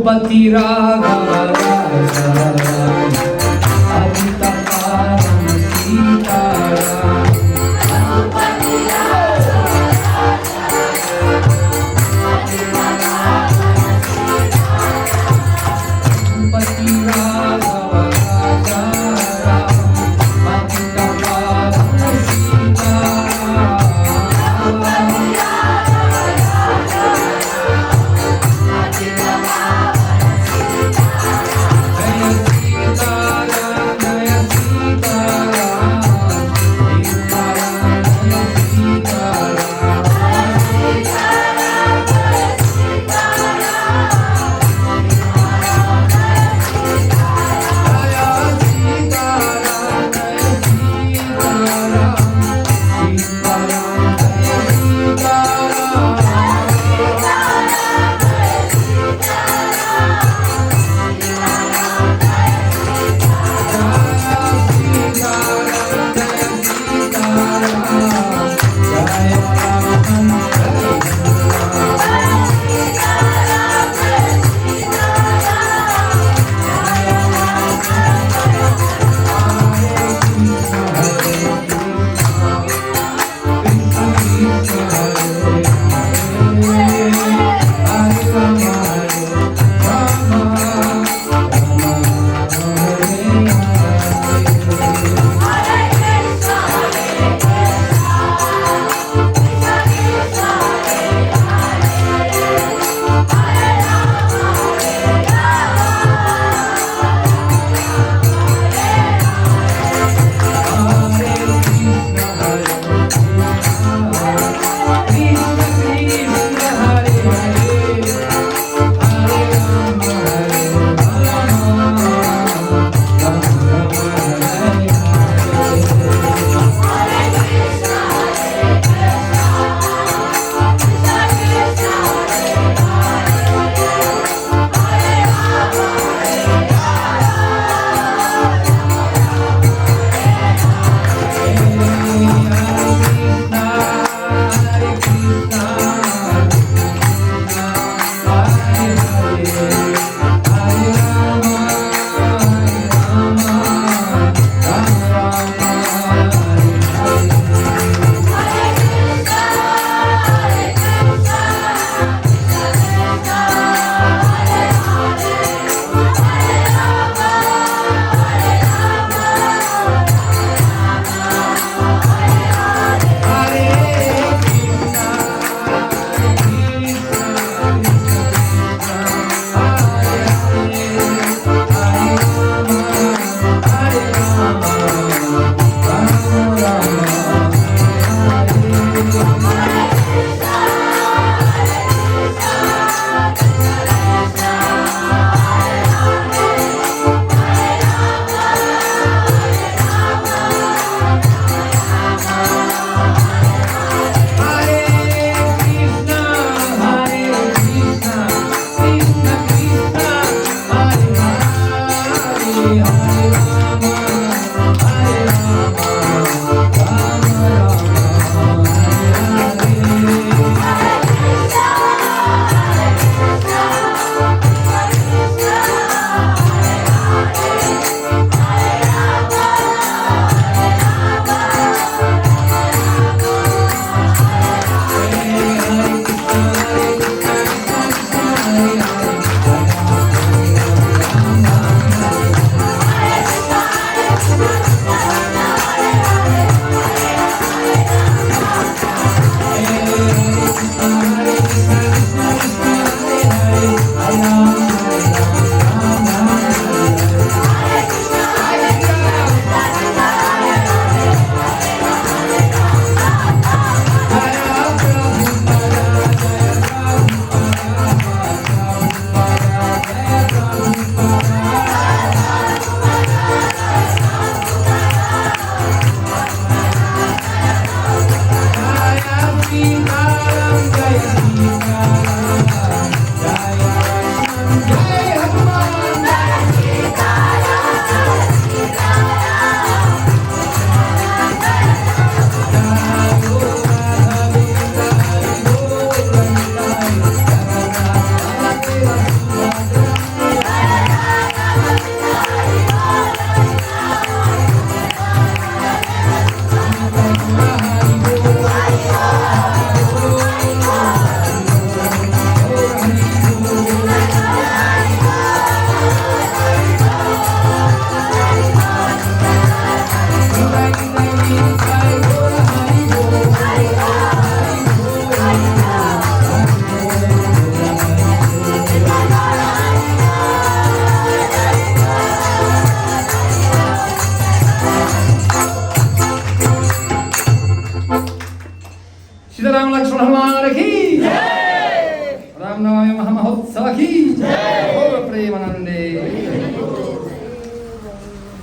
रघुपति राघव राजा राम, अजित पावन सीताराम। रघुपति राघव राजा राम, अजित पावन सीताराम। रघुपति राघव राजा राम, अजित पावन सीताराम।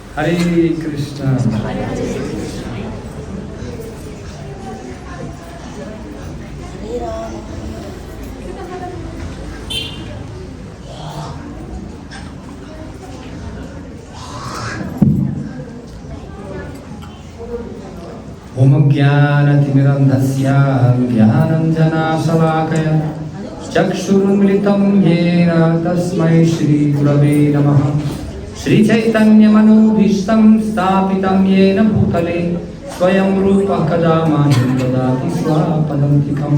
हरे कृष्णा। ओम ज्ञानतिमिरन्धस्य ज्ञानञ्जनशलाकया चक्षुरुन्मिलितं येन तस्मै श्रीगुरवे नमः। श्रीचैतन्यमनोभीष्टं स्थापितं येन भूतले स्वयं रूपः कदा मह्यं ददाति स्वपदान्तिकं।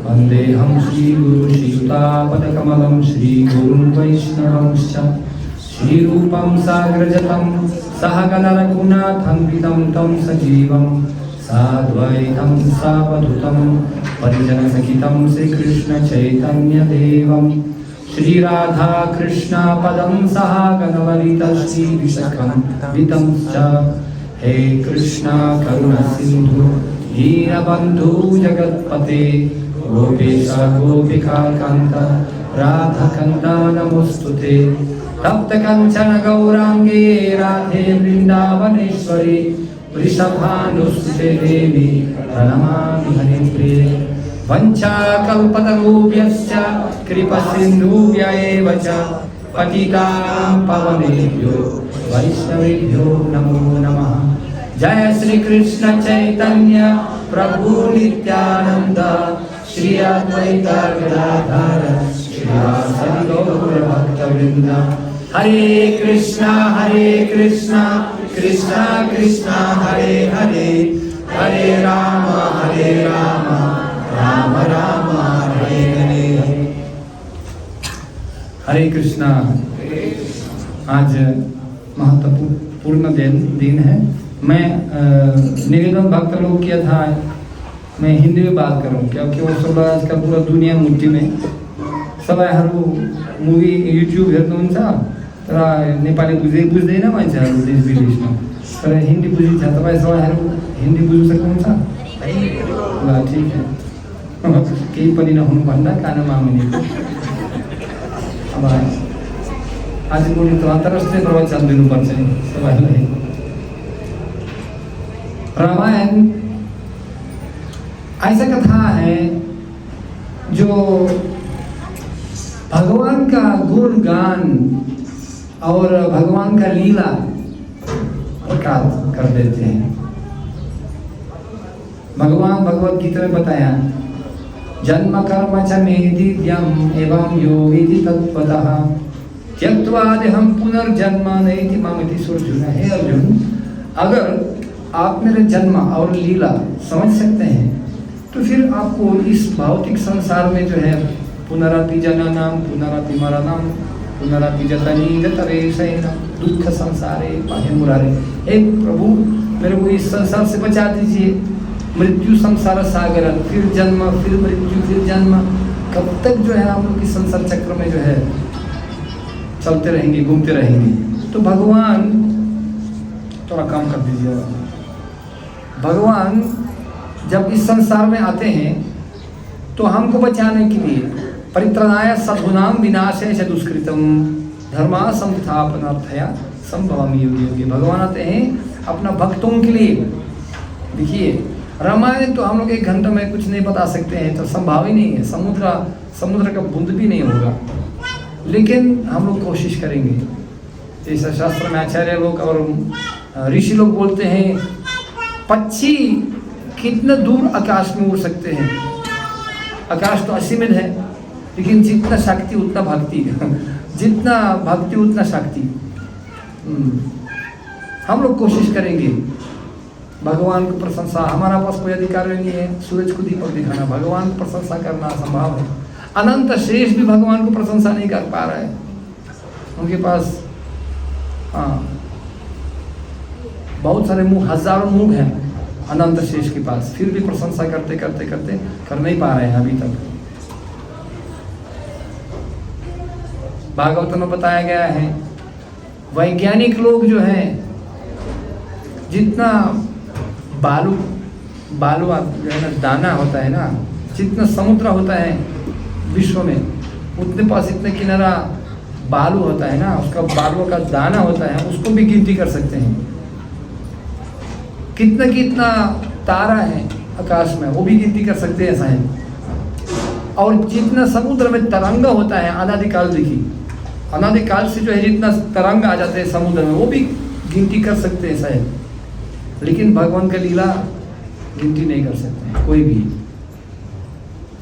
वन्देऽहं श्रीगुरुं श्रीयुतापदकमलं श्रीगुरुं वैष्णवंश्च श्रीरूपं साग्रजतं सहगण रघुनाथान्वितं तं सजीवं साद्वैतं सावधूतं परिजनसहितं श्रीकृष्ण चैतन्यदेवं श्रीराधा कृष्ण पदं सहगण ललिता श्रीविशाखान्वितं च। हे कृष्ण करुणा सिन्धु दीनबन्धु जगत्पते गोपेश गोपिकान्त राधाकान्त नमोस्तुते। तप्त कंचन गौरांगे राधे वृंदावनेश्वरी वृषभानुसुते देवी प्रणमामि हरिप्रिये। वंशाकल्पतरुभ्यश्च कृपासिन्धुभ्य एव च पतितानां पावनेभ्यो वैष्णवेभ्यो नमो नमः। जय श्री कृष्ण चैतन्य प्रभु नित्यानंद श्री अद्वैत गदाधर श्रीवासदि गौर भक्तवृंद। हरे कृष्णा कृष्णा कृष्णा हरे हरे हरे राम राम राम हरे हरे। हरे कृष्णा। आज महत्वपूर्ण दिन है। मैं निवेदन भक्त लोग किया था मैं हिंदी में बात करूँ क्योंकि वो सब आजकल पूरा दुनिया मुट्ठी में सबैहरू मुभी युट्युब हेर्नुहुन्छ तर नेपाली बुझ्दैन मान्छेहरू देश विदेशमा तर हिन्दी बुझिन्छ। तपाईँ सबैहरू हिन्दी बुझ्न सक्नुहुन्छ? ल ठिक है। केही पनि नहुनु भन्दा कानमा आउने। अब आजको दिन त अन्तर्राष्ट्रिय प्रवचन दिनुपर्छ नि सबैलाई। रामायण ऐसा कथा है जो भगवान का गुणगान और भगवान का लीला प्रकाश कर देते हैं। भगवान भगवत गीता में बताया जन्म कर्म च मे दिव्यम एवं योगिति तत्त्वतः त्यक्त्वा देहं पुनर्जन्म नैति मामिति अर्जुन। हे अर्जुन, अगर आप मेरे जन्म और लीला समझ सकते हैं तो फिर आपको इस भौतिक संसार में जो है पुनरपि जननम पुनरपि मरणम पुनरपि जतनी जतरेशेन दुख संसारे पाहे मुरारे। हे प्रभु, मेरे को इस संसार से बचा दीजिए। मृत्यु संसार सागर, फिर जन्म फिर मृत्यु फिर जन्म, कब तक जो है हम लोग इस संसार चक्र में जो है चलते रहेंगे, घूमते रहेंगे। तो भगवान थोड़ा काम कर दीजिए। भगवान जब इस संसार में आते हैं तो हमको बचाने के लिए परित्राणाय साधूनां विनाशाय च दुष्कृतम धर्मा संस्थापनार्थया संभवामि युगे युगे। भगवान आते हैं अपना भक्तों के लिए। देखिए, रामायण तो हम लोग 1 घंटा में कुछ नहीं बता सकते हैं, तो संभव ही नहीं है। समुद्र का बूंद भी नहीं होगा, लेकिन हम लोग कोशिश करेंगे। जैसा शास्त्र में आचार्य लोग और ऋषि लोग बोलते हैं, पक्षी कितना दूर आकाश में उड़ सकते हैं। आकाश तो असीमित है, लेकिन जितना शक्ति उतना भक्ति, जितना भक्ति उतना शक्ति। हम लोग कोशिश करेंगे भगवान की प्रशंसा। हमारा पास कोई अधिकार नहीं है सूरज को दीपक दिखाना, भगवान की प्रशंसा करना असंभव है। अनंत शेष भी भगवान को प्रशंसा नहीं कर पा रहा है। उनके पास बहुत सारे मुख, हजारों मुख हैं अनंत शेष के पास, फिर भी प्रशंसा करते करते करते कर नहीं पा रहे हैं अभी तक। भागवत में बताया गया है वैज्ञानिक लोग जो हैं जितना बालू जो है ना दाना होता है ना, जितना समुद्र होता है विश्व में, उतने पास इतने किनारा बालू होता है ना, उसका बालू का दाना होता है, उसको भी गिनती कर सकते हैं। कितना कितना तारा है आकाश में, वो भी गिनती कर सकते हैं शायद। और जितना समुद्र में तरंग होता है अनादिकाल, देखिए अनादिकाल से जो है जितना तरंग आ जाते हैं समुद्र में, वो भी गिनती कर सकते हैं शायद। लेकिन भगवान का लीला गिनती नहीं कर सकते हैं कोई भी,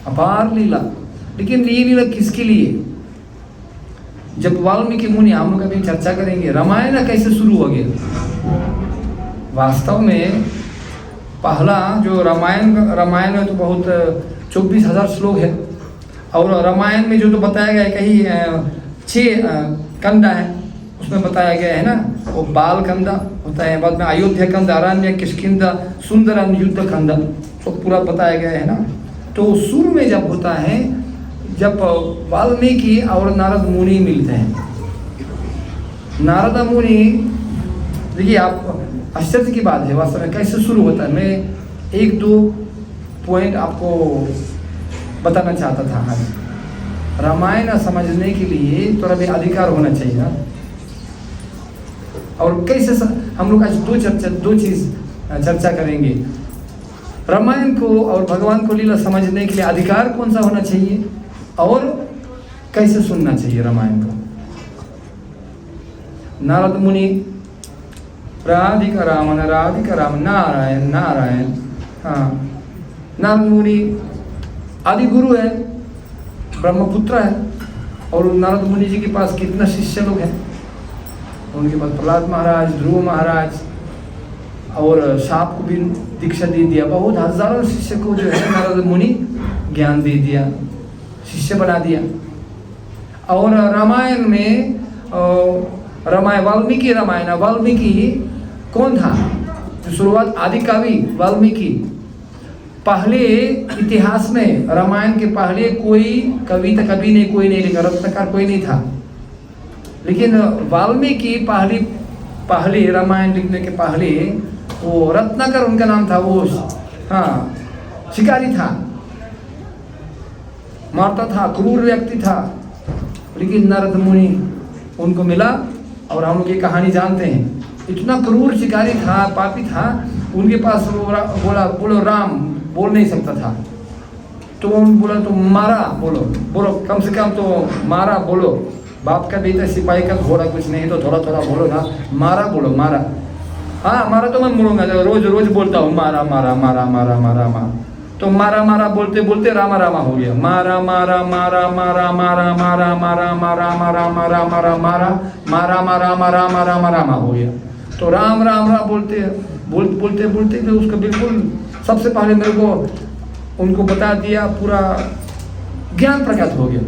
अपार लीला। लेकिन ये लीला किसके लिए? जब वाल्मीकि मुनि, हम लोग अभी चर्चा करेंगे रामायण कैसे शुरू हो गया। वास्तव में पहला जो रामायण में तो बहुत 24,000 श्लोक है, और रामायण में जो तो बताया गया है कहीं 6 कंदा है, उसमें बताया गया है ना, वो बाल कंदा होता है, बाद में अयोध्या कंदा, अरण्य किष्किंधा, सुंदर युद्ध कंदा, तो पूरा बताया गया है ना। तो शुरू में जब होता है, जब वाल्मीकि और नारद मुनि मिलते हैं, नारद मुनि, देखिए आप आश्चर्य की बात है वास्तव में कैसे शुरू होता है। मैं 1-2 पॉइंट आपको बताना चाहता था आज। रामायण समझने के लिए थोड़ा भी अधिकार होना चाहिए ना। और कैसे हम लोग आज दो चीज चर्चा करेंगे। रामायण को और भगवान को लीला समझने के लिए अधिकार कौन सा होना चाहिए, और कैसे सुनना चाहिए रामायण को। नारद मुनि, राधिका रामन राधिका राम, नारायण नारायण। हाँ, नारद मुनि आदि गुरु है, ब्रह्मपुत्र है। और नारद मुनि जी के पास कितना शिष्य लोग हैं, उनके पास प्रहलाद महाराज, ध्रुव महाराज, और साप को भी दीक्षा दे दिया। बहुत हजारों शिष्य को जो है नारद मुनि ज्ञान दे दिया, शिष्य बना दिया। और रामायण में वाल्मीकि रामायण, वाल्मीकि कौन था? जो शुरुआत आदि कवि वाल्मीकि। पहले इतिहास में रामायण के पहले कोई कविता कभी नहीं, कोई नहीं लिखा, रत्नाकर कोई नहीं था। लेकिन वाल्मीकि पहले रामायण लिखने के पहले वो रत्नाकर उनका नाम था, वो हाँ शिकारी था, मारता था, क्रूर व्यक्ति था। लेकिन नारद मुनि उनको मिला, और हम लोग ये कहानी जानते हैं, इतना क्रूर शिकारी था, पापी था। उनके पास वो बोलो राम बोल नहीं सकता था, तो उन्होंने बोला तो मारा बोलो कम से कम तो मारा बोलो। बाप का बेटा सिपाही का घोड़ा कुछ नहीं, तो थोड़ा थोड़ा बोलो ना, मारा बोलो, मारा। हाँ मारा तो मैं बोलूँगा, रोज रोज बोलता हूँ मारा मारा मारा मारा मारा मारा। तो मारा मारा बोलते बोलते रामा रामा हो गया। मारा मारा मारा मारा मारा मारा मारा मारा मारा मारा मारा मारा मारा मारा मारा मारा मारा मा हो गया। तो राम राम राम बोलते बोलते बोलते तो उसका बिल्कुल सबसे पहले मेरे को उनको बता दिया, पूरा ज्ञान प्रकट हो गया।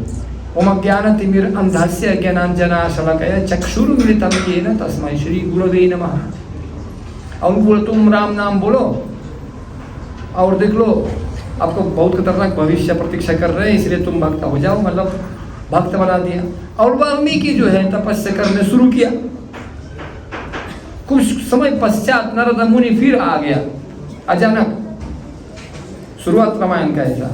ओम ज्ञान तिमिर अंधस्य ज्ञानांजना शलाकया चक्षुरुन्मिलितं येन तस्मै श्री गुरवे नमः। और उनको बोलो तुम राम नाम बोलो और देख लो आपको बहुत खतरनाक भविष्य प्रतीक्षा कर रहे हैं, इसलिए तुम भक्त हो जाओ, मतलब भक्त बना दिया। और वाल्मीकि जो है तपस्या करने शुरू किया। कुछ समय पश्चात नारद मुनि फिर आ गया अचानक। शुरुआत रामायण का ऐसा,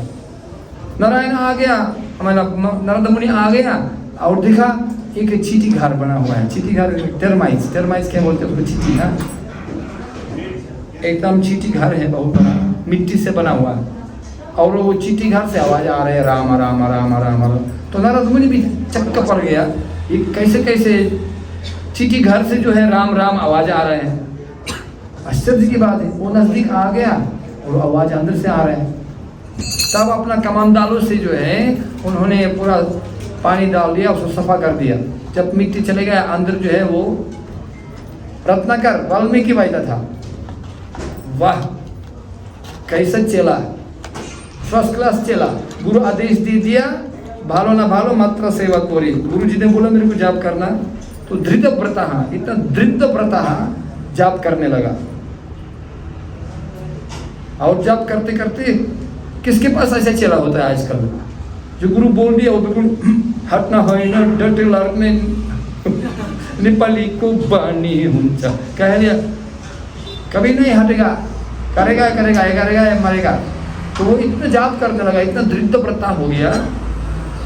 नारायण आ गया, नारद मुनि आ गया और देखा एक चीटी घर बना हुआ है। चीटी घर टर्माइट्स क्या बोलते हैं उसको, चीटी ना, एकदम चीटी घर है, बहुत बड़ा मिट्टी से बना हुआ है। और वो चीटी घर से आवाज आ रही है राम राम राम राम राम। तो नारद मुनि भी चक्कर पड़ गया, ये कैसे कैसे चीटी घर से जो है राम राम आवाज आ रहे हैं। आश्चर्य की बात है, वो नजदीक आ गया और आवाज अंदर से आ रहे हैं। तब अपना कमंडालों से जो है उन्होंने पूरा पानी डाल दिया, उसको सफा कर दिया। जब मिट्टी चले गया अंदर जो है वो रत्नाकर वाल्मीकि बैठा था। वाह कैसा चेला, फर्स्ट क्लास चेला। गुरु आदेश दे दिया, भालो ना भालो मात्र सेवा कोरी। गुरु जी ने बोला मेरे को जाप करना, तो धृत व्रता, इतना धृत व्रता जाप करने लगा। और जाप करते करते किसके पास ऐसा चेला होता है आजकल, जो गुरु बोल दिया वो बिल्कुल हटना है ना, डटे लड़ने नेपाली को बानी हुन्छ कह दिया, कभी नहीं हटेगा, करेगा करेगा, करेगा मरेगा। तो वो इतना जाप करने लगा, इतना धृत व्रता हो गया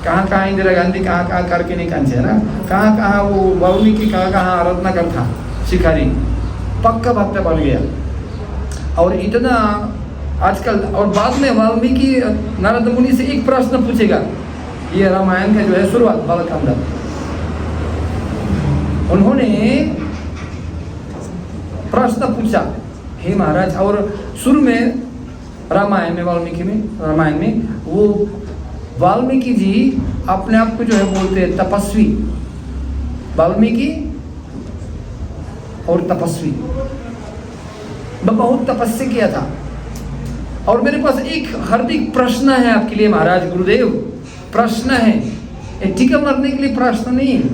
कहाँ कहाँ इंदिरा गांधी कहाँ कहाँ करके नहीं कांचे है ना, कहाँ कहाँ वो वाल्मीकि कहाँ कहाँ रत्नाकर था शिकारी, पक्का भक्त बन गया। और इतना आजकल, और बाद में वाल्मीकि नारद मुनि से एक प्रश्न पूछेगा, ये रामायण का जो है शुरुआत बालकांड, उन्होंने प्रश्न पूछा, हे महाराज, और शुरू में रामायण में रामायण में वो वाल्मीकि जी अपने आप को जो है बोलते हैं तपस्वी, वाल्मीकि और तपस्वी, मैं बहुत तपस्या किया था। और मेरे पास एक हार्दिक प्रश्न है आपके लिए महाराज गुरुदेव, प्रश्न है, एक टीका मारने के लिए प्रश्न नहीं है,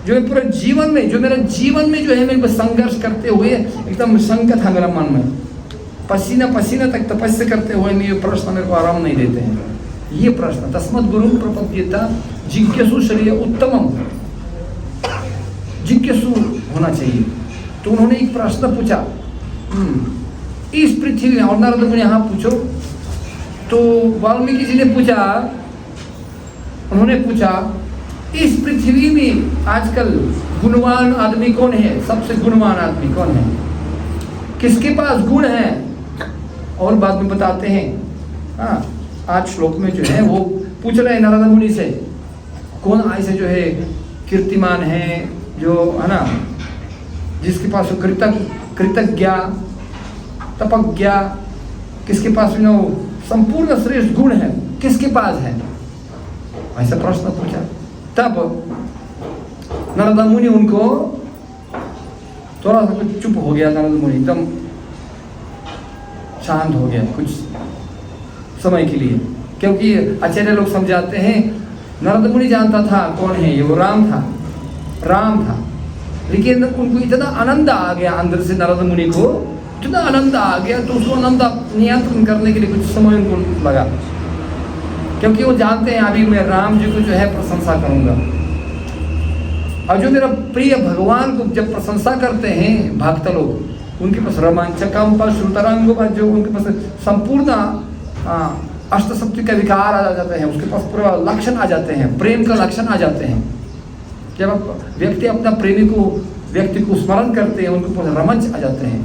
जो है पूरे जीवन में, जो मेरा जीवन में जो है मेरे संघर्ष करते हुए एकदम शंका था मेरा मन में, पसीना पसीना तक तपस्या करते हुए मैं ये प्रश्न मेरे को आराम नहीं देते हैं। ये प्रश्न तस्मद् गुरुं प्रपद्येत जिज्ञासु शरीर उत्तमम, जिज्ञासु होना चाहिए। तो उन्होंने एक प्रश्न पूछा, इस पृथ्वी में, और नारद मुनि यहाँ पूछो, तो वाल्मीकि जी ने पूछा, उन्होंने पूछा इस पृथ्वी में आजकल गुणवान आदमी कौन है, सबसे गुणवान आदमी कौन है, किसके पास गुण है, और बाद में बताते हैं। हाँ, आज श्लोक में जो है वो पूछ रहे हैं नारद मुनि से, कौन ऐसे जो है कीर्तिमान है, जो है ना, जिसके पास कृतज्ञ तपज्ञ, किसके पास संपूर्ण श्रेष्ठ गुण है, किसके पास है, ऐसा प्रश्न पूछा। तब नारद मुनि उनको थोड़ा सा कुछ चुप हो गया, नारद मुनि एकदम शांत हो गया कुछ समय के लिए, क्योंकि आचार्य लोग समझाते हैं नारद मुनि जानता था कौन है ये, वो राम था, लेकिन उनको इतना आनंद आ गया अंदर से, नारद मुनि को इतना आनंद आ गया, तो उसको आनंद नियंत्रण करने के लिए कुछ समय उनको लगा, क्योंकि वो जानते हैं अभी मैं राम जी को जो है प्रशंसा करूंगा, और जो मेरा प्रिय भगवान को जब प्रशंसा करते हैं भक्त लोग, उनके पास रोमांचकम पर श्रुतरंग पर जो उनके पास संपूर्ण अष्टशक्ति का विकार आ जाते हैं, उसके पास पूरा लक्षण आ जाते हैं, प्रेम का लक्षण आ जाते हैं। जब व्यक्ति अपना प्रेमी को व्यक्ति को स्मरण करते हैं, उनके पास रमंच आ जाते हैं,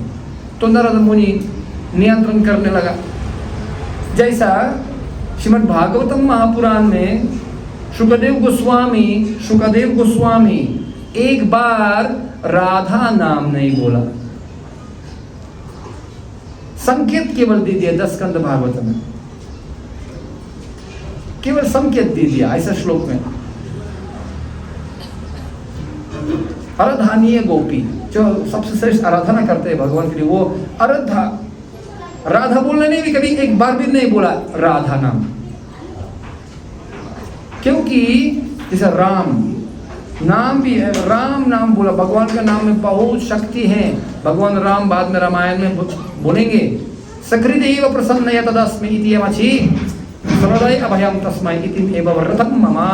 तो नारद मुनि नियंत्रण करने लगा। जैसा श्रीमद् भागवतम महापुराण में शुकदेव गोस्वामी एक बार राधा नाम नहीं बोला, संकेत केवल दे दिया 10 स्कंद भागवत में, केवल संकेत दे दिया ऐसा श्लोक में। आराधनीय गोपी, जो सबसे श्रेष्ठ आराधना करते हैं भगवान के लिए, वो राधा बोलने नहीं भी, कभी एक बार भी नहीं बोला राधा नाम, क्योंकि जैसे राम नाम भी है, राम नाम बोला, भगवान का नाम में बहुत शक्ति है। भगवान राम बाद में रामायण में बोलेंगे, सकृदेव प्रसन्नय तदस्मि इति यमछि सर्वदय अभयम तस्मै इति एव व्रतम ममा।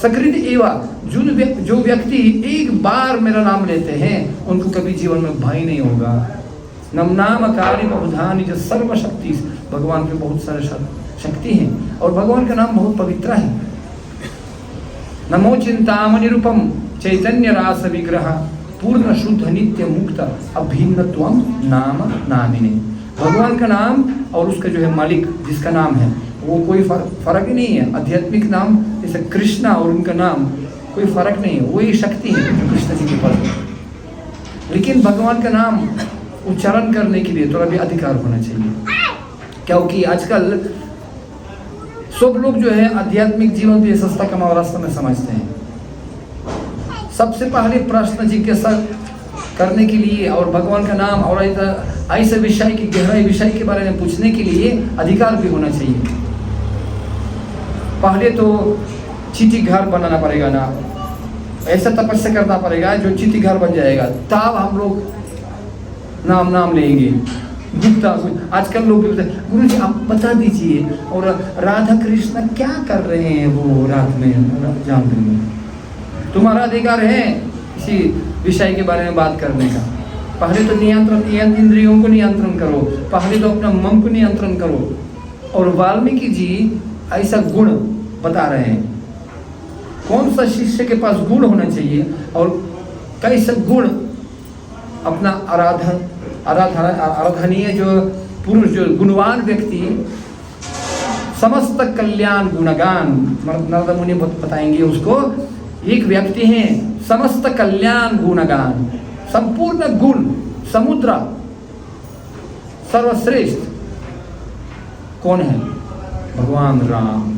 सकृत एवा, जो व्यक्ति एक बार मेरा नाम लेते हैं उनको कभी जीवन में भय नहीं होगा। नम नाम कार्य बहुधानि जो सर्वशक्ति, भगवान के बहुत सारे शक्ति हैं और भगवान का नाम बहुत पवित्र है। नमो चिंतामणि रूपम चैतन्य रास विग्रह पूर्ण शुद्ध नित्य मुक्त अभिन्नत्वम नाम नामिने। भगवान का नाम और उसका जो है मालिक जिसका नाम है वो कोई फर्क ही नहीं है। आध्यात्मिक नाम जैसे कृष्णा और उनका नाम कोई फर्क नहीं है, वही शक्ति है कृष्ण जी के पास। लेकिन भगवान का नाम उच्चारण करने के लिए थोड़ा भी अधिकार होना चाहिए, क्योंकि आजकल सब लोग जो है आध्यात्मिक जीवन भी सस्ता कमाओ रास्ता में समझते हैं। सबसे पहले प्रश्न जिज्ञासा करने के लिए और भगवान का नाम और ऐसे विषय की गहराई विषय के बारे में पूछने के लिए अधिकार भी होना चाहिए। पहले तो चीटी घर बनाना पड़ेगा ना, ऐसा तपस्या करना पड़ेगा जो चीटी घर बन जाएगा, तब हम लोग नाम लेंगे। गुप्ता आजकल लोग गुरु जी आप बता दीजिए, और राधा कृष्ण क्या कर रहे हैं वो रात में जान में, तुम्हारा अधिकार है इसी विषय के बारे में बात करने का। पहले तो इंद्रियों को नियंत्रण करो, पहले तो अपना मन को नियंत्रण करो। और वाल्मीकि जी ऐसा गुण बता रहे हैं कौन सा शिष्य के पास गुण होना चाहिए और कैसे गुण अपना आराधनीय जो पुरुष, जो गुणवान व्यक्ति, समस्त कल्याण गुणगान, नारद मुनि बताएंगे उसको, एक व्यक्ति है समस्त कल्याण गुणगान, संपूर्ण गुण समुद्र, सर्वश्रेष्ठ कौन है? भगवान राम।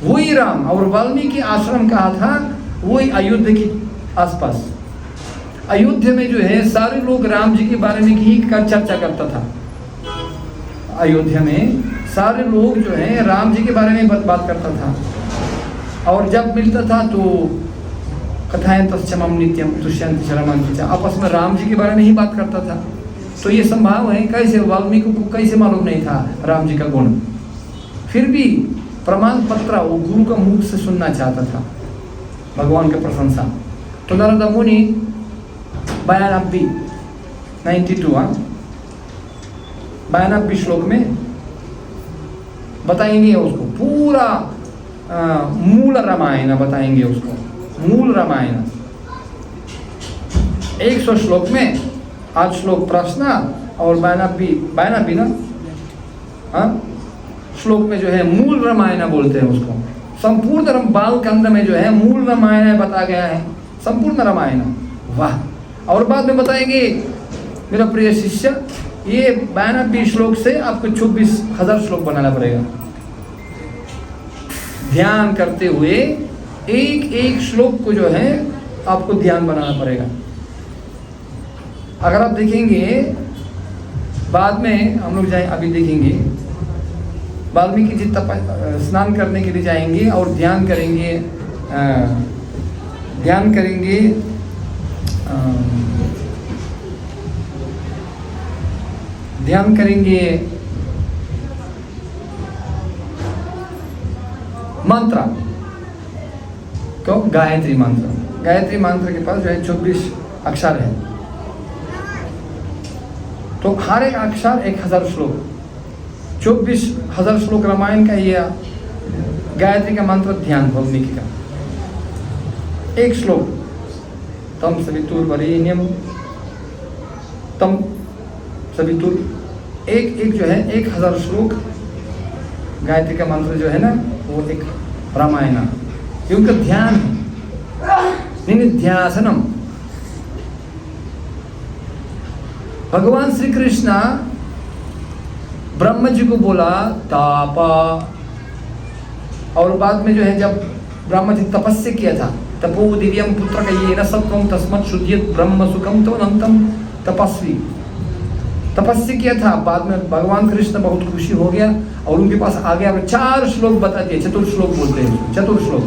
वही राम, और वाल्मीकि आश्रम कहा था वही अयोध्या के आसपास। अयोध्या में जो है सारे लोग राम जी के बारे में ही चर्चा करता था। अयोध्या में सारे लोग जो है राम जी के बारे में बात करता था, और जब मिलता था तो कथाएं तस्मम नित्यम तुष्यंत शरमंत, आपस में राम जी के बारे में ही बात करता था। तो ये संभव है कैसे? वाल्मीकि को कैसे मालूम नहीं था राम जी का गुण? फिर भी प्रमाण पत्र वो गुरु का मुख से सुनना चाहता था भगवान की प्रशंसा। तो नारद मुनि 92 श्लोक में बताएंगे उसको पूरा मूल रामायण बताएंगे उसको, मूल रामायण 100 श्लोक में 8 श्लोक प्रश्न और 92 ना, हाँ, श्लोक में जो है मूल रामायण बोलते हैं उसको। संपूर्ण बाल कंद में जो है मूल रामायण बता गया है, संपूर्ण रामायण। वाह! और बाद में बताएंगे मेरा प्रिय शिष्य, ये 92 श्लोक से आपको 24,000 श्लोक बनाना पड़ेगा। ध्यान करते हुए एक एक श्लोक को जो है आपको ध्यान बनाना पड़ेगा। अगर आप देखेंगे बाद में हम लोग जाए, अभी देखेंगे वाल्मीकि जी स्नान करने के लिए जाएंगे और ध्यान करेंगे, मंत्र, क्यों? गायत्री मंत्र। गायत्री मंत्र के पास जो है 24 अक्षर है, तो हर एक अक्षर 1000 श्लोक, 24,000 श्लोक रामायण का ये गायत्री का मंत्र ध्यान वाल्मीकि का। एक श्लोक तम सवितुर्वरेण्यम तम सवितुर, एक जो है 1000 श्लोक गायत्री का मंत्र जो है ना, वो एक रामायण, ये उनका ध्यान है, निध्यासनम। भगवान श्री कृष्ण ब्रह्म जी को बोला तापा, और बाद में जो है जब ब्रह्म जी तपस्या किया था, तपो दिव्यम पुत्र कयेन सत्वम तस्मत् शुद्ध्येत ब्रह्म सुखम तदनंतम, तपस्वी तपस्या किया था। बाद में भगवान कृष्ण बहुत खुशी हो गया और उनके पास आ गया, 4 श्लोक बता दिए, चतुर्श्लोक बोलते हैं, चतुर्श्लोक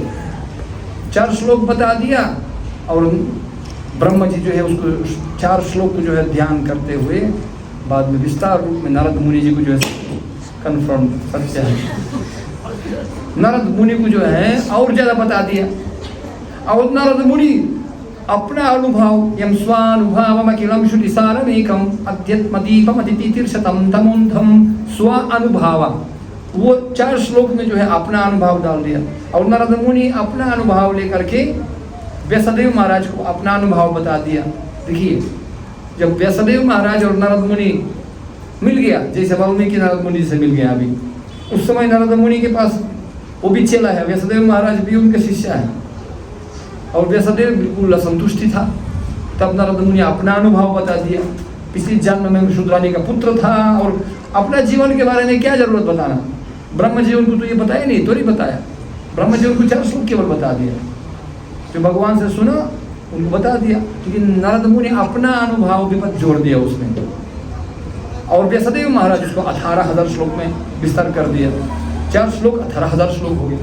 4 श्लोक बता दिया, और ब्रह्म जी जो है उसको 4 श्लोक को जो है ध्यान करते हुए बाद में विस्तार रूप में नारद मुनि जी को जो है कन्फर्म सत्य है, नारद मुनि को जो है और ज़्यादा बता दिया। और नारद मुनि अपना अनुभव यम स्वानुभवम अखिलम श्रुतिसारमेकम अध्यात्मदीपम अदितितीर्षतम तमोन्धम स्व अनुभव, वो 4 श्लोक में जो है अपना अनुभव डाल दिया। और नारद मुनि अपना अनुभव लेकर के व्यासदेव महाराज को अपना अनुभव बता दिया। देखिए, जब व्यासदेव महाराज और नारद मुनि मिल गया, जैसे वाल्मीकि नारद मुनि से मिल गया अभी, उस समय नारद मुनि के पास वो भी चेला है, व्यासदेव महाराज भी उनके शिष्य है, और व्यासदेव बिल्कुल असंतुष्टि था। तब नारद मुनि अपना अनुभव बता दिया, पिछले जन्म में शूद्रानी का पुत्र था, और अपना जीवन के बारे में क्या जरूरत बताना, ब्रह्म जी उनको तो ये बताया नहीं, तो नहीं बताया, ब्रह्म जी उनको 4 श्लोक केवल बता दिया, जो भगवान से सुना उनको बता दिया। लेकिन नारद मुनि अपना अनुभव भी जोड़ दिया उसमें, और व्यासदेव महाराज उसको 18,000 श्लोक में विस्तार कर दिया, 4 श्लोक 18,000 श्लोक हो गए।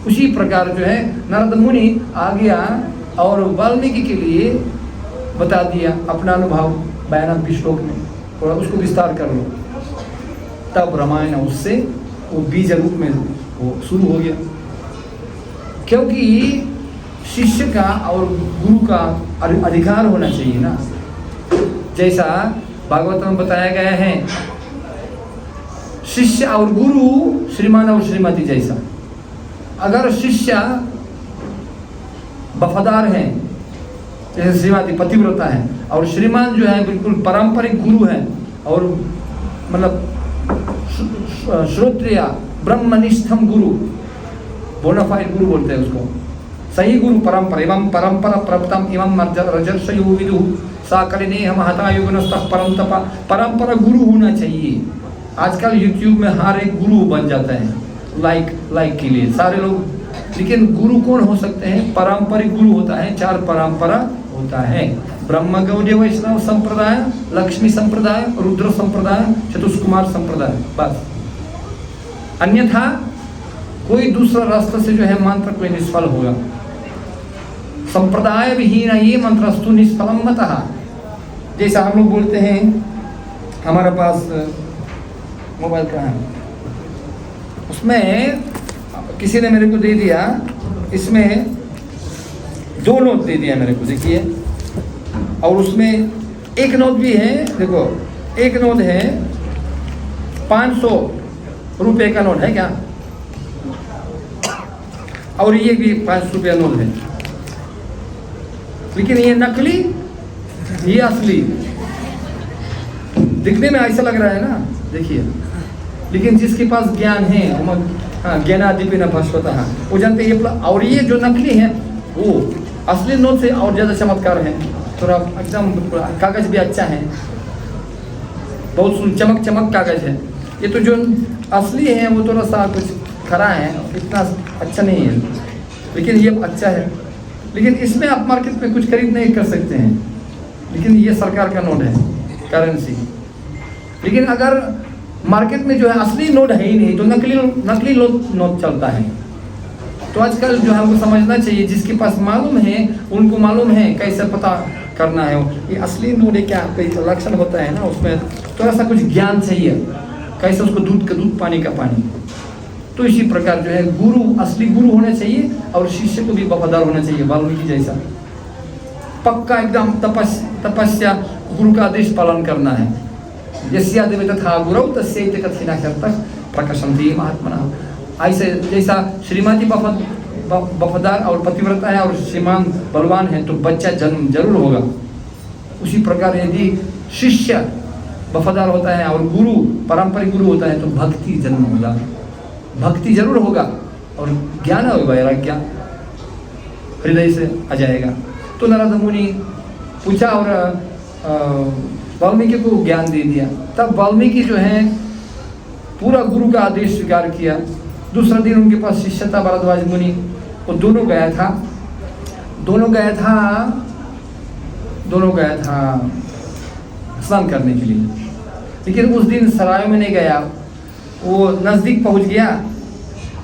उसी प्रकार जो है नारद मुनि आ गया और वाल्मीकि के लिए बता दिया अपना अनुभव 92 श्लोक में, थोड़ा उसको विस्तार कर लो। तब रामायण उससे वो बीज रूप में वो शुरू हो गया, क्योंकि शिष्य का और गुरु का अधिकार होना चाहिए ना। जैसा भागवत में बताया गया है, शिष्य और गुरु श्रीमान और श्रीमती जैसा। अगर शिष्य वफादार हैं, जैसे श्रीमती पतिव्रता है, और श्रीमान जो है बिल्कुल पारंपरिक गुरु है, और मतलब श्रोत्रिय ब्रह्मनिष्ठम गुरु, बोनाफाइड गुरु बोलते हैं उसको, सही गुरु परंपरा। एवं परंपरा प्रप्तम एवं रजर्षयो विदु साकलिने हम हता युगनस्तः परम तपा। परंपरा गुरु होना चाहिए। आजकल यूट्यूब में हर एक गुरु बन जाता है, लाइक के लिए सारे लोग। लेकिन गुरु कौन हो सकते हैं? पारंपरिक गुरु होता है, 4 परंपरा होता है, ब्रह्म गौड़ीय वैष्णव संप्रदाय, लक्ष्मी संप्रदाय, रुद्र संप्रदाय, चतुष्कुमार संप्रदाय, बस। अन्यथा कोई दूसरा रास्ता से जो है मंत्र कोई निष्फल होगा। संप्रदाय विहीन ये मंत्रस्तु निष्फलम मतः। जैसा हम लोग बोलते हैं, हमारे पास मोबाइल का है, उसमें किसी ने मेरे को दे दिया, इसमें 2 नोट दे दिया मेरे को, देखिए, और उसमें एक नोट भी है, देखो एक नोट है 500 रुपये का नोट है क्या, और ये भी 500 रुपया नोट है, लेकिन ये नकली, ये असली। दिखने में ऐसा लग रहा है ना, देखिए, लेकिन जिसके पास ज्ञान है, ज्ञानादिपिन भास्वतः, वो जानते हैं। और ये जो नकली है वो असली नोट से और ज़्यादा चमत्कार है, थोड़ा एकदम कागज भी अच्छा है, बहुत चमक कागज है। ये तो जो असली है वो थोड़ा सा कुछ खरा है, इतना अच्छा नहीं है, लेकिन ये अच्छा है। लेकिन इसमें आप मार्केट में कुछ खरीद नहीं कर सकते हैं, लेकिन ये सरकार का नोट है, करेंसी। लेकिन अगर मार्केट में जो है असली नोट है ही नहीं, तो नकली नोट चलता है। तो आजकल जो है हमको समझना चाहिए, जिसके पास मालूम है उनको मालूम है कैसे पता करना है ये असली नोट है क्या, कोई लक्षण होता है ना, उसमें थोड़ा सा कुछ ज्ञान चाहिए, कैसे उसको दूध का दूध, पानी का पानी। तो इसी प्रकार जो है गुरु, असली गुरु होना चाहिए, और शिष्य को भी वफादार होना चाहिए, वाल्मीकि जैसा पक्का एकदम तपस्या, गुरु का आदेश पालन करना है। यस्यादेव तथा गुरौ तस्यैते कथिना कर्तः प्रकाशन्ति महात्मनः। ऐसे जैसा श्रीमती वफादार और पतिव्रता है, और श्रीमान बलवान है, तो बच्चा जन्म जरूर होगा। उसी प्रकार यदि शिष्य वफादार होता है और गुरु पारंपरिक गुरु होता है, तो भक्ति जन्म होगा, भक्ति जरूर होगा, और ज्ञान होगा, वैराग्य हृदय से आ जाएगा। तो नारद मुनि पूछा और वाल्मीकि को ज्ञान दे दिया। तब वाल्मीकि जो है पूरा गुरु का आदेश स्वीकार किया। दूसरा दिन उनके पास शिष्य था भरद्वाज मुनि, वो दोनों गया था स्नान करने के लिए। लेकिन उस दिन सराय में नहीं गया, वो नज़दीक पहुंच गया,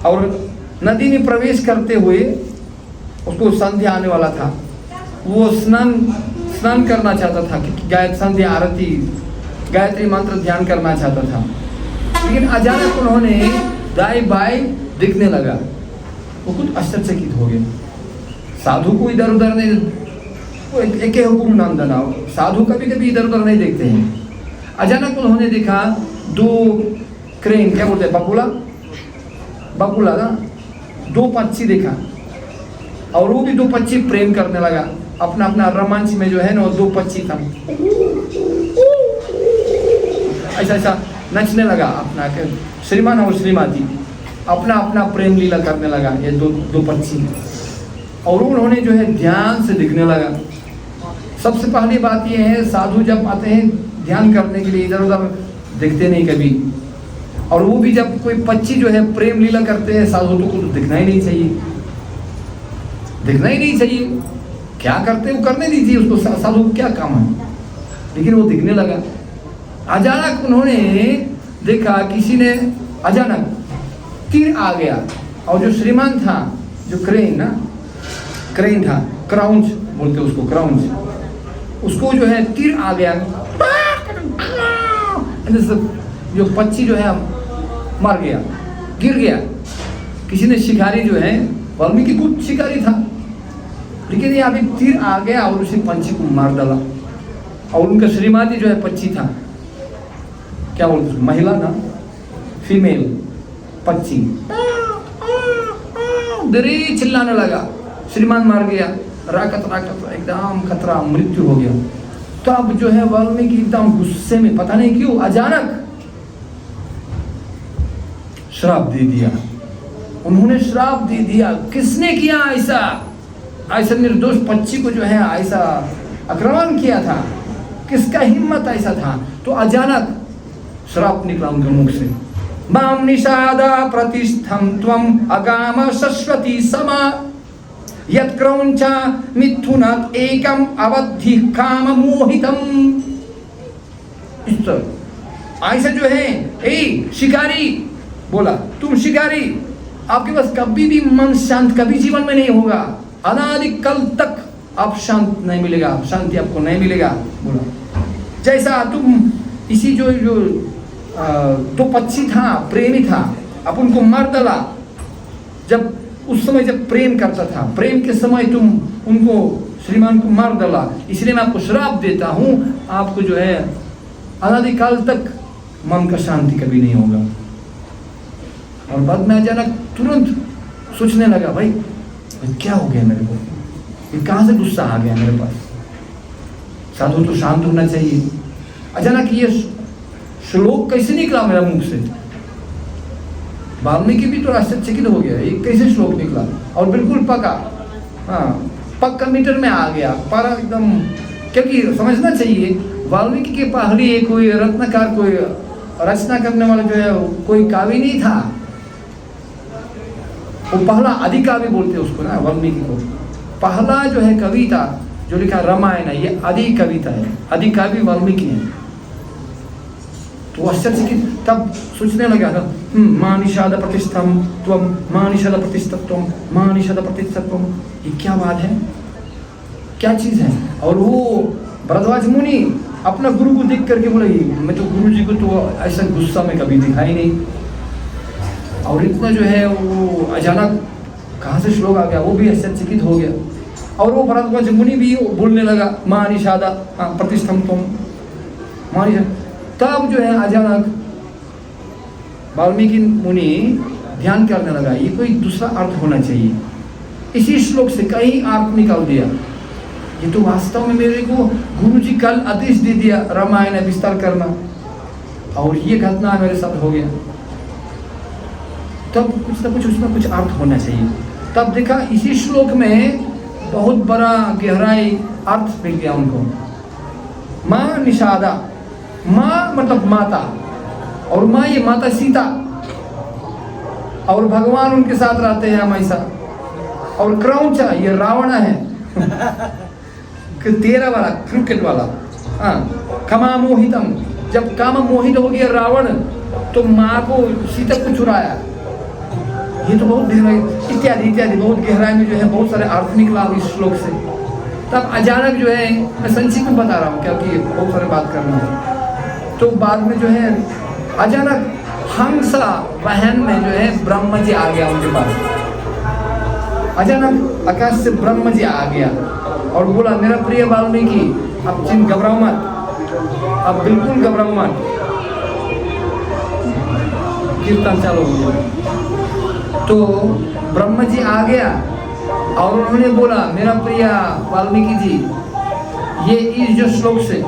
और नदी में प्रवेश करते हुए उसको संध्या आने वाला था। वो स्नान करना चाहता था, कि संध्या आरती, गायत्री मंत्र ध्यान करना चाहता था। लेकिन अचानक उन्होंने दाएं बाएं दिखने लगा, वो कुछ आश्चर्यचकित हो गए। साधु को इधर उधर नहीं, एक हुकुम नंदना, साधु कभी कभी इधर उधर नहीं देखते हैं। अचानक उन्होंने देखा 2 क्रेन, क्या बोलते हैं, बकुला ना, 2 पक्षी देखा, और वो भी 2 पक्षी प्रेम करने लगा। अपना अपना रोमांच में जो है ना, 2 पक्षी था, ऐसा नचने लगा। अपना श्रीमान और श्रीमती अपना अपना प्रेम लीला करने लगा, ये 2 पक्षी। और उन्होंने जो है ध्यान से दिखने लगा। सबसे पहली बात यह है, साधु जब आते हैं ध्यान करने के लिए, इधर उधर दिखते नहीं कभी। और वो भी जब कोई पक्षी जो है प्रेम लीला करते हैं, साधु को तो दिखना ही नहीं चाहिए। क्या करते हैं वो करने दीजिए उसको, साधु को क्या काम है। लेकिन वो दिखने लगा। अचानक उन्होंने देखा किसी ने अचानक तीर आ गया, और जो श्रीमान था, जो क्रेन था, क्राउंच बोलते उसको, क्राउंच, उसको जो है तीर आ गया, जो पक्षी जो है मर गया, गिर गया। किसी ने शिकारी जो है, वाल्मीकि खुद शिकारी था, लेकिन ये अभी तीर आ गया और उसी पंछी को मार डाला। और उनका श्रीमती जो है पक्षी था, क्या बोलते, महिला ना, फीमेल पक्षी, दरे चिल्लाने लगा। श्रीमान मर गया, राकत राकत एकदम खतरा, मृत्यु हो गया। तब जो है वाल्मीकि एकदम गुस्से में, पता नहीं क्यों अचानक श्राप दे दिया। उन्होंने श्राप दे दिया। किसने किया ऐसा? ऐसा निर्दोष पक्षी को जो है ऐसा आक्रमण किया था, किसका हिम्मत ऐसा था? तो अचानक श्राप निकला उनके मुख से, माम निषादा प्रतिष्ठम त्वम अगाम सरस्वती समा यत् क्रौंचा मिथुनात् एकम अवधि काम मोहितम। इस तरह ऐसा जो है, ए शिकारी बोला, तुम शिकारी, आपके पास कभी भी मन शांत कभी जीवन में नहीं होगा, अनादिकाल तक आप शांत नहीं मिलेगा, शांति आपको नहीं मिलेगा। बोला जैसा तुम इसी जो तो पक्षी था, प्रेमी था, आप उनको मार डाला। जब उस समय जब प्रेम करता था, प्रेम के समय तुम उनको श्रीमान को मार डाला, इसलिए मैं आपको श्राप देता हूं, आपको जो है अनादिकाल तक मन का शांति कभी नहीं होगा। और बाद में अचानक तुरंत सोचने लगा, भाई क्या हो गया मेरे को, ये कहाँ से गुस्सा आ गया मेरे पास? साधु तो शांत होना चाहिए। अचानक ये श्लोक कैसे निकला मेरा मुख से? वाल्मीकि भी तो आश्चर्यचकित हो गया, ये कैसे श्लोक निकला? और बिल्कुल पका, हाँ पक्का मीटर में आ गया पर एकदम। क्योंकि समझना चाहिए वाल्मीकि के पहले कोई रत्नकार, कोई रचना करने वाला जो है कोई काव्य नहीं था। वो पहला आदिकाव्य बोलते उसको ना, वाल्मीकि को पहला जो है कविता जो लिखा रामायण है, ये आदि कविता है, आदिकाव्य वाल्मीकि है। तो आश्चर्य, तब सोचने लगा था, मां निषाद प्रतिष्ठम त्वम, मां निषाद प्रतिष्ठत्वम, मां निषाद प्रतिष्ठत्वम, ये क्या बात है, क्या चीज है? और वो भरद्वाज मुनि अपना गुरु को देख करके बोला, मैं तो गुरु जी को तो ऐसा गुस्सा में कभी दिखा ही नहीं, और इतना जो है वो अचानक कहाँ से श्लोक आ गया, वो भी आश्चर्यचकित हो गया। और वो भरद्वाज मुनि भी बोलने लगा, मां निषादा प्रतिष्ठम तुम, मां निषाद। तब जो है अचानक वाल्मीकि मुनि ध्यान करने लगा, ये कोई दूसरा अर्थ होना चाहिए। इसी श्लोक से कई अर्थ निकाल दिया। ये तो वास्तव में मेरे को गुरु जी कल आदेश दे दिया रामायण विस्तार करना, और ये घटना मेरे साथ हो गया। तब कुछ ना कुछ उसमें कुछ अर्थ होना चाहिए। तब देखा इसी श्लोक में बहुत बड़ा गहराई अर्थ मिल गया उनको। माँ निषादा, माँ मतलब माता, और माँ ये माता सीता, और भगवान उनके साथ रहते हैं हमेशा। और क्रौंचा ये रावण है तेरा वाला, क्रिकेट वाला। हाँ, कमा मोहितम, जब काम मोहित हो गया रावण तो माँ को सीता को चुराया। ये तो बहुत गहराई, इत्यादि इत्यादि बहुत गहराई में जो है बहुत सारे अर्थ निकला इस श्लोक से। तब अचानक जो है, मैं संक्षिप्त में बता रहा हूँ क्योंकि बहुत सारे बात करना है। तो बाद में जो है अचानक हंसा वाहन में जो है ब्रह्म जी आ गया उनके पास। अचानक आकाश से ब्रह्म जी आ गया और बोला, मेरा प्रिय वाल्मीकि, अब चिंत घबराओ मत, अब बिल्कुल घबराओ मत। कीर्तन चालू हो गया। तो ब्रह्म जी आ गया और उन्होंने बोला, मेरा प्रिय वाल्मीकि जी, ये इस जो श्लोक से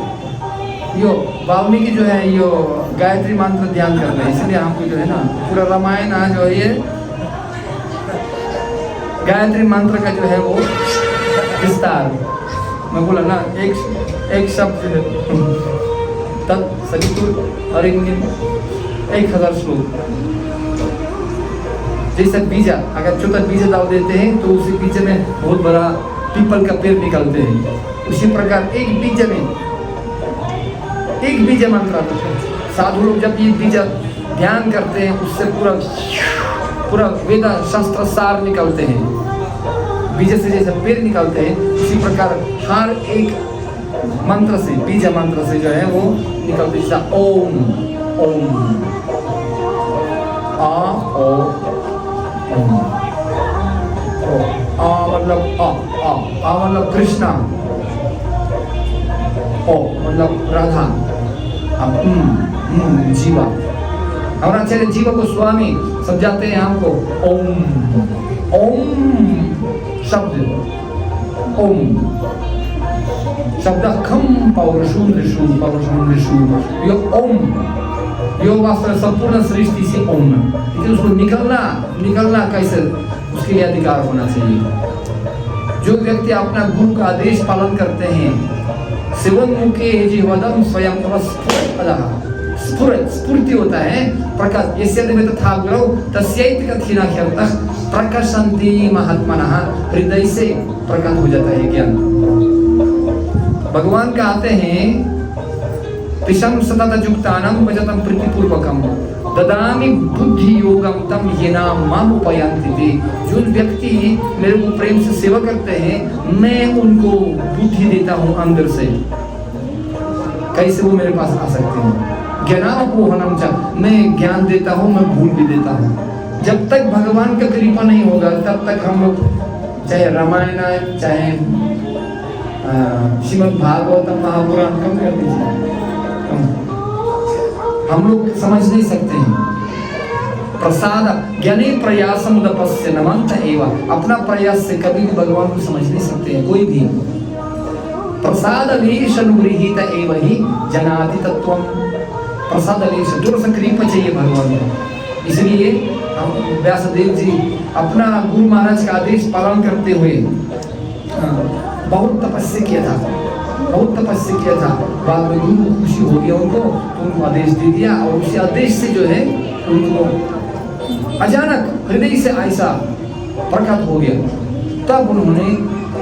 यो वाल्मीकि जो है यो गायत्री मंत्र ध्यान कर रहे हैं, इसलिए हमको जो है ना पूरा रामायण आज जो है गायत्री मंत्र का जो है वो विस्तार। मैं बोला ना एक शब्द तत् सवितुर और 1000 श्लोक। जैसा बीजा, अगर छोटा बीजा डाल देते हैं तो उसी बीजे में बहुत बड़ा पीपल का पेड़ निकलते हैं। उसी प्रकार एक बीज में एक बीज मंत्र आता है। साधु लोग जब ये बीज ध्यान करते हैं उससे पूरा वेद शास्त्र सार निकलते हैं। बीज से जैसे पेड़ निकलते हैं उसी प्रकार हर एक मंत्र से, बीज मंत्र से जो है वो निकलते। जैसा ओम ओम, आ ओ ओम, आ मतलब आ मतलब कृष्णा, ओ मतलब राधा, जीवा। हमारा जीवा को स्वामी समझाते हैं हमको। ओम ओम शब्द ओम शब्द खम पौरुषुम ऋषुम यो ओम यो वास्तव संपूर्ण सृष्टि से ओम, लेकिन उसको निकलना कैसे, उसके लिए अधिकार होना चाहिए। जो व्यक्ति अपना गुरु का आदेश पालन करते हैं, सेवन मुखे जीवदम स्वयं स्फूर्ति होता है प्रकाश, यस्य देवता था गुरु तस्यैत कथीनाख्यर्थः प्रकाशन्ति महात्मनः, हृदय से प्रकट हो जाता है ज्ञान। भगवान कहते हैं तिशम सततयुक्तानां भजतं प्रीतिपूर्वकं ददामि बुद्धि योगम तम येना माम उपयांति ते। जो व्यक्ति मेरे को प्रेम से सेवा करते हैं, मैं उनको बुद्धि देता हूँ अंदर से। कैसे वो मेरे पास आ सकते हैं? ज्ञानापोहनम च, मैं ज्ञान देता हूँ, मैं भूल भी देता हूँ। जब तक भगवान का कृपा नहीं होगा तब तक हम लोग चाहे रामायण चाहे श्रीमद् भागवतम महापुराण कम कर दीजिए, हम लोग समझ नहीं सकते हैं। प्रसाद ज्ञाने प्रयासम उदपस्य नमन्त एवं, अपना प्रयास से कभी भी भगवान को समझ नहीं सकते हैं कोई भी। प्रसाद लेश अनुगृहीत एवं ही जनाति तत्वम, प्रसाद लेश थोड़ा सा कृपा चाहिए भगवान को। इसलिए हम व्यासदेव जी अपना गुरु महाराज का आदेश पालन करते हुए बहुत तपस्या किया था, बाद में गुरु को खुशी हो गया उनको, तो उनको आदेश दे दिया, और उसी आदेश से जो है उनको अचानक हृदय से ऐसा प्रकट हो गया। तब उन्होंने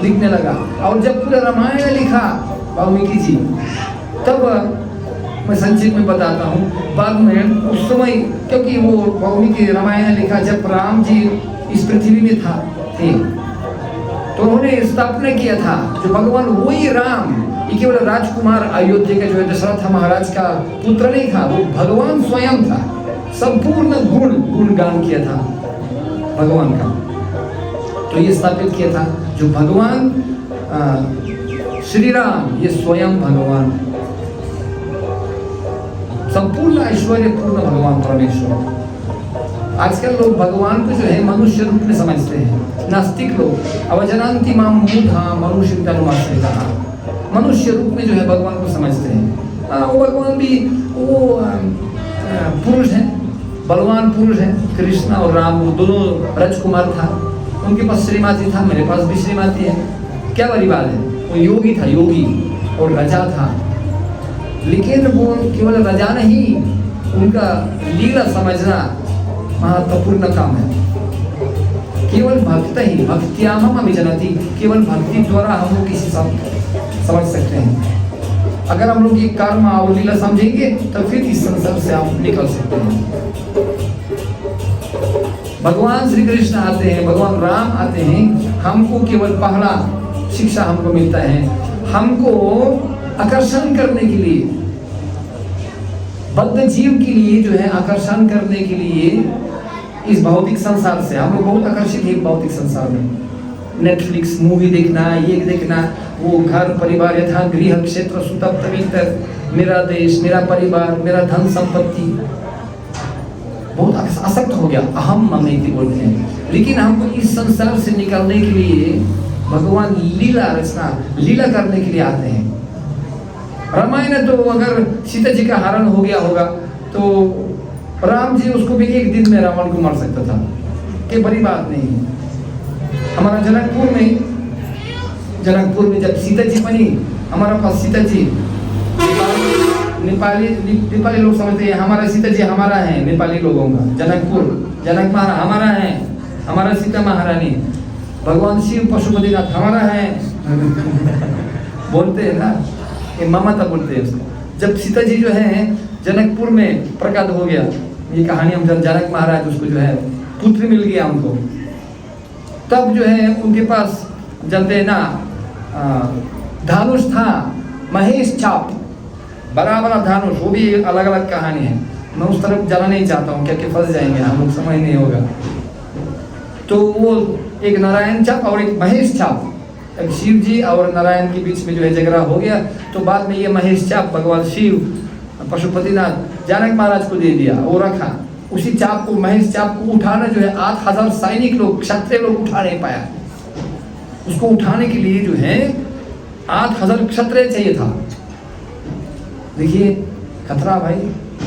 लिखने लगा, और जब पूरा रामायण लिखा वाल्मीकि जी, तब मैं संक्षेप में बताता हूँ। बाद में उस समय, क्योंकि वो वाल्मीकि रामायण लिखा जब राम जी इस पृथ्वी में थे, तो उन्होंने स्थापना किया था जो भगवान वही राम, ये केवल राजकुमार अयोध्या का जो है दशरथ महाराज का पुत्र नहीं था, वो भगवान स्वयं था। संपूर्ण गुणगान किया था भगवान का, तो ये स्थापित किया था जो भगवान श्री राम, ये स्वयं भगवान, संपूर्ण ऐश्वर्य पूर्ण भगवान परमेश्वर। आजकल लोग भगवान को जो है मनुष्य रूप में समझते हैं, नास्तिक लोग। अवजनान्ति माम मूढ़ा मनुष्यनुमाश्रिताः, मनुष्य रूप में जो है भगवान को समझते हैं। वो भगवान भी वो पुरुष हैं, बलवान पुरुष हैं। कृष्ण और राम वो दोनों राजकुमार था, उनके पास श्रीमती था, मेरे पास भी श्रीमती है, क्या बड़ी बात है। वो योगी था, योगी और राजा था, लेकिन वो केवल राजा नहीं, उनका लीला समझना महत्वपूर्ण काम है। केवल भक्त ही भक्त्यामहम अभिजनति, केवल भक्ति द्वारा हम लोग किसी सब समझ सकते हैं। अगर हम लोग ये कर्म और लीला समझेंगे तो फिर इस संसार से हम निकल सकते हैं। भगवान श्री कृष्ण आते हैं, भगवान राम आते हैं, हमको केवल पहला शिक्षा हमको मिलता है, हमको आकर्षण करने के लिए, बद्ध जीव के लिए जो है आकर्षण करने के लिए इस भौतिक संसार से हम लोग बहुत आकर्षित हैं। भौतिक संसार में नेटफ्लिक्स मूवी देखना, ये देखना, वो घर परिवार यथा गृह क्षेत्र सुतप्त भीतर, मेरा देश, मेरा परिवार, मेरा धन संपत्ति, बहुत आसक्त हो गया, अहम ममेति बोलते हैं। लेकिन हमको इस संसार से निकलने के लिए भगवान लीला करने के लिए आते हैं। रामायण तो अगर सीता जी का हरण हो गया होगा तो राम जी उसको भी एक दिन में रावण को मार सकता था, कि बड़ी बात नहीं है। हमारा जनकपुर में जब सीता जी बनी, हमारा पास सीता जी, नेपाली लोग समझते हैं हमारा सीता जी हमारा है, नेपाली लोगों का जनक महाराज हमारा है, हमारा सीता महारानी, भगवान शिव पशुपतिनाथ हमारा है बोलते हैं ना, ये ममता बोलते हैं उसको। जब सीता जी जो है जनकपुर में प्रकट हो गया, ये कहानी हम जनक महाराज उसको जो है पुत्र मिल गया उनको, तब जो है उनके पास जानते हैं ना धनुष था, महेश छाप, बड़ा बड़ा धनुष, वो भी अलग अलग कहानी है, मैं उस तरफ जाना नहीं चाहता हूँ क्योंकि फंस जाएंगे हम लोग, समझ नहीं होगा। तो वो एक नारायण छाप और एक महेश छाप, एक शिव जी और नारायण के बीच में जो है झगड़ा हो गया, तो बाद में ये महेश छाप भगवान शिव पशुपतिनाथ जनक महाराज को दे दिया, वो रखा। उसी चाप को, महेश चाप को उठाना जो है 8000 सैनिक लोग, क्षत्रिय लोग उठा नहीं पाया, उसको उठाने के लिए जो है 8000 क्षत्रिय चाहिए था। देखिए खतरा भाई।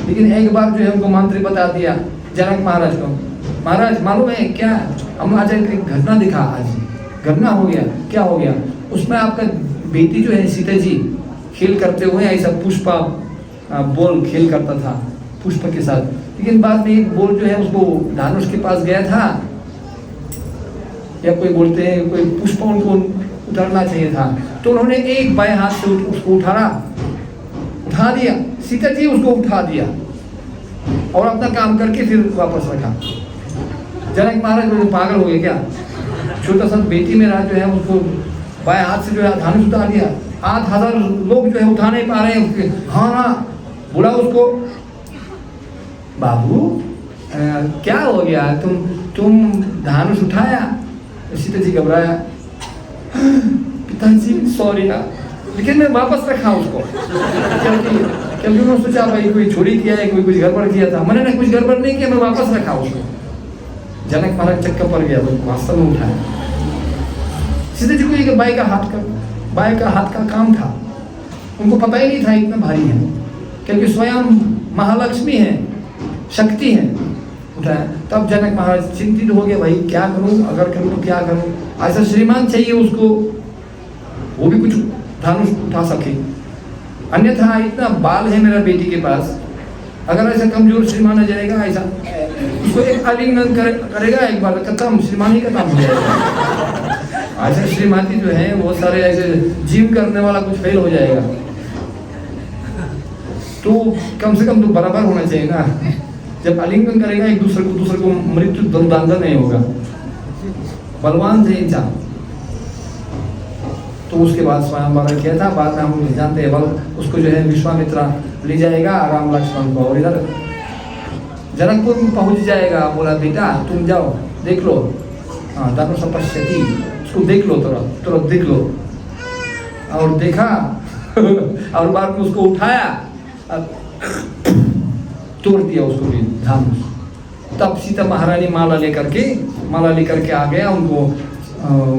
लेकिन एक बार जो है उनको मंत्री बता दिया जनक महाराज को, महाराज मालूम है क्या, हम आज एक घटना दिखा, आज घटना हो गया। क्या हो गया? उसमें आपका बेटी जो है सीता जी खेल करते हुए ऐसा पुष्पा बोल खेल करता था पुष्प के साथ, लेकिन बाद में एक बोल जो है उसको धनुष के पास गया था, या कोई बोलते हैं कोई पुष्प उनको उतारना चाहिए था, तो उन्होंने एक बाएं हाथ से उसको उठा दिया, सीता जी उसको उठा दिया और अपना काम करके फिर वापस रखा। जनक महाराज वो पागल हो गए क्या? छोटा सा बेटी मेरा जो है उसको बाएं हाथ से जो है धनुष उतार दिया, 8000 लोग जो है उठा नहीं पा रहे हैं। हाँ ना, बोला उसको, बाबू क्या हो गया, तुम धनुष उठाया? सीता जी घबराया, पिताजी सॉरी ना, लेकिन मैं वापस रखा उसको क्योंकि उन्होंने सोचा भाई कोई चोरी किया है, कोई कुछ गड़बड़ किया था। मैंने कुछ गड़बड़ नहीं किया, मैं वापस रखा उसको। जनक महाराज चक्कर पड़ गया, तो वास्तव में उठाया। सीता जी को ये बाई का हाथ का काम था, उनको पता ही नहीं था इतना भारी है, क्योंकि स्वयं महालक्ष्मी है, शक्ति है। उठाया। तब जनक महाराज चिंतित हो गए, भाई क्या करूं, अगर करूं तो क्या करूं। ऐसा श्रीमान चाहिए उसको, वो भी कुछ धनुष उठा सके, अन्यथा इतना बाल है मेरा बेटी के पास, अगर ऐसा कमजोर श्रीमान आ जाएगा, ऐसा उसको एक आलिंगन करेगा एक बार, खत्म, श्रीमान ही खत्म हो जाएगा। ऐसा श्रीमती जो है वो सारे ऐसे जिम करने वाला कुछ फेल हो जाएगा। तो कम से कम तो बराबर होना चाहिए ना, जब आलिंगन करेगा एक दूसरे को मृत्यु दंड नहीं होगा। बलवान थे इंसान। तो उसके बाद स्वयंवर किया था। बाद में हम जानते हैं, बल उसको जो है विश्वामित्र ले जाएगा राम लक्ष्मण को, और इधर जनकपुर में पहुंच जाएगा। बोला बेटा तुम जाओ देख लो, हाँ धनुष पश्यति, उसको देख लो, तुरंत देख लो। और देखा और बाद में उसको उठाया, तोड़ दिया उसको भी धनुष। तब सीता महारानी माला लेकर के आ गया उनको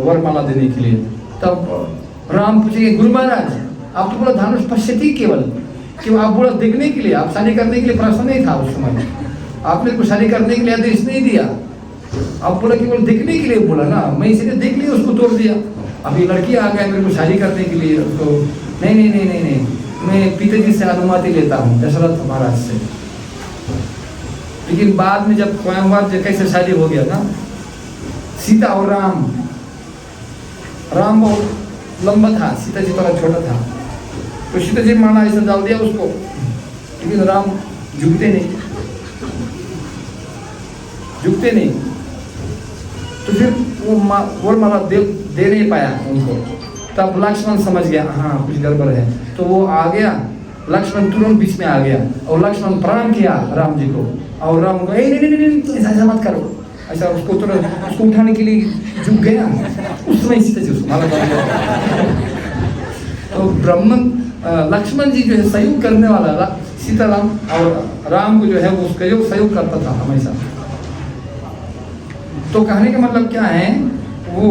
वरमाला देने के लिए। तब राम पूछेंगे गुरु महाराज आप तो बोला धनुष पश्यति केवल, क्यों आप बोला देखने के लिए, आप शादी करने के लिए प्रश्न नहीं था उस समय, आपने कुछ शादी करने के लिए आदेश नहीं दिया, आप बोला केवल देखने के लिए बोला ना, मैं इसीलिए देख लिया, उसको तोड़ दिया। अभी लड़की आ गया मेरे को शादी करने के लिए, उसको नहीं, मैं पिताजी से अनुमति लेता हूँ, दशरथ महाराज से। लेकिन बाद में जब स्वयंवर कैसे शादी हो गया ना, सीता और राम बहुत लंबा था, सीता जी थोड़ा छोटा था, तो सीता जी माला ऐसा डाल दिया उसको, लेकिन राम झुकते नहीं, तो फिर वो माला दे नहीं पाया उनको। तब लक्ष्मण समझ गया हाँ कुछ गड़बड़ है, तो वो आ गया, लक्ष्मण तुरंत बीच में आ गया और लक्ष्मण प्रणाम किया राम जी को, और राम को नहीं तो ऐसा मत करो, ऐसा उसको तुरंत उसको उठाने के लिए झुक गया। उस समय सीता जी उसको माला डाल दिया। तो लक्ष्मण जी जो है सहयोग करने वाला, सीताराम और राम को जो है वो उसका सहयोग करता था हमेशा। तो कहने का मतलब क्या है, वो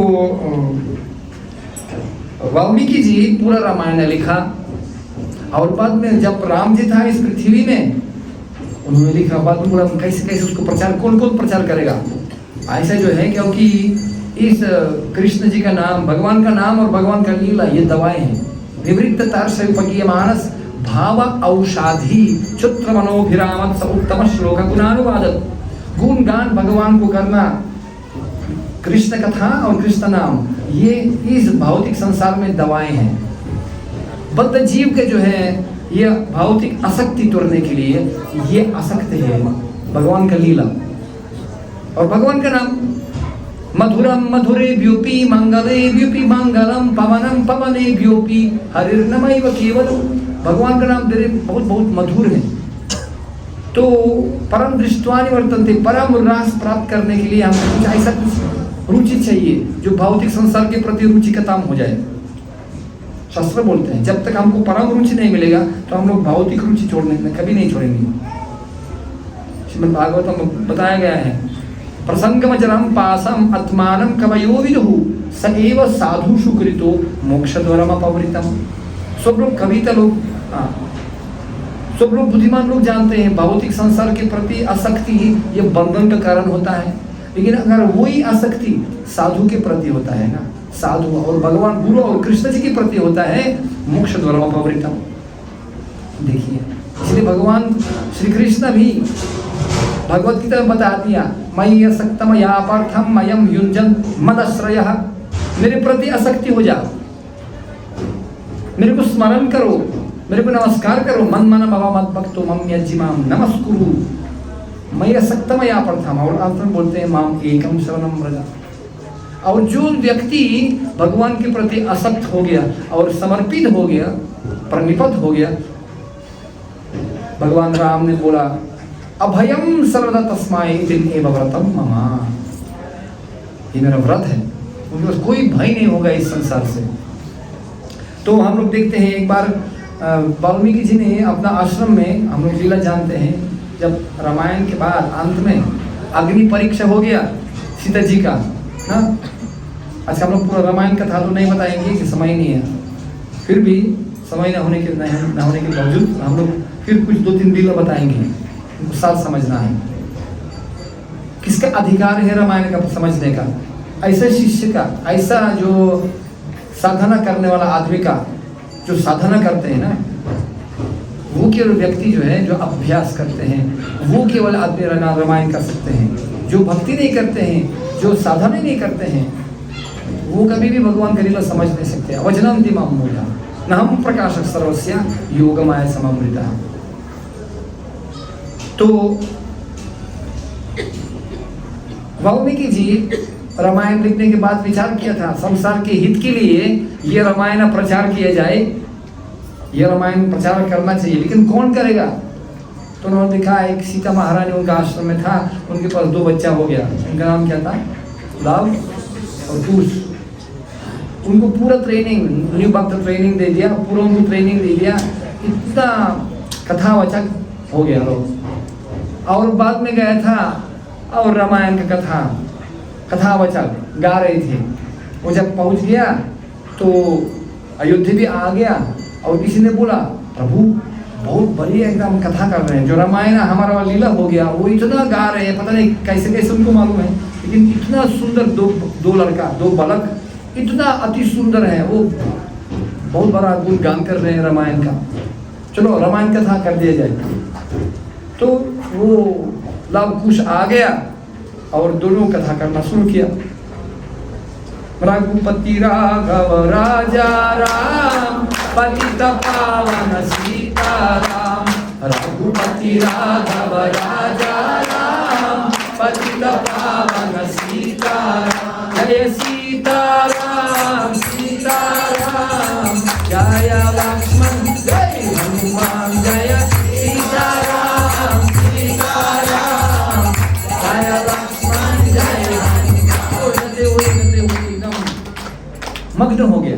वाल्मीकि जी पूरा रामायण लिखा, और बाद में जब राम जी था इस पृथ्वी में, उन्होंने लिखा, बाद में पूरा कैसे उसको प्रचार, कौन प्रचार करेगा, ऐसा जो है, क्योंकि इस कृष्ण जी का नाम, भगवान का नाम और भगवान का लीला ये दवाएं हैं। विवृत तार्षपकीय मानस भाव औषाधि क्षुत्र मनोभिरामत स उत्तम श्लोक गुणानुवादक। गुण गान भगवान को करना, कृष्ण कथा और कृष्ण नाम, ये इस भौतिक संसार में दवाएं हैं। बद्ध जीव के जो है ये भौतिक आसक्ति तोड़ने के लिए ये आसक्त है भगवान का लीला और भगवान का नाम। मधुरम मधुरे व्योपी मंगले व्योपी मंगलम पवनम पवने व्योपी हरिर्नमैव केवलम। भगवान का नाम बहुत बहुत मधुर है। तो परम दृष्टवानि वर्तन्ते, परम रास प्राप्त करने के लिए हमें कुछ ऐसा कुछ रुचि चाहिए जो भौतिक संसार के प्रति रुचि खत्म हो जाए। शास्त्र बोलते हैं जब तक हमको परम रुचि नहीं मिलेगा तो हम लोग भौतिक रुचि छोड़ने कभी नहीं छोड़ेंगे। श्रीमद् भागवतम में बताया गया है, प्रसंगमचरम पासम आत्मानम कवयो विदुः स एव साधु सुकृतो मोक्ष द्वारम अपवृतम। सब लोग कविता लोग, सब लोग बुद्धिमान लोग जानते हैं भौतिक संसार के प्रति आसक्ति ये बंधन का कारण होता है। लेकिन अगर वही आसक्ति साधु के प्रति होता है ना, साधु और भगवान गुरु और कृष्ण जी के प्रति होता है, मोक्ष द्वारम अपवृतम। देखिए, इसलिए भगवान श्री कृष्ण भी भगवत गीता में बता दिया, मयि असक्तम या पार्थम मयम युञ्जन मदश्रयः। मेरे प्रति आसक्ति हो जाओ, मेरे को स्मरण करो, मेरे को नमस्कार करो। मन मन भव मत भक्तो मम यज्जिमाम नमस्कुरु मयि असक्तम या पार्थम। और अंत में बोलते हैं माम एकम शरणम व्रज। और जो व्यक्ति भगवान के प्रति आसक्त हो गया और समर्पित हो गया, प्रणिपत हो गया, भगवान राम ने बोला अभयम सर्वदा तस्माय दिन एव व्रतम मम। ये मेरा व्रत है, उनके पास कोई भय नहीं होगा इस संसार से। तो हम लोग देखते हैं एक बार वाल्मीकि जी ने अपना आश्रम में, हम लोग लीला जानते हैं, जब रामायण के बाद अंत में अग्नि परीक्षा हो गया सीता जी का ना। अच्छा, हम लोग पूरा रामायण कथा तो नहीं बताएंगे कि समय नहीं है, फिर भी समय न होने के बावजूद हम लोग फिर कुछ 2-3 लीला बताएंगे, साथ समझना है। किसका अधिकार है रामायण का समझने का? ऐसे शिष्य का, ऐसा जो साधना करने वाला आदमी का, जो साधना करते हैं ना, वो केवल व्यक्ति जो है, जो अभ्यास करते हैं, वो केवल आदमी रामायण कर सकते हैं। जो भक्ति नहीं करते हैं, जो साधना नहीं करते हैं, वो कभी भी भगवान का लीला समझ नहीं सकते। अवचनंति माम मूढ़ा न हम प्रकाशक सर्वस्य योगमाय सममृता। तो वाल्मीकि जी रामायण लिखने के बाद विचार किया था, संसार के हित के लिए ये रामायण प्रचार किया जाए, ये रामायण प्रचार करना चाहिए। लेकिन कौन करेगा? तो उन्होंने देखा एक सीता महारानी उनका आश्रम में था, उनके पास 2 बच्चा हो गया। उनका नाम क्या था? लव और कुश। उनको पूरा ट्रेनिंग, न्यू भक्त ट्रेनिंग दे दिया, पूरा उनको ट्रेनिंग दे दिया, इतना कथावाचक हो गया लोग। और बाद में गया था और रामायण का कथावाचक गा रहे थे। वो जब पहुंच गया तो अयोध्या भी आ गया और किसी ने बोला प्रभु बहुत बढ़िया एकदम कथा कर रहे हैं, जो रामायण हमारा लीला हो गया वो इतना गा रहे हैं, पता नहीं कैसे कैसे उनको मालूम है, लेकिन इतना सुंदर दो लड़का, 2 बालक इतना अति सुंदर है, वो बहुत बड़ा गुण गान कर रहे हैं रामायण का। चलो रामायण कथा कर दिया जाए। तो वो लव कुश आ गया और दोनों कथा करना शुरू किया। रघुपति राघव राजा राम पतित पावन सीताराम। रघुपति राघव राजा राम पतित पावन सीताराम। जय सीताराम सीताराम, जय लक्ष्मण जय हनुमान, जय सीताराम सीताराम, जय लक्ष्मण जय हनुमान। एकदम मग्न हो गया।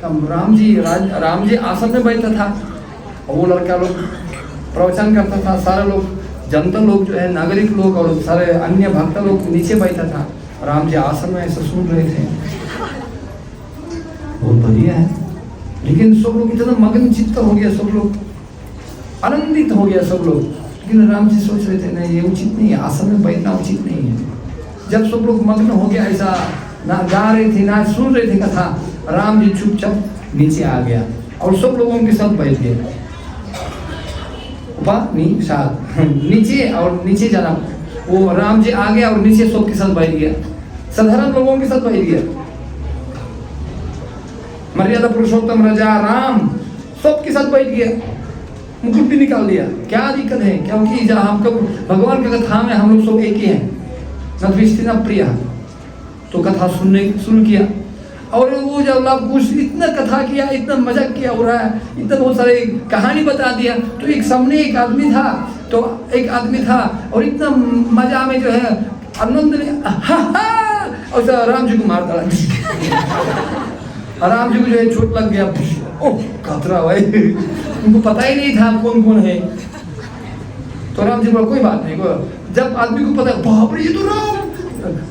तब राम जी आसन में बैठा था और वो लड़का लोग प्रवचन करता था। सारे लोग, जनता लोग जो है, नागरिक लोग और सारे अन्य भक्त लोग नीचे बैठा था। राम जी आसन में ऐसा सुन रहे थे, बहुत बढ़िया है। लेकिन सब लोग इतना मग्न चित्त हो गया, सब लोग आनंदित हो गया सब लोग। लेकिन राम जी सोच रहे थे नहीं, ये उचित नहीं है, आसन में बैठना उचित नहीं है। जब सब लोग मग्न हो गया, ऐसा ना गा रहे थे ना सुन रहे थे कथा, राम जी चुपचाप नीचे आ गया और सब लोगों के साथ बैठ गए। नीचे और नीचे जाना, वो राम जी आ गया और नीचे सबके साथ बैठ गया, साधारण लोगों के साथ बैठ गया। मर्यादा पुरुषोत्तम राजा राम सबके साथ बैठ गया, मुकुट भी निकाल दिया। क्या दिक्कत है? क्योंकि जहाँ हमको भगवान की कथा में हम लोग सब एक ही हैं, न द्विष्टि न प्रिय। तो कथा सुनने शुरू किया और वो जब लव कुश इतना कथा किया, इतना मजाक किया हो रहा है, इतना बहुत सारे कहानी बता दिया। तो एक सामने एक आदमी था और इतना मजा में जो है आनंद ने और राम जी को मार डाला। राम जी को जो है चोट लग गया, ओह खतरा भाई, उनको पता ही नहीं था कौन कौन है। तो राम जी बोला कोई बात नहीं। जब आदमी को पता, बाप रे ये तो राम,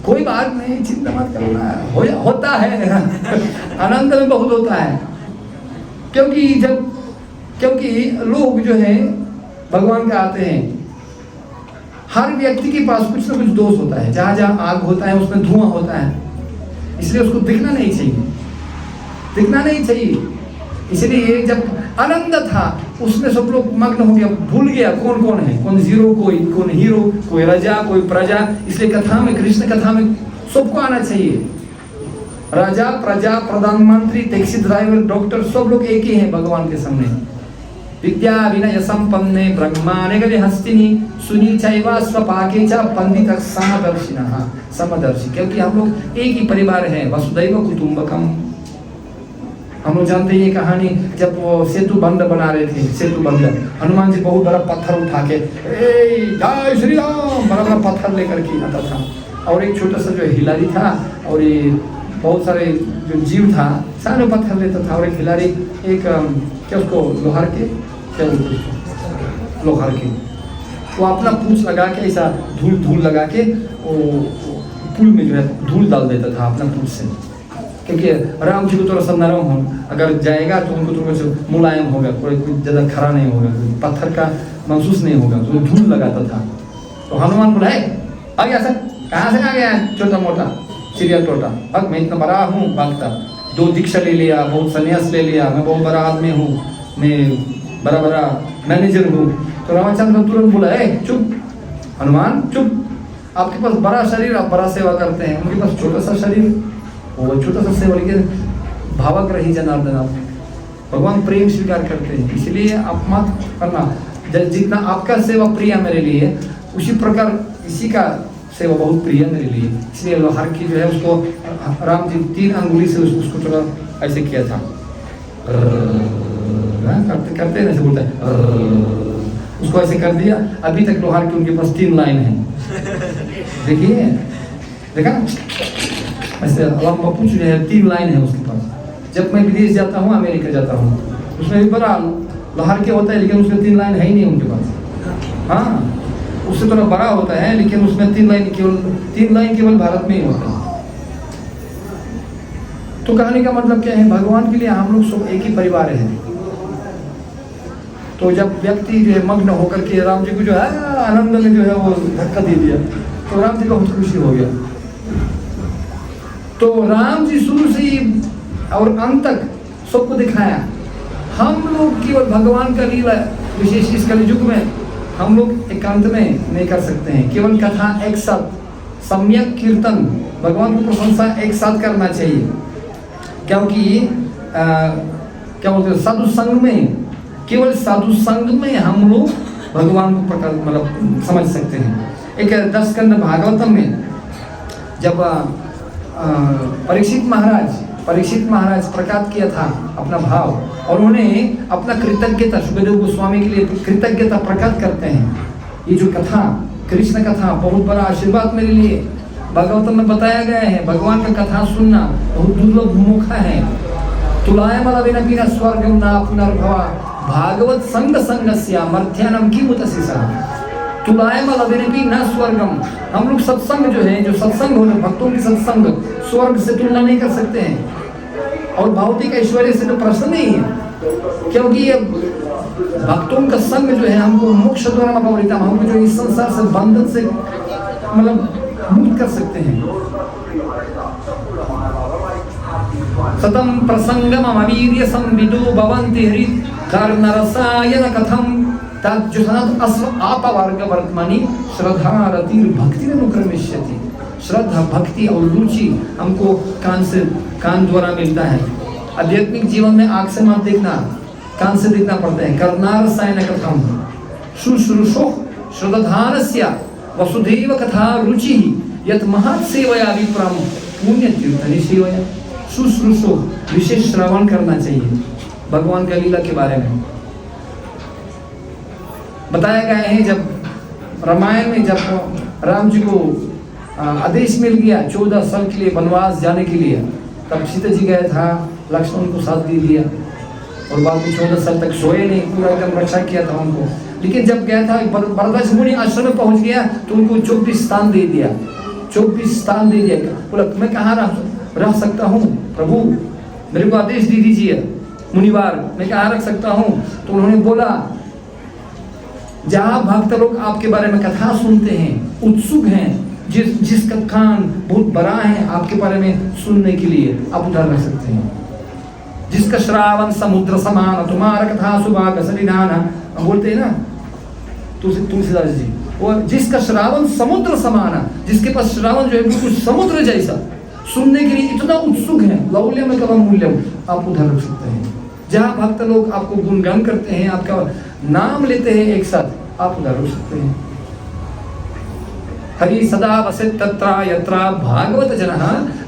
कोई बात नहीं, चिंता मत करना, होता है आनंद में बहुत होता है। क्योंकि लोग जो है भगवान का आते हैं, हर व्यक्ति के पास कुछ ना कुछ दोष होता है। जहाँ जहाँ आग होता है उसमें धुआं होता है, इसलिए उसको दिखना नहीं चाहिए। इसलिए जब आनंद था उसमें सब लोग मग्न हो गया, भूल गया कौन कौन है, कौन जीरो, कौन हीरो, कोई राजा, कोई प्रजा। इसलिए कथा में, कृष्ण कथा में सबको आना चाहिए। राजा, प्रजा, प्रधानमंत्री, टैक्सी ड्राइवर, डॉक्टर, सब लोग एक ही हैं भगवान के सामने। विद्या विनय संपन्ने ब्रह्मांड हस्तिनी सुनी चैवा स्वपाके च पंडित समदर्शी। क्योंकि हम लोग एक ही परिवार है, वसुदैव कुटुंबकम। हम लोग जानते हैं ये कहानी, जब वो सेतु बंद बना रहे थे, सेतु बंद, हनुमान जी बहुत बड़ा पत्थर उठा के जय श्री राम बड़ा बड़ा पत्थर लेकर के आता था, और एक छोटा सा जो हिलारी था, और ये बहुत सारे जो जीव था सारे पत्थर लेता था, और एक हिलारी, एक क्या उसको लोहार के, क्या बोलते उसको, लोहार के, वो अपना पूंछ लगा के ऐसा धूल लगा के वो पुल में जो है धूल डाल देता था अपना पूंछ से। क्योंकि राम जी को थोड़ा सा नरम हो, अगर जाएगा तो उनको थोड़ा सा मुलायम होगा, कोई ज़्यादा खड़ा नहीं होगा, पत्थर का महसूस नहीं होगा, तो धूल लगाता था। तो हनुमान बोला है आ गया सर, कहाँ से आ गया छोटा मोटा चिड़िया टोटा, अब मैं इतना बड़ा हूँ भागता, 2 दीक्षा ले लिया, बहुत संन्यास ले लिया, मैं बहुत बड़ा आदमी हूँ, मैं बड़ा मैनेजर हूँ। तो रामचंद्र तुरंत बोला है चुप हनुमान चुप, आपके पास बड़ा शरीर, आप बड़ा सेवा करते हैं, उनके पास छोटा सा शरीर, वो छोटा सा सेवा। लेकिन भावक रही जनार्दन, आप भगवान प्रेम स्वीकार करते हैं, इसलिए आप मत करना। जितना आपका सेवा प्रिय मेरे लिए, उसी प्रकार इसी का सेवा बहुत प्रिय मेरे लिए। इसलिए लोहार की जो है उसको राम जी 3 अंगुली से उसको थोड़ा ऐसे किया था, करते ऐसे बोलता है, उसको ऐसे कर दिया। अभी तक लोहार की उनके पास 3 लाइन है, देखिए देखा ऐसे लंबा पूछ रहे हैं, 3 लाइन है उसके पास। जब मैं विदेश जाता हूँ, अमेरिका जाता हूँ, उसमें भी बड़ा लोहार के होता है, लेकिन उसमें 3 लाइन है ही नहीं उनके पास। हाँ, उससे थोड़ा बड़ा होता है, लेकिन उसमें 3 लाइन केवल भारत में ही होता है। तो कहने का मतलब क्या है, भगवान के लिए हम लोग सब एक ही परिवार है। तो जब व्यक्ति जो है मग्न होकर के राम जी को जो है आनंद में जो है वो धक्का दे दिया, तो राम जी को बहुत खुशी हो गया। तो राम जी शुरू से ही और अंत तक सबको दिखाया। हम लोग केवल भगवान का लीला, विशेष इस कलयुग में हम लोग एकांत में नहीं कर सकते हैं। केवल कथा एक साथ, सम्यक कीर्तन, भगवान की प्रशंसा एक साथ करना चाहिए। क्योंकि क्या बोलते हैं, साधु संग में, केवल साधु संग में हम लोग भगवान को प्रकार मतलब समझ सकते हैं। एक 10 स्कंद भागवतम में जब परीक्षित महाराज प्रकट किया था अपना भाव, और उन्हें अपना कृतज्ञता, सुखदेव गोस्वामी के लिए कृतज्ञता प्रकट करते हैं। ये जो कथा, कृष्ण कथा, बहुत बड़ा आशीर्वाद मेरे लिए। भागवतम में बताया गया है, भगवान का कथा सुनना बहुत दुर्लभ मुखा है। तुलायमलविनपि न स्वर्गं न पुनर्भवा भागवत संग संगस्य मर्त्यानां किमुतसिसा। तुलायमलविनपि न स्वर्गम, हम लोग सत्संग जो है, जो सत्संग हो, भक्तों की सत्संग स्वर्ग से तुलना नहीं कर सकते हैं, और भौतिक ऐश्वर्य से तो प्रश्न नहीं है। क्योंकि ये भक्तों का संग जो है हमको मोक्ष द्वारा अपवृता, हमको जो इस संसार से बंधन से मतलब मुक्त कर सकते हैं। सतम प्रसंगम अवीर्य संविदो भवन्ति हृद कर्णरसायन कथम तज्जुसनत अस्व आपवर्ग वर्तमानी श्रद्धा रति भक्ति में अनुक्रमिष्यति। श्रद्धा, भक्ति और रुचि हमको कान द्वारा मिलता है। आध्यात्मिक जीवन में आँख से मत देखना, कान से देखना पड़ता है। कर्णारसायन कथम शुश्रूषो श्रद्धानस्य वसुधैव कथा रुचि यत् महत् सेवया विप्रम पुण्य तीर्थनि सेवया। शुश्रूषो, विशेष श्रवण करना चाहिए भगवान का लीला के बारे में। बताया गया है जब रामायण में जब राम जी को आदेश मिल गया 14 साल के लिए वनवास जाने के लिए, तब सीता जी गया था, लक्ष्मण को साथ दे दिया, और बाद में 14 साल तक सोए नहीं, पूरा एकदम रक्षा किया था उनको। लेकिन जब गया था भरद्वाज मुनि आश्रम में पहुंच गया तो उनको 24 स्थान दे दिया। 24 साल दे दिया। बोला मैं कहाँ रह सकता हूँ प्रभु, मेरे को आदेश दे दीजिए मुनिवार, मैं कहाँ रख सकता हूँ। तो उन्होंने बोला जहाँ भक्त लोग आपके बारे में कथा सुनते हैं, उत्सुक हैं, जिसका कान बहुत बड़ा है आपके बारे में सुनने के लिए, आप उधर रह सकते हैं। जिसका श्रावण समुद्र समान, तुम्हारा कथा सुभाग सलिनाना, हम बोलते हैं ना तुलसीदास जी, और जिसका श्रावण समुद्र समाना, जिसके पास श्रावण जो है बिल्कुल समुद्र जैसा, सुनने के लिए इतना उत्सुक है, लौल्यम कव मूल्यम, आप उधर रख सकते हैं। जहाँ भक्त लोग आपको गुणगान करते हैं, आपका नाम लेते हैं एक साथ, आप उधर रख सकते हैं। हरि सदा वसेत् तत्र यत्र भागवत जनः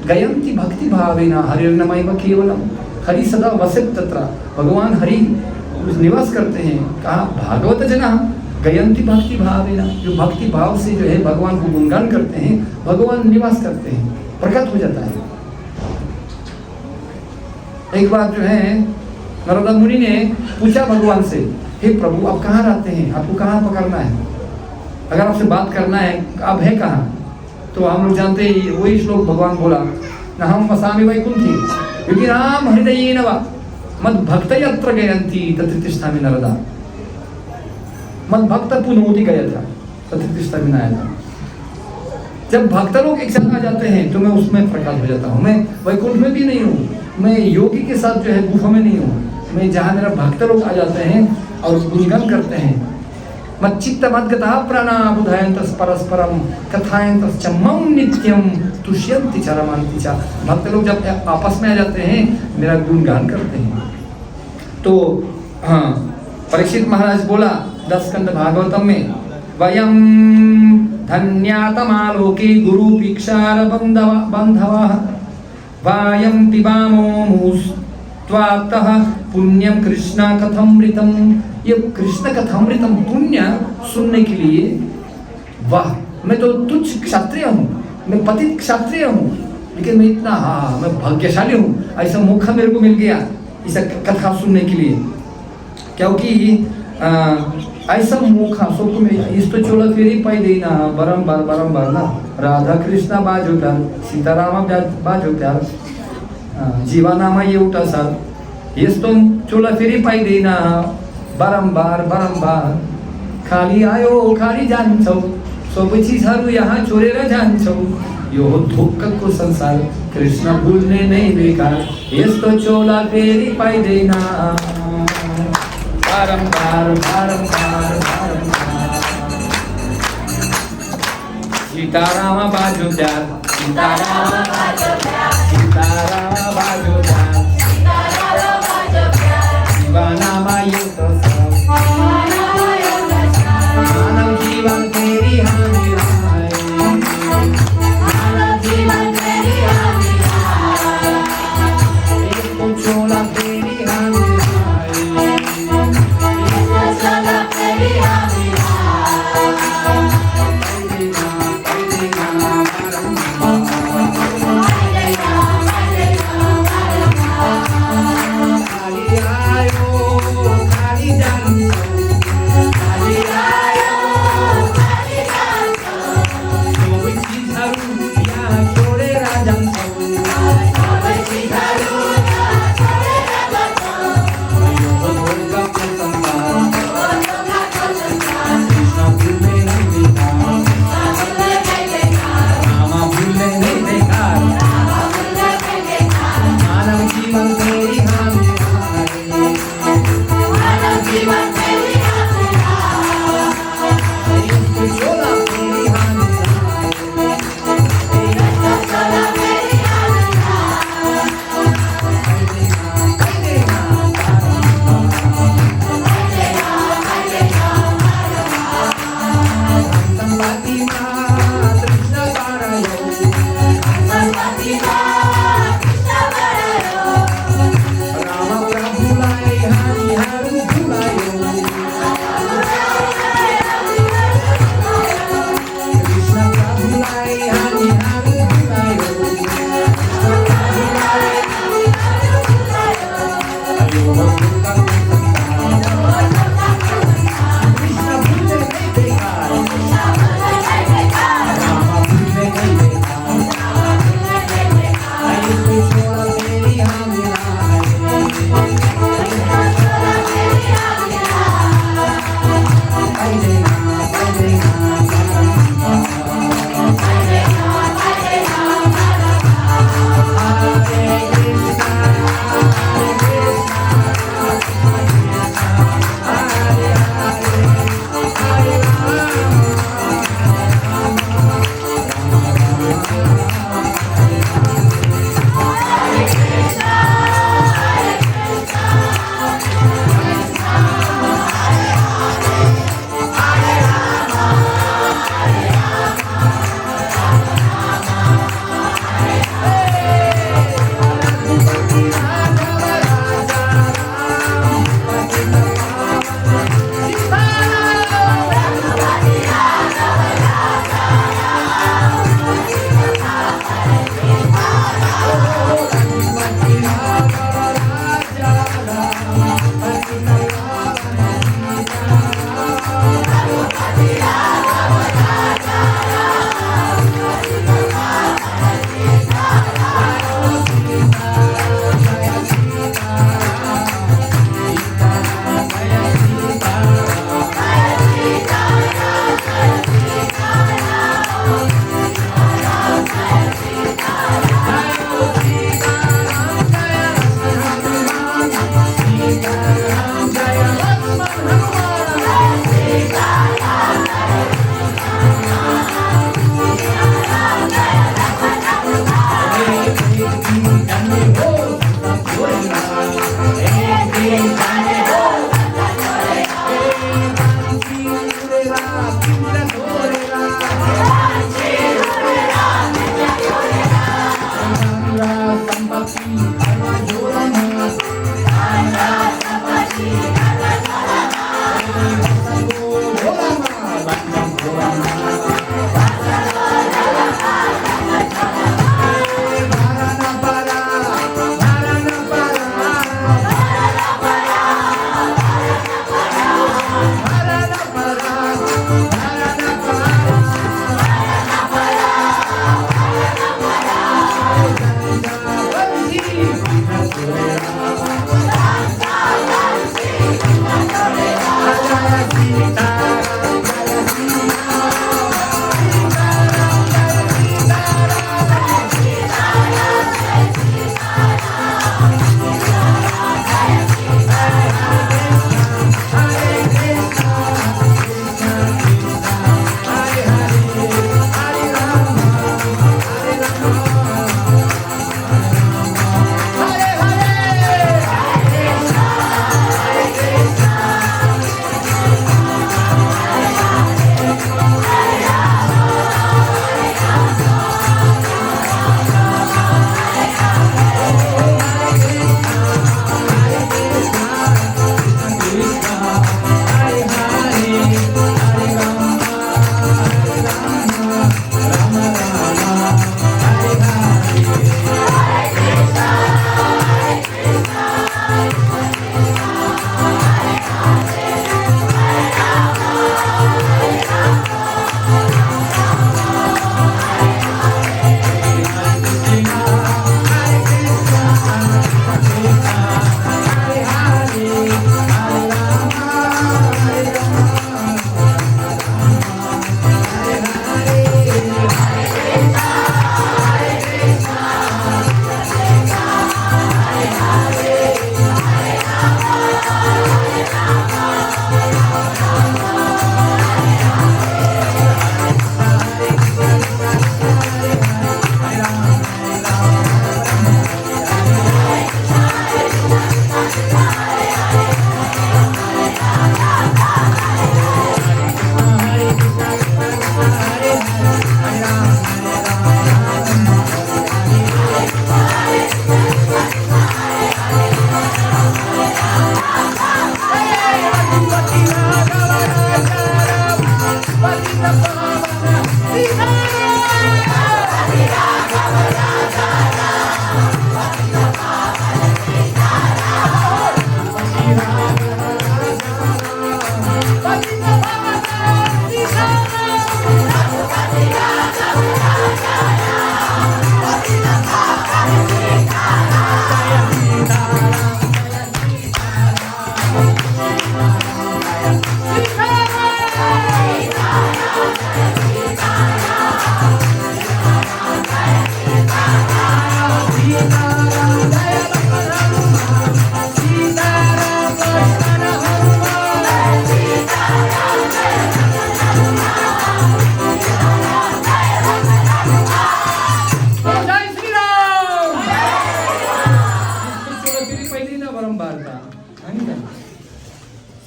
गयन्ति भक्ति भावेन हरिर्नमैव केवलम। हरि सदा वसेत् तत्र, भगवान हरि निवास करते हैं कहाँ? भागवत जनः गयन्ति भक्ति भावेन, जो भक्ति भाव से जो है भगवान को गुणगान करते हैं, भगवान निवास करते हैं, प्रकट हो जाता है। एक बार जो है नारद मुनि ने पूछा भगवान से, हे प्रभु आप कहाँ रहते हैं, आपको कहाँ पकड़ना है, अगर आपसे बात करना है आप है कहाँ? तो हम लोग जानते हैं वही श्लोक भगवान बोला, न हम वसामि वैकुंठी क्योंकि राम हृदयेन वा मद भक्त यत्र गयन्ति तत्र तिष्ठामि नरदा। मद भक्त पुनोति गया था, तत्र तिष्ठामि नारदा। जब भक्त लोग एक साथ आ जाते हैं तो मैं उसमें प्रकट हो जाता हूँ। मैं वैकुंठ में भी नहीं हूँ, मैं योगी के साथ जो है गुफा में नहीं हूँ, मैं जहाँ मेरा भक्त लोग आ जाते हैं और गुणगान करते हैं। मच्चित्त मद्गतः प्राणाः बुधायन्तः परस्परं कथायन्तः च मम नित्यं तुष्यन्ति च रमन्ति च। भक्त लोग जब आपस में आ जाते हैं मेरा गुणगान करते हैं। तो हाँ, परीक्षित महाराज बोला 10 स्कंद भागवतम में, वयं धन्यातमालोके गुरु भिक्षार बंधवः वायं पिबामो मुस्त्वातः पुण्यम कृष्ण कथमृतम। ये कृष्ण कथामृतम पुण्य सुनने के लिए, वाह मैं तो तुच्छ क्षत्रिय हूँ, मैं पतित क्षत्रिय हूँ, लेकिन मैं इतना मैं भाग्यशाली हूँ, ऐसा मौका मेरे को मिल गया इस कथा सुनने के लिए। क्योंकि ऐसा मौका सबको मिल, इस तो चोला फेरी पाई देना बारंबार ना, राधा कृष्ण बाजो प्यार, सीताराम बाजो प्यार, जीवानामा ये उठा सर, ये तो चोला फेरी पाई देना बारंबार खाली आयो खाली जान्छौ, सब चीजहरू यहाँ छोडेर जान्छौ, यो हो धोक्काको संसार, कृष्ण भुल्ने नै बेकार, यस्तो चोला फेरि पाइदैन बारंबार। सीताराम बाजो प्यार, सीताराम बाजो प्यार, सीताराम बाजो प्यार, जीवानामा ये तो मानव जीवन तेरी हामी आए, मानव जीवन तेरी हामी आए, एक तो चोला तेरी हामी आए, एक तो चोला तेरी हामी आए,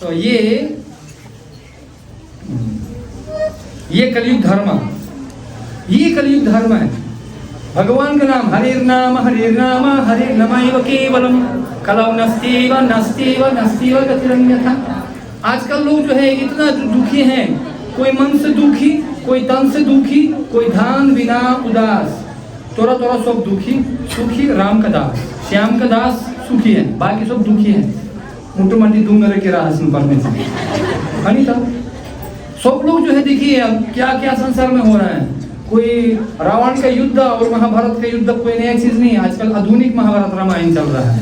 तो ये कलयुग धर्म, ये कलयुग धर्म है। भगवान का नाम हरे नाम हरे नमैव केवलम कलौ नस्तीव नस्तीव नस्तीव गतिरन्यथा। आजकल लोग जो है इतना दुखी हैं, कोई मन से दुखी, कोई तन से दुखी, कोई धान बिना उदास, तोरा तोरा सब दुखी। सुखी राम का दास, श्याम का दास सुखी है, बाकी सब दुखी है। मुट्ठू मंडी दूंगे के रासन पढ़ने से नहीं था। सब लोग जो है देखिए अब क्या क्या संसार में हो रहा है। कोई रावण का युद्ध और महाभारत का युद्ध कोई नया चीज नहीं है। आजकल आधुनिक महाभारत रामायण चल रहा है,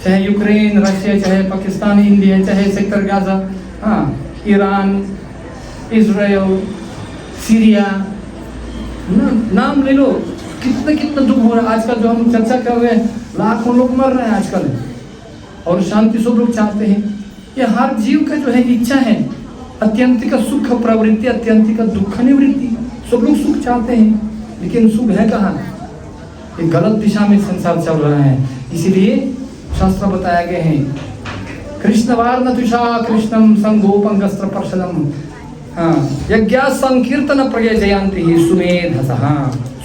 चाहे यूक्रेन रशिया, चाहे पाकिस्तान इंडिया, चाहे सेक्टर गाजा, हाँ ईरान, इजराइल, सीरिया, नाम ले लो। कितना कितना दुख हो रहा है आजकल। जो हम चर्चा कर रहे हैं, लाखों लोग मर रहे हैं आजकल और शांति सब लोग चाहते हैं। ये हर जीव का जो है इच्छा है, अत्यंतिक सुख प्रवृत्ति, अत्यंतिक दुख निवृत्ति। सब लोग सुख चाहते हैं, लेकिन सुख है कहाँ? ये गलत दिशा में संसार चल रहा है। इसीलिए शास्त्र बताया गए हैं, कृष्णवार्ण तुषा कृष्णम संगोपंगस्त्र पर्शदम यज्ञ संकीर्तन प्रयजयंति सुमेधसः।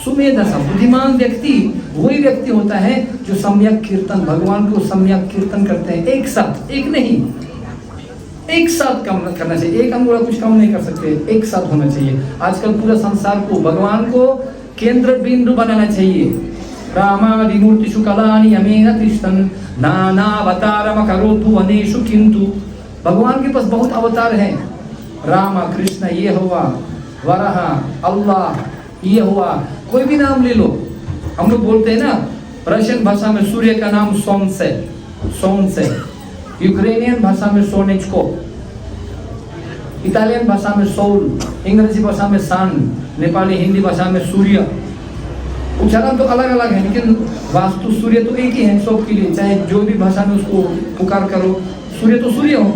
सुमेधस बुद्धिमान व्यक्ति वही व्यक्ति होता है जो सम्यक कीर्तन, भगवान को सम्यक कीर्तन करते हैं एक साथ, एक नहीं, एक साथ काम करना चाहिए। एक अंगुला कुछ काम नहीं कर सकते, एक साथ होना चाहिए। आजकल पूरा संसार को भगवान को केंद्र बिंदु बनाना चाहिए। रामादि मूर्तिषु कलानि यमेन तिष्ठन् नानावतारम करोतु वनेषु किंतु। भगवान के पास बहुत अवतार हैं। राम, कृष्ण, ये हुआ, वराह, अल्लाह, ये हुआ, कोई भी नाम ले लो। हम लोग बोलते हैं ना रशियन भाषा में सूर्य का नाम सोनसे, यूक्रेनियन भाषा में सोनेचको, इटालियन भाषा में सोल, अंग्रेजी भाषा में सन, नेपाली हिंदी भाषा में सूर्य। उच्चारण तो अलग अलग है लेकिन वास्तु सूर्य तो एक ही है सबके लिए, चाहे जो भी भाषा में उसको पुकार करो, सूर्य तो सूर्य हो।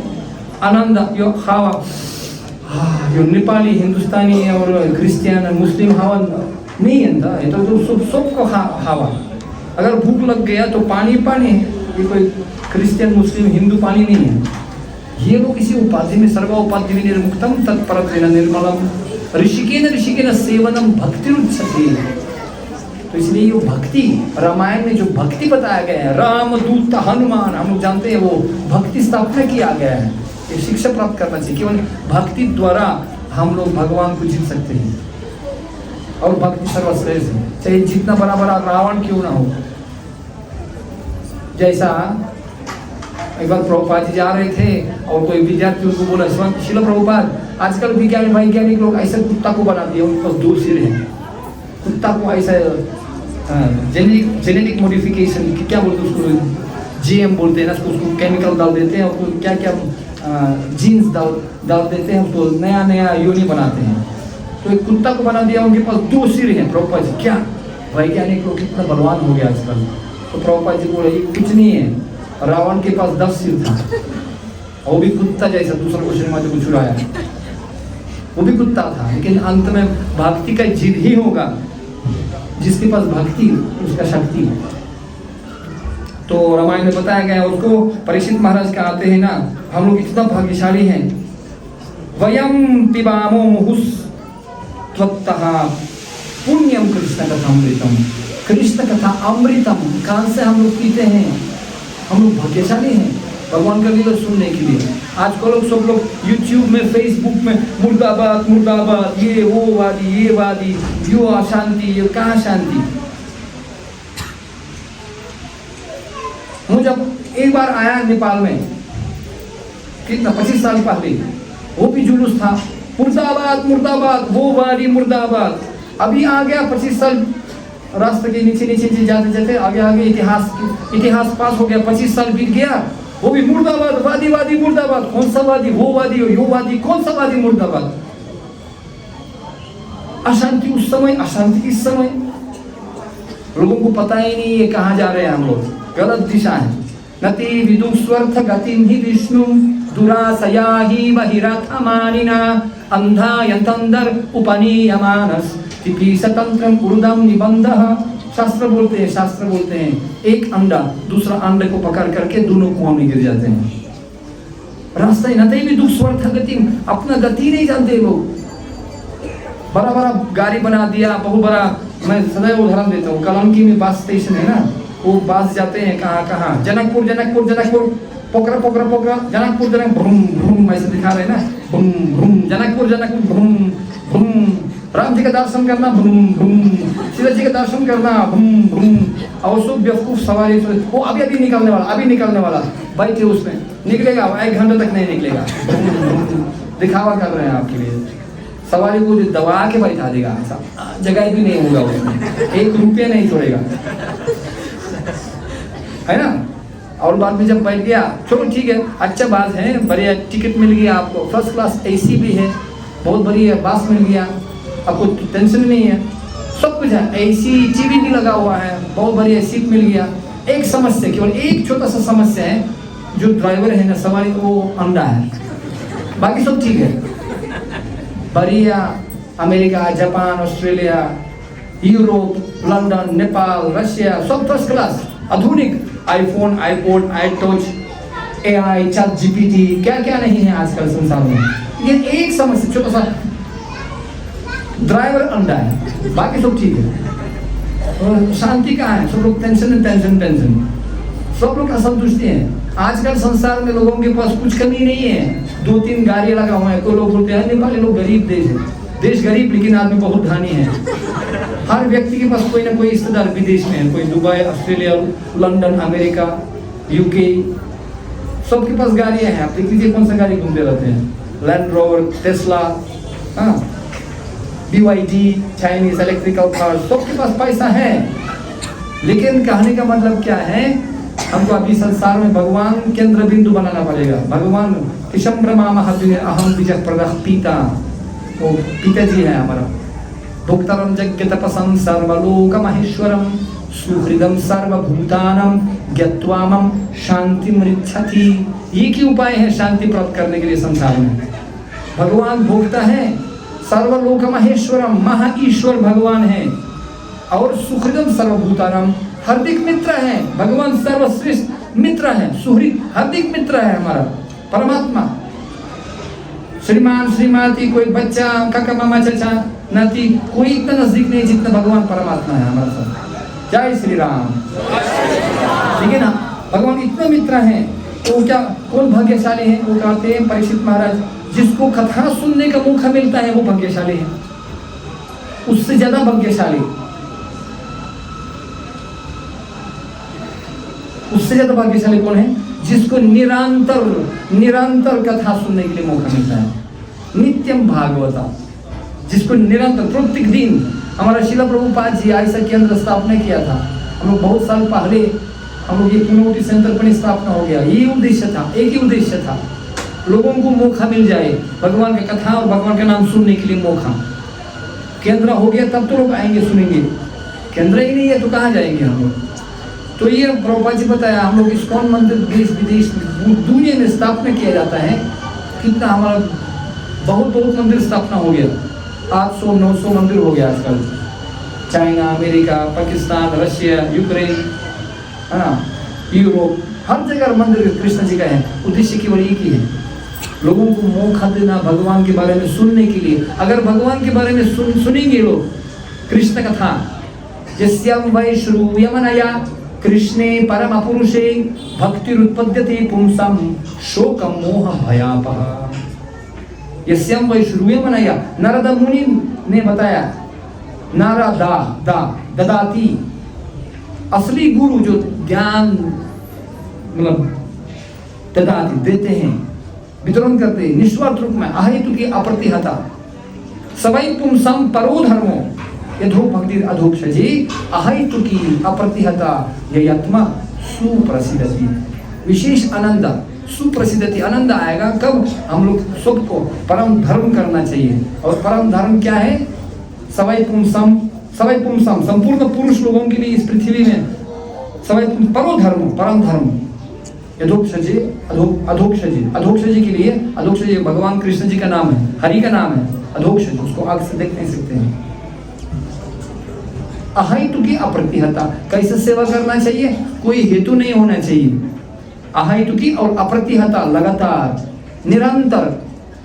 आनंद यो हवा, यो नेपाली, हिंदुस्तानी और क्रिश्चियन, मुस्लिम हवा नहीं है ना, ये तो सबको हवा। अगर भूख लग गया तो पानी पानी है, ये कोई क्रिश्चियन, मुस्लिम, हिंदू पानी नहीं है। ये लोग इसी उपाधि में सर्वोपाधि निर्मुक्तम तत्परत्वेन निर्मलम ऋषिकेन सेवनम भक्तिरुच्यते। तो इसलिए ये भक्ति, रामायण में जो भक्ति बताया गया है, राम दूत हनुमान, हम लोग जानते हैं वो भक्ति स्थापना किया गया है। ये शिक्षा प्राप्त करना चाहिए, केवल भक्ति द्वारा हम लोग भगवान को जीत सकते हैं। और भक्ति सर्वश्रेष्ठ है, चाहे जितना बड़ा बड़ा रावण क्यों ना हो। जैसा एक बार प्रभुपाद जी जा रहे थे और कोई विद्यार्थी उनको बोला, शिल प्रभुपाद आजकल वैज्ञानिक लोग ऐसे कुत्ता को बना दिया, उनके पास 2 सिर है, कुत्ता को ऐसा जेनेटिक मॉडिफिकेशन क्या बोलते हैं उसको, जीएम बोलते हैं ना, उसको केमिकल डाल देते हैं और क्या क्या जीन्स डाल देते हैं, उसको नया नया योनि बनाते हैं। तो एक कुत्ता को बना दिया, उनके पास 2 सिर हैं। प्रभुपाद जी क्या वैज्ञानिक लोग कितना बलवान हो गया आजकल। तो प्रभुपाद जी बोले ये कुछ नहीं है, रावण के पास 10 सिर था, वो भी कुत्ता जैसा, दूसरा क्वेश्चन में को छुड़ाया, वो भी कुत्ता था। लेकिन अंत में भक्ति का जिद ही होगा, जिसके पास भक्ति उसका शक्ति। तो रामायण में बताया गया, उसको परीक्षित महाराज कहते हैं ना, हम लोग इतना भाग्यशाली हैं। वयम पिबामो मुहुस्त्वत्तः पुण्यम कृष्ण कथा अमृतम। कृष्ण कथा अमृतम कहाँ से हम लोग पीते हैं, हम लोग भाग्यशाली हैं भगवान का लीला सुनने के लिए। आजकल सब लोग यूट्यूब में, फेसबुक में मुर्दाबाद मुर्दाबाद, ये वो वादी, ये वादी, यो अशांति, ये कहाँ शांति। मुझे जब एक बार आया नेपाल में, कितना 25 साल पहले, वो भी जुलूस था, मुर्दाबाद मुर्दाबाद, वो वादी मुर्दाबाद। अभी आ गया 25 साल रास्ते के नीचे नीचे जाते जाते आगे आगे इतिहास पास हो गया, 25 साल बीत गया, वो भी मुर्दाबाद, वादी वादी मुर्दाबाद। कौन सा वादी, वो वादी, यो वादी, कौन सा वादी मुर्दाबाद। अशांति उस समय, अशांति इस समय, लोगों को पता ही नहीं ये कहाँ जा रहे हैं हम लोग, गलत दिशा है। नति विदुस्वर्थ गतिम ही विष्णु दुरासया ही बहिरथमानिना अंधा यंतंदर उपनीयमानस तिपीसतंत्रम उर्दम निबंधः। शास्त्र बोलते हैं एक अंडा दूसरा अंडे को पकड़ करके दोनों कुआं में गिर जाते हैं। रास्ता ही नते भी दुस्वर्थ गति, अपना गति नहीं जानते लोग। बड़ा बड़ा गाड़ी बना दिया, बहुत बड़ा। मैं सदैव उदाहरण देता हूँ, कलंकी में बस स्टेशन है ना, वो बस जाते हैं कहाँ जनकपुर पोखरा जनकपुर भ्रूम भ्रूम ऐसे दिखा रहे हैं ना, भ्रूम भ्रूम जनकपुर भ्रूम भ्रूम। राम जी का दर्शन करना भ्रूम भ्रूम, सीता जी का दर्शन करना भ्रूम भ्रूम। और सब बेवकूफ सवारी, वो अभी निकलने वाला बैठे उसमें, निकलेगा 1 घंटे तक नहीं निकलेगा, दिखावा कर रहे हैं आपके लिए। सवारी को जो दबा के बैठा देगा, जगह भी नहीं होगा उसमें, 1 रुपया नहीं छोड़ेगा, है ना। और बाद में जब बैठ गया, चलो ठीक है, अच्छा बात है, बढ़िया टिकट मिल गया आपको, फर्स्ट क्लास AC भी है, बहुत बढ़िया बस मिल गया, आपको टेंशन नहीं है, सब कुछ है, AC TV भी लगा हुआ है, बहुत बढ़िया सीट मिल गया। एक समस्या, केवल एक छोटा सा समस्या है, जो ड्राइवर है ना, सवारी वो अंडा है, बाकी सब ठीक है, बढ़िया। America, Japan, Australia, Europe, London, Nepal, Russia, सब फर्स्ट क्लास, आधुनिक, iPhone, iPod, iTouch, AI, chat GPT, क्या क्या नहीं है आजकल संसार में। ये एक समस्या, छोटा सा ड्राइवर अंडा है, बाकी सब ठीक है। और शांति कहाँ है? सब लोग टेंशन टेंशन टेंशन, सब लोग असंतुष्टि हैं। आजकल संसार में लोगों के पास कुछ कमी नहीं है। 2-3 गाड़ियां लगा हुआ है। कोई लोग बोलते हैं नेपाली लोग गरीब देश है। देश गरीब लेकिन आदमी बहुत धनी है। हर व्यक्ति के पास कोई ना कोई रिश्तेदार विदेश में है, कोई Dubai, Australia, London, America, UK, सबके पास गाड़ियां हैं। आप देख लीजिए कौन सा गाड़ी घूमते रहते हैं, land rover, Tesla, BYD, Chinese electrical car, सबके पास पैसा है। लेकिन कहने का मतलब क्या है? हमको अभी संसार में भगवान केंद्र बिंदु बनाना पड़ेगा। भगवान किशम ब्रह्मा महावीर अहम बीज प्रदः पिता, वो पिताजी है हमारा। भोक्तारम यज्ञ तपसम सर्वलोक महेश्वरम सुहृदम सर्वभूतानम ज्ञत्वा मम शांति मृच्छति। ये की उपाय है शांति प्राप्त करने के लिए संसार में। भगवान भोक्ता है, सर्वलोक महेश्वरम, महा ईश्वर भगवान है, और सुहृदम सर्वभूतानम, हार्दिक मित्र है। भगवान सर्वश्रेष्ठ मित्र है, सुहृद हार्दिक मित्र है हमारा परमात्मा। श्रीमान श्रीमती, कोई बच्चा, काका मामा चाचा नाती, कोई इतना नजदीक नहीं जितना भगवान परमात्मा है हमारे साथ। जय श्री राम। ठीक है ना? भगवान इतना मित्र है तो क्या कौन भाग्यशाली है? वो कहते हैं परीक्षित महाराज, जिसको कथा सुनने का मौका मिलता है वो भाग्यशाली है। उससे ज्यादा भाग्यशाली, उससे ज्यादा भाग्यशाली कौन है? जिसको निरंतर कथा सुनने के लिए मौका मिलता है। नित्यम भागवता, जिसको निरंतर प्रत्येक दिन। हमारा शिला प्रभुपाद जी ऐसा केंद्र स्थापना किया था। हम लोग बहुत साल पहले हम लोग ये पुनौती सेंटर पर स्थापना हो गया। यही उद्देश्य था, एक ही उद्देश्य था, लोगों को मौका मिल जाए भगवान का कथा और भगवान का नाम सुनने के लिए मौका। केंद्र हो गया तब तो लोग आएंगे सुनेंगे, केंद्र ही नहीं है तो कहाँ जाएंगे हम लोग? तो ये प्रभुपाद जी बताया, हम लोग इस्कॉन मंदिर देश विदेश दुनिया में स्थापना किया जाता है। कितना हमारा बहुत मंदिर स्थापना हो गया, 800-900 मंदिर हो गया आजकल। China, America, Pakistan, Russia, Ukraine, है ना, यूरोप, हर जगह मंदिर कृष्ण जी का है। उद्देश्य केवल एक ही है, लोगों को मौका देना भगवान के बारे में सुनने के लिए। अगर भगवान के बारे में सुनेंगे लोग कृष्ण कथा, यस्यं वै श्रूयमनया कृष्णे परम पुरुषे भक्तिरुत्पद्यते पुंसं शोकं मोह भयापः। यस्यं वै श्रूयमनया, नारद मुनि ने बताया, ददाती, असली गुरु जो ज्ञान मतलब ददाती, देते हैं, वितरण करते हैं निस्वार्थ रूप में, अहेतुकी अप्रतिहता, सवै पुंसं परो धर्मो यथो भक्ति अधोक्षजी अहेतुकी अप्रतिहता यत्मा सुप्रसिद्धति। विशेष आनंद, सुप्रसिद्धति, आनंद आएगा कब? हम लोग सबको परम धर्म करना चाहिए। और परम धर्म क्या है? सवै पुंसम, संपूर्ण पुरुष लोगों के लिए इस पृथ्वी में सवै परो धर्म, परम धर्म, यथोक्षजी अधोक्षजी, अधोक्षजी के लिए, अधोक्षजी भगवान कृष्ण जी का नाम है, हरि का नाम है अधोक्षजी, उसको आग से देख नहीं सकते हैं। अहेतुकी अप्रतिहता, कैसे सेवा करना चाहिए? कोई हेतु नहीं होना चाहिए। अहेतुकी और अप्रतिहता, लगातार, निरंतर,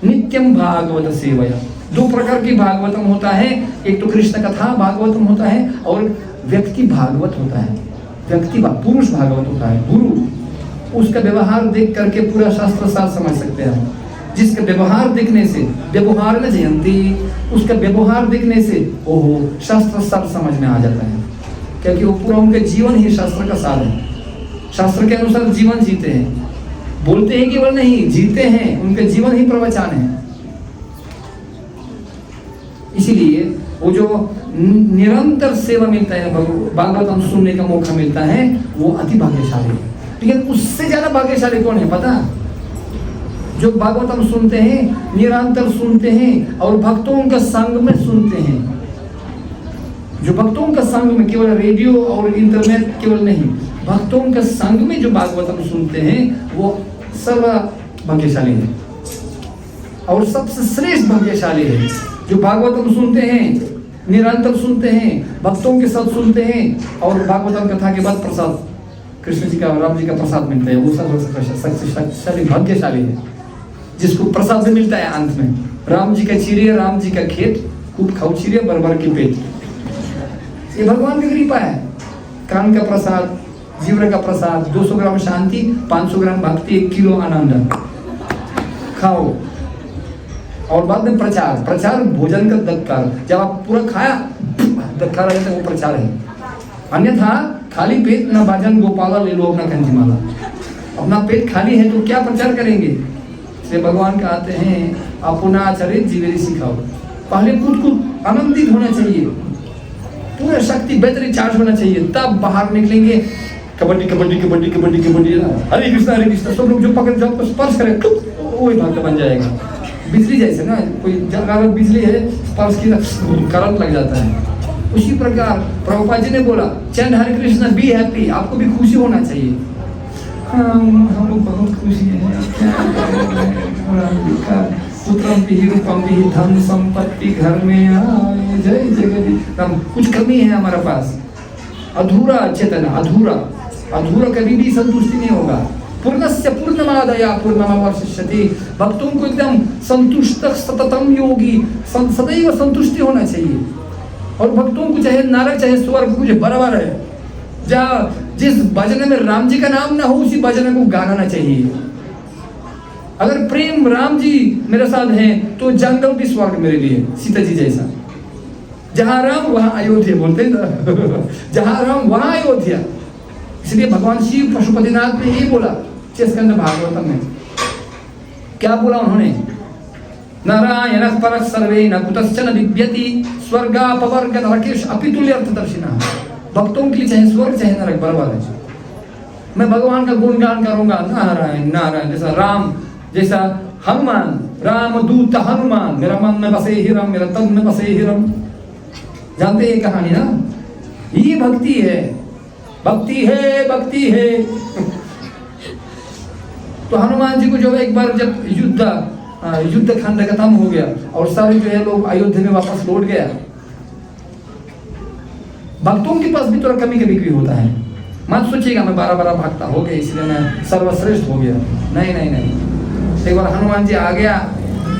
नित्यम भागवत सेवया। 2 प्रकार की भागवतम होता है, एक तो कृष्ण कथा भागवतम होता है और व्यक्ति भागवत होता है। व्यक्ति पुरुष भागवत होता है, गुरु। उसका व्यवहार देख करके पूरा शास्त्र सार समझ सकते हैं। जिसका व्यवहार देखने से, व्यवहार न जयंती, उसका व्यवहार देखने से ओहो शास्त्र सार समझ में आ जाता है, क्योंकि वो पूरा उनका जीवन ही शास्त्र का सार है। शास्त्र के अनुसार जीवन जीते हैं, बोलते हैं केवल नहीं, जीते हैं, उनका जीवन ही प्रवचन है। इसीलिए वो जो निरंतर सेवा मिलता है, भागवतम सुनने का मौका मिलता है, वो अति भाग्यशाली है। लेकिन उससे ज्यादा भाग्यशाली कौन है पता? जो भागवतम सुनते हैं, निरंतर सुनते हैं और भक्तों का संग में सुनते हैं। जो भक्तों का संग में, केवल रेडियो और इंटरनेट केवल नहीं, भक्तों का संग में जो भागवतम सुनते हैं वो सर्व भाग्यशाली है। और सबसे श्रेष्ठ भाग्यशाली है जो भागवतम सुनते हैं, निरंतर सुनते हैं, भक्तों के साथ सुनते हैं और भागवतम कथा के बाद प्रसाद कृष्ण जी का और राम जी का प्रसाद मिलता है, वो शक्तिशाली भाग्यशाली है जिसको प्रसाद भी मिलता है अंत में। राम जी का चिड़िया, राम जी का खेत, खूब खाओ चिड़िया बरबर के पेट। ये भगवान की कृपा है। कान का प्रसाद, जीवन का प्रसाद, 200 ग्राम शांति, 500 ग्राम भक्ति, 1 किलो आनंद खाओ। और बाद में प्रचार, प्रचार भोजन का दत्कार। जब आप पूरा खाया दत्कार रहे तो वो प्रचार है। अन्यथा खाली पेट न भजन गोपाला ले लो अपना कंठीमाला। अपना पेट खाली है तो क्या प्रचार करेंगे? इसलिए भगवान कहते हैं अपना चरित जीवेरी सिखाओ। पहले खुद को आनंदित होना चाहिए, पूरा शक्ति बैटरी चार्ज होना चाहिए, तब बाहर निकलेंगे। कबड्डी कबड्डी कबड्डी कबड्डी कबड्डी, हरे कृष्णा सब लोग जो पकड़ जो आपको स्पर्श करे वही भक्त बन जाएगा। बिजली जैसे ना, कोई अगर बिजली है स्पर्श की करंट लग जाता है। उसी प्रकार प्रभुपाद जी ने बोला chant Hare Krishna be happy, आपको भी खुशी होना चाहिए। हम लोग बहुत खुशी है, पुत्रम भी रूपम भी धन संपत्ति घर में आए, जय जगदीश। कुछ कमी है हमारे पास, अधूरा चेतन, अधूरा कभी भी संतुष्टि नहीं होगा। पूर्णस्य पूर्णमादाय पूर्णमेवावशिष्यति। भक्तों को एकदम संतुष्ट सततम योगी, सदैव संतुष्टि होना चाहिए। और भक्तों को चाहे नरक चाहे स्वर्ग कुछ बराबर है। जिस भजन में राम जी का नाम ना हो उसी भजन को गाना ना चाहिए। अगर प्रेम राम जी मेरे साथ हैं तो जंगल भी स्वर्ग मेरे लिए, सीता जी जैसा। जहां राम वहां अयोध्या बोलते हैं ना जहां राम वहां अयोध्या। इसलिए भगवान शिव पशुपतिनाथ ने ये बोला स्कंद भागवतम में। क्या बोला उन्होंने? नारायण परः सर्वे न कुतश्चन दिव्यति स्वर्गापवर्ग नरकेश अपितुल्य अर्थदर्शिनः। भक्तों के लिए चाहे स्वर्ग चाहे नरक बराबर है। मैं भगवान का गुणगान करूंगा, नारायण नारायण। जैसा राम, जैसा हनुमान, राम दूत हनुमान, मेरा मन में बसे ही राम, मेरा तन में बसे ही राम। जानते हैं ये कहानी ना? ये भक्ति है, भक्ति है, भक्ति है। तो हनुमान जी को जो एक बार जब युद्ध खंड खत्म हो गया और सारे जो है लोग अयोध्या में वापस लौट गया। भक्तों के पास भी थोड़ा कमी कभी भी होता है। मत सोचिएगा मैं 12 भक्ता हो गया इसलिए मैं सर्वश्रेष्ठ हो गया। नहीं नहीं नहीं। एक बार हनुमान जी आ गया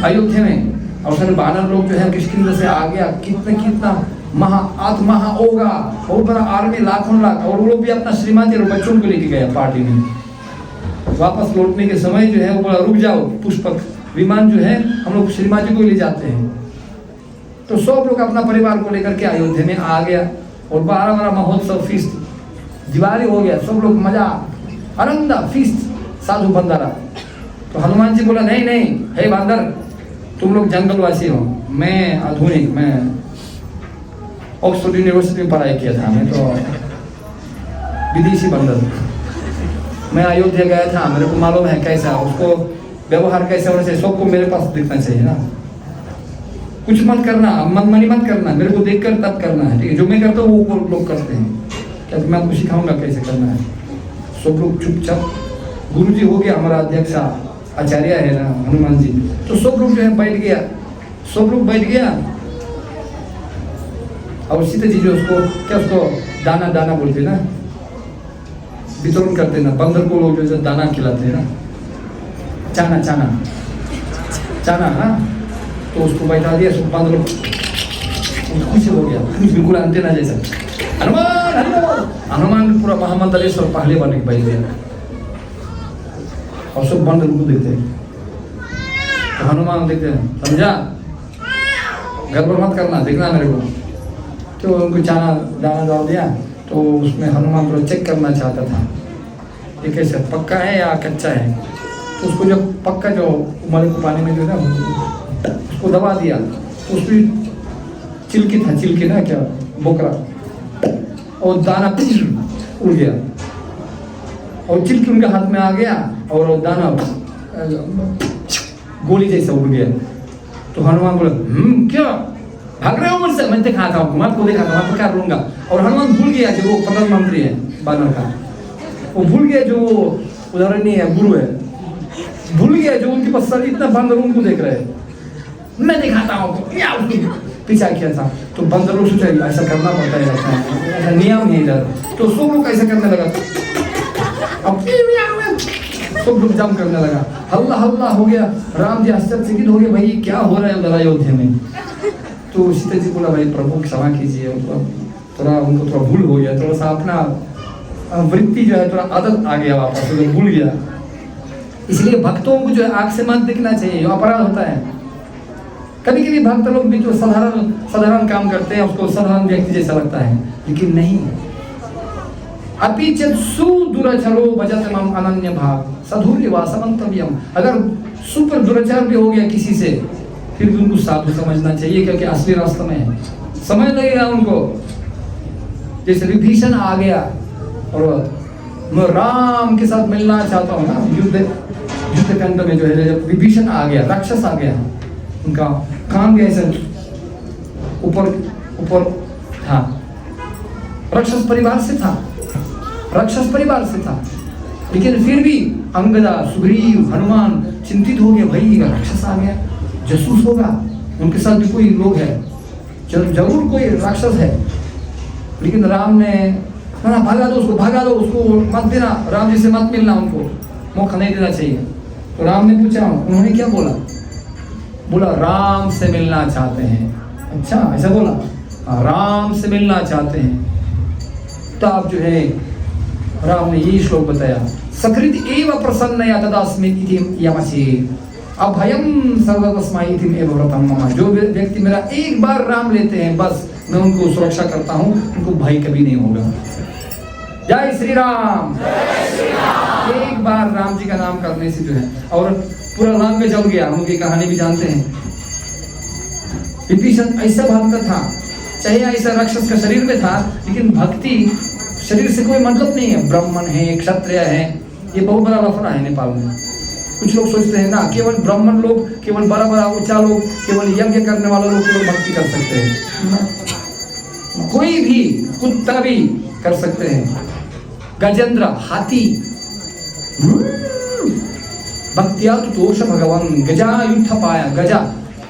अयोध्या में और सारे बानर लोग जो है किष्किंधा से आ गया। कितना महा होगा, बहुत बड़ा आर्मी, लाखों लाख। और वो लोग भी अपना श्रीमती और बच्चों को लेके गया पार्टी में। वापस लौटने के समय जो है वो बोला रुक जाओ, पुष्पक विमान जो है हम लोग श्रीमती को ले जाते हैं। तो सब लोग अपना परिवार को लेकर के अयोध्या में आ गया और 12 महोत्सव फीस्ट, दिवाली हो गया। सब लोग मजा आनंद फीस्ट, साधु बंदारा। तो हनुमान जी बोला नहीं नहीं, हे बंदर तुम लोग जंगलवासी हो, मैं आधुनिक, मैं ऑक्सफोर्ड यूनिवर्सिटी में पढ़ाई किया था, मैं तो विदेशी बंदर। मैं अयोध्या गया था, मेरे को मालूम है कैसा उसको व्यवहार कैसे होना चाहिए। सबको मेरे पास दिखना चाहिए ना। कुछ मत करना, मनमानी मत करना, मेरे को देखकर तब करना है, ठीक है? जो मैं करता हूँ वो लोग करते हैं, क्योंकि मैं आपको सिखाऊंगा कैसे करना है। सब लोग चुपचाप, गुरु जी हो गया हमारा अध्यक्ष आचार्य है ना हनुमान जी, तो सब लोग जो है बैठ गया, सब लोग बैठ गया। और सीता जी जो उसको क्या, उसको दाना दाना बोलते ना, वितरण करते ना, बंदर को लोग जो दाना खिलाते हैं ना, चाना चाना चाना, हाँ। तो उसको बैठा दिया, सब बंदर खुश हो गया, बिल्कुल अंटेना जैसा। हनुमान हनुमान हनुमान पूरा महामंडलेश्वर पहले बने बैठ गया और सब बंदर को देखते हैं। तो हनुमान देखते हैं, समझा गड़बड़ मत करना, देखना मेरे को। तो उनको चाना दाना डाल दिया। तो उसमें हनुमान थोड़ा चेक करना चाहता था ये कैसे पक्का है या कच्चा है। तो उसको जब पक्का जो उमले को पानी में जो है ना उसको दबा दिया, तो उसमें चिलके था, चिलके ना क्या बोकरा, और दाना उड़ गया और चिलके उनके हाथ में आ गया और दाना गोली जैसा उड़ गया। तो हनुमान बोले क्या भाग रहे हो मुझसे, मैं दिखाता हूँ, मैं आपको दिखाता हूँ, मैं पकड़ लूंगा। और हनुमान भूल गया जो वो प्रधानमंत्री है बानर का, वो भूल गया जो उदाहरणीय है, गुरु है, भूल गया जो उनके पास इतना बंदर उनको देख रहे हैं, मैं दिखाता हूँ, पीछा किया था। तो बंदर लोग सोचा ऐसा करना पड़ता है, ऐसा नियम है इधर। तो सब लोग ऐसा करने लगा, अब सब लोग जम करने लगा, हल्ला हल्ला हो गया। राम जी आश्चर्यचकित हो गए, भाई क्या हो रहा है उधर अयोध्या में। तो सीता जी बोला, भाई प्रभु क्षमा कीजिए, उनको थोड़ा भूल हो गया, थोड़ा सा अपना वृत्ति जो है थोड़ा आदत आ गया, वापस भूल गया। इसलिए भक्तों को जो है आंख से मत देखना चाहिए, जो अपराध होता है। कभी कभी भक्त लोग भी जो साधारण काम करते हैं उसको साधारण व्यक्ति जैसा लगता है, लेकिन नहीं। अपि चेत् सुदुराचारो भजते माम अनन्य भाव साधुर्यवासमन्तव्यम। अगर सुपर दुराचार भी हो गया किसी से, फिर भी उनको साधु समझना चाहिए, क्योंकि असली रास्ते में है, समझ लगेगा उनको। जैसे विभीषण आ गया और मैं राम के साथ मिलना चाहता हूँ ना, युद्ध कांड में जो है जब विभीषण आ गया, राक्षस आ गया, उनका कान भी ऐसे ऊपर था, राक्षस परिवार से था, लेकिन फिर भी अंगदा, सुग्रीव, हनुमान चिंतित हो गए, भाई राक्षस आ गया, जासूस होगा, उनके साथ भी कोई लोग है, जरूर कोई राक्षस है। लेकिन राम ने ना भागा दो उसको मत देना, राम जी से मत मिलना, उनको मौका नहीं देना चाहिए। तो राम ने पूछा, उन्होंने क्या बोला राम से मिलना चाहते हैं। अच्छा ऐसा बोला, राम से मिलना चाहते हैं। तब जो है राम ने ये श्लोक बताया, सकृत एव प्रसन्नया तदास्मि इति यमसि अभयम सर्वतस्मै इति एव व्रतं मम। जो व्यक्ति मेरा एक बार राम लेते हैं, बस मैं उनको सुरक्षा करता हूँ, उनको भय कभी नहीं होगा। जय श्री राम। एक बार राम जी का नाम करने से जो है, और पूरा नाम में चल गया। हम उनकी कहानी भी जानते हैं। विभीषण ऐसा भक्त था, चाहे ऐसा राक्षस का शरीर में था, लेकिन भक्ति शरीर से कोई मतलब नहीं है। ब्राह्मण है, क्षत्रिय है, ये बहुत बड़ा लफड़ा है नेपाल में। कुछ लोग सोचते हैं ना, केवल ब्राह्मण लोग, केवल बड़ा ऊंचा लोग, केवल यज्ञ करने वाले लोग केवल भक्ति कर सकते हैं। कोई भी, कुत्ता भी कर सकते हैं, गजेंद्र हाथी, भक्तिया तो दोष भगवान गजायुद्ध पाया।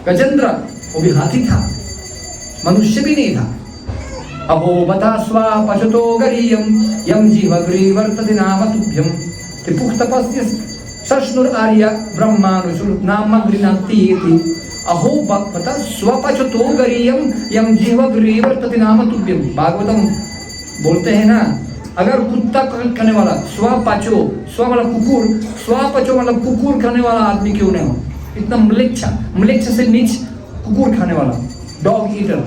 गजेंद्र वो भी हाथी था, मनुष्य भी नहीं था। अहो बता स्वा पशुतो गरीयम यम जीवग्री वर्तते नाम तुभ्यम त्रिपुख तपस्य सष्णुर आर्य ब्रह्मानुसुर नाम गृणाति। अहो बता स्व पशुतो गरीयम यम जीवग्री वर्तते नाम तुभ्यम। भागवतम बोलते हैं ना, अगर कुत्ता खाने वाला स्व मतलब कुकुर, मतलब कुकुर खाने वाला आदमी क्यों नहीं हो, इतना म्लेच्छ से नीच कुकुर खाने वाला, डॉग ईटर,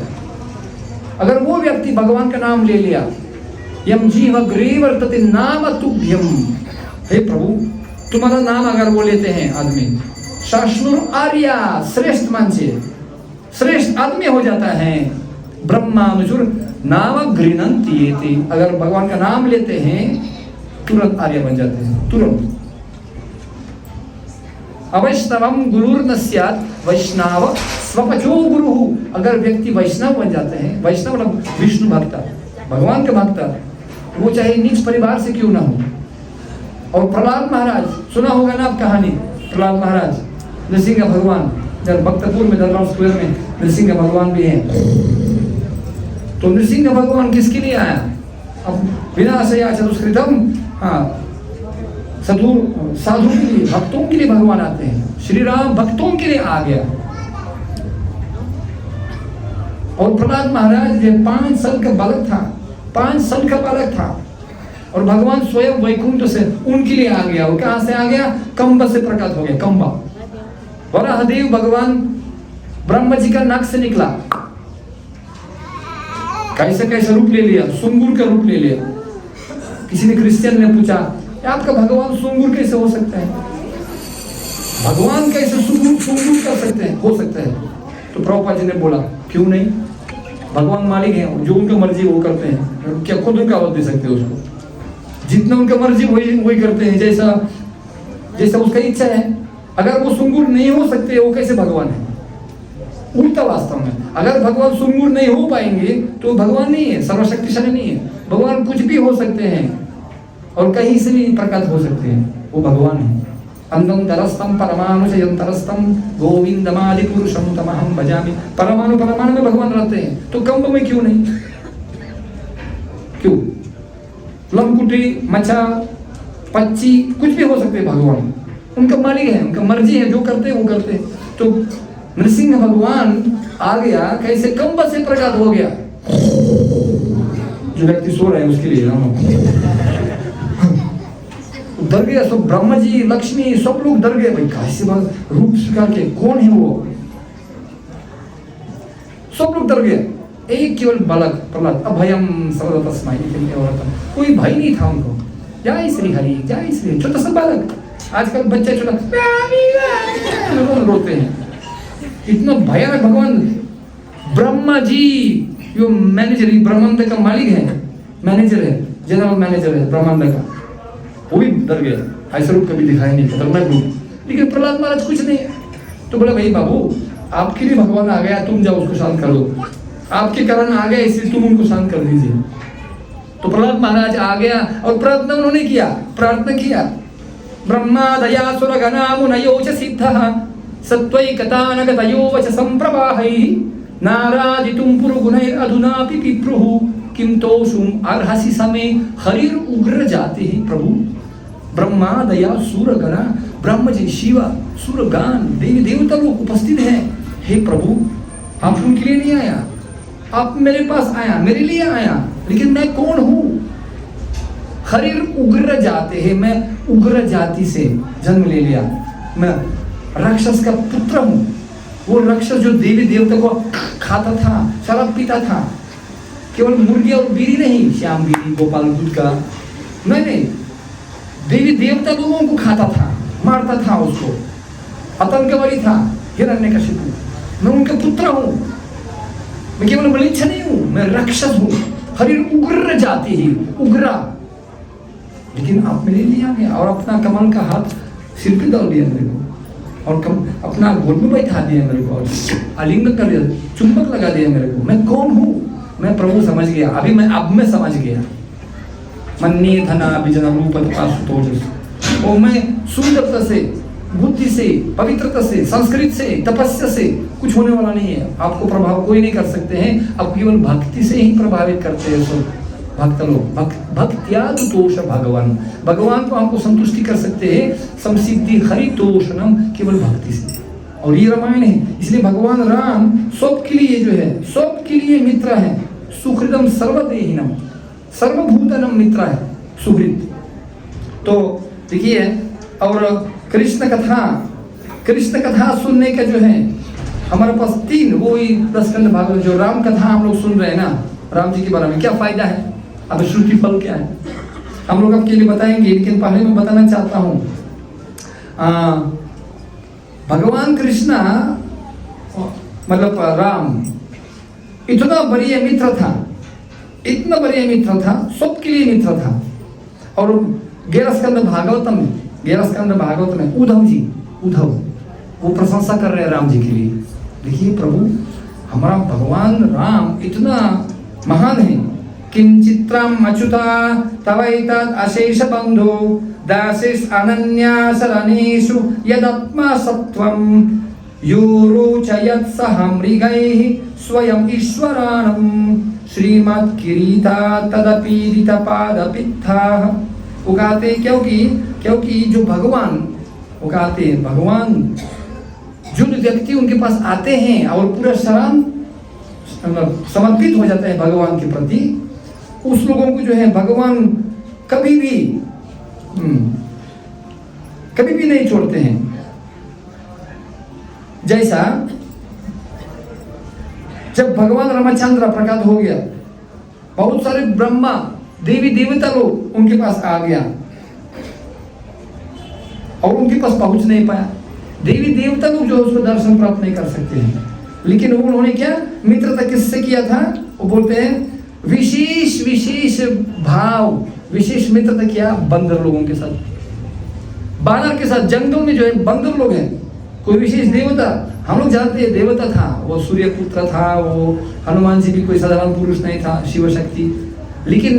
अगर वो व्यक्ति भगवान का नाम ले लिया, यम जीव ग्रीवर्तते नाम तुभ्यम, हे प्रभु तुम्हारा नाम अगर वो लेते हैं आदमी, शाश्नुर आर्या श्रेष्ठ मानसे, श्रेष्ठ आदमी हो जाता है। ब्रह्मानुजुर नाम गृणन्ति, अगर भगवान का नाम लेते हैं तुरंत आर्य बन जाते हैं, तुरंत। अवैष्णवम गुरुर्न स्यात् वैष्णव स्वपचो गुरु। अगर व्यक्ति वैष्णव बन जाते हैं, वैष्णव मतलब विष्णु भक्त, भगवान के भक्त, वो चाहे नीच परिवार से क्यों ना हो। और प्रहलाद महाराज सुना होगा ना आप कहानी, प्रहलाद महाराज नृसिंह भगवान, जब भक्तपुर में दरबार स्क्वायर में नृसिंह भगवान भी हैं। तो नृसिंह भगवान किसके लिए आया? अब विनाशया चतुष्कृतम, साधु के लिए, भक्तों के लिए भगवान आते हैं। श्री राम भक्तों के लिए आ गया। और प्रहलाद महाराज 5 साल का बालक था, 5 साल का बालक था, और भगवान स्वयं वैकुंठ से उनके लिए आ गया। वो कहां से आ गया? कंब से प्रकट हो गया। कंबा वराहदेव भगवान ब्रह्मा जी का नाक से निकला, कैसे रूप ले लिया, सुंगुर का रूप ले लिया। किसी ने क्रिश्चियन ने पूछा, आपका भगवान सुंगुर कैसे हो सकता है? भगवान कैसे सुंगुर कर सकते हैं, हो सकता है? तो प्रभुपाद जी ने बोला, क्यों नहीं, भगवान मालिक है, जो उनका मर्जी वो करते हैं, क्या खुद उनका आवाज दे सकते हैं उसको? जितना उनका मर्जी वही करते हैं, जैसा उसका इच्छा है। अगर वो सुंगुर नहीं हो सकते, वो कैसे भगवान है? उल्टा वास्तव में, अगर भगवान सुंगुर नहीं हो पाएंगे तो भगवान नहीं है, सर्वशक्तिशाली नहीं है। भगवान कुछ भी हो सकते हैं और कहीं से भी प्रकट हो सकते हैं, वो भगवान है। अंदम तरस्तम परमाणुशयं तरस्तम गोविंदमादि पुरुषम तमहम भजामि। परमाणु में भगवान रहते हैं, तो कंब में क्यों नहीं? क्यों? लंकुटी, मचा, पक्षी, कुछ भी हो सकते हैं भगवान, उनका मालिक है, उनका मर्जी है, जो करते हैं वो करते हैं। तो नृसिंह भगवान आ गया, कैसे कंब से प्रकट हो गया, जो व्यक्ति सो रहा है उसके लिए डर गया सब, ब्रह्मा जी, लक्ष्मी, सब लोग डर गए, भाई कैसे रूप स्वीकार के, कौन है वो, सब लोग डर गए। एक केवल बालक प्रहलाद, अभयम सर्वतस्मै, कोई भय नहीं था उनको। जय श्री हरि, जय श्री, छोटा सा बालक, आजकल बच्चे छोटा रोते हैं, इतना भयानक भगवान। ब्रह्मा जी जो मैनेजर, ब्रह्मांड का मालिक है, मैनेजर है, जनरल मैनेजर है ब्रह्मांड का, वो भी डर गया, ऐसा रूप कभी दिखाई नहीं, खतरनाक रूप। लेकिन प्रहलाद महाराज कुछ नहीं, तो बोले भाई बाबू आपके लिए भगवान आ गया, तुम जाओ उसको शांत कर दो, आपके कारण आ गया इसलिए तुम उनको शांत कर दीजिए। तो प्रहलाद महाराज आ गया और प्रार्थना उन्होंने किया, प्रार्थना किया, ब्रह्मा दया सुर गणा मुनयो च सिद्धः सत्वैकतानगतयो च संप्रवाहैः नारादितुं पुरुगुणैः अधुनापि पिप्रुः किं तोषुम् अर्हसि समे हरिर उग्र जाते हैं। प्रभु ब्रह्मा दया सूर गणा, ब्रह्म जी, शिव, सूरगान, देवी देवता लोग उपस्थित हैं। हे प्रभु आप उनके लिए नहीं आया, आप मेरे पास आया, मेरे लिए आया, लेकिन मैं कौन हूँ? हरिर उग्र जाते हैं, मैं उग्र जाति से जन्म ले लिया, मैं राक्षस का पुत्र हूँ। वो राक्षस जो देवी देवता को खाता था, शराब पीता था, केवल मुर्गी और बीरी नहीं, श्याम बीरी, गोपाल दूध का नहीं, देवी देवता लोगों को खाता था, मारता था उसको, आतंकवादी था हिरण्यकशिपु। मैं उनका पुत्र हूँ, मैं केवल मलिच्छ नहीं हूँ, मैं राक्षस हूँ, हरिर उग्र जाति ही, उग्रा। लेकिन आप मेरे लिए आ गए और अपना कमल का हाथ सिर पे डाल दिया मेरे को, और अपना गोद में बैठा दिया मेरे को, आलिंगन कर दिया, चुंबक लगा दिया मेरे को। मैं कौन हूँ? मैं प्रभु समझ गया, अब मैं समझ गया। मन्ये धना विजन रूप पाशुतोष, और मैं सुंदरता से, बुद्धि से, पवित्रता से, संस्कृत से, तपस्या से कुछ होने वाला नहीं है। आपको प्रभाव कोई नहीं कर सकते हैं, आप केवल भक्ति से ही प्रभावित करते हैं। सो भक्त लोग भक्त्यादुतोष भगवान, भगवान को हमको संतुष्टि कर सकते हैं, संसिद्धि हरितोषणम, केवल भक्ति से। और ये रामायण है, इसलिए भगवान राम सबके लिए जो है, सबके लिए मित्र है, सुहृदम सर्वदेहिनम, सर्वभूतनम मित्र है, सुहृद। तो देखिए, और कृष्ण कथा सुनने का जो है हमारे पास 3, वो ही 10 स्कंद भागवत, जो राम कथा हम लोग सुन रहे हैं ना, राम जी के बारे में क्या फायदा है, अब श्रुति फल क्या है, हम लोग आपके लिए बताएंगे। लेकिन पहले मैं बताना चाहता हूँ, भगवान कृष्णा मतलब राम इतना बढ़िया मित्र था, इतना बढ़िया मित्र था, सबके लिए मित्र था। और 11 स्कंद भागवत में उद्धव वो प्रशंसा कर रहे हैं राम जी के लिए। देखिए प्रभु, हमारा भगवान राम इतना महान है। किंचित्रम अच्युता तवैतत् अशेष बंधु दासिस अनन्या शरणेषु यदात्मा सत्वम यूरोचयत् सह मृगैः स्वयं ईश्वराणं श्रीमत् किरीटा तदपीडित पादपित्थाः। वो कहते क्योंकि जो भगवान, वो कहते हैं भगवान, जो व्यक्ति उनके पास आते हैं और पूरा समर्पित हो जाते हैं भगवान के प्रति, उस लोगों को जो है भगवान कभी भी नहीं छोड़ते हैं। जैसा जब भगवान रामचंद्र प्रकट हो गया, बहुत सारे ब्रह्मा देवी देवता लोग उनके पास आ गया और उनके पास पहुंच नहीं पाया। देवी देवता लोग जो उसको दर्शन प्राप्त नहीं कर सकते हैं, लेकिन उन्होंने क्या मित्रता किससे किया था? वो बोलते हैं विशेष भाव, विशेष मित्रता किया बंदर लोगों के साथ, बानर के साथ। जंगल में जो है बंदर लोग हैं, कोई विशेष देवता, हम लोग जानते हैं देवता था, वो सूर्य पुत्र था, वो हनुमान जी भी कोई साधारण पुरुष नहीं था, शिव शक्ति। लेकिन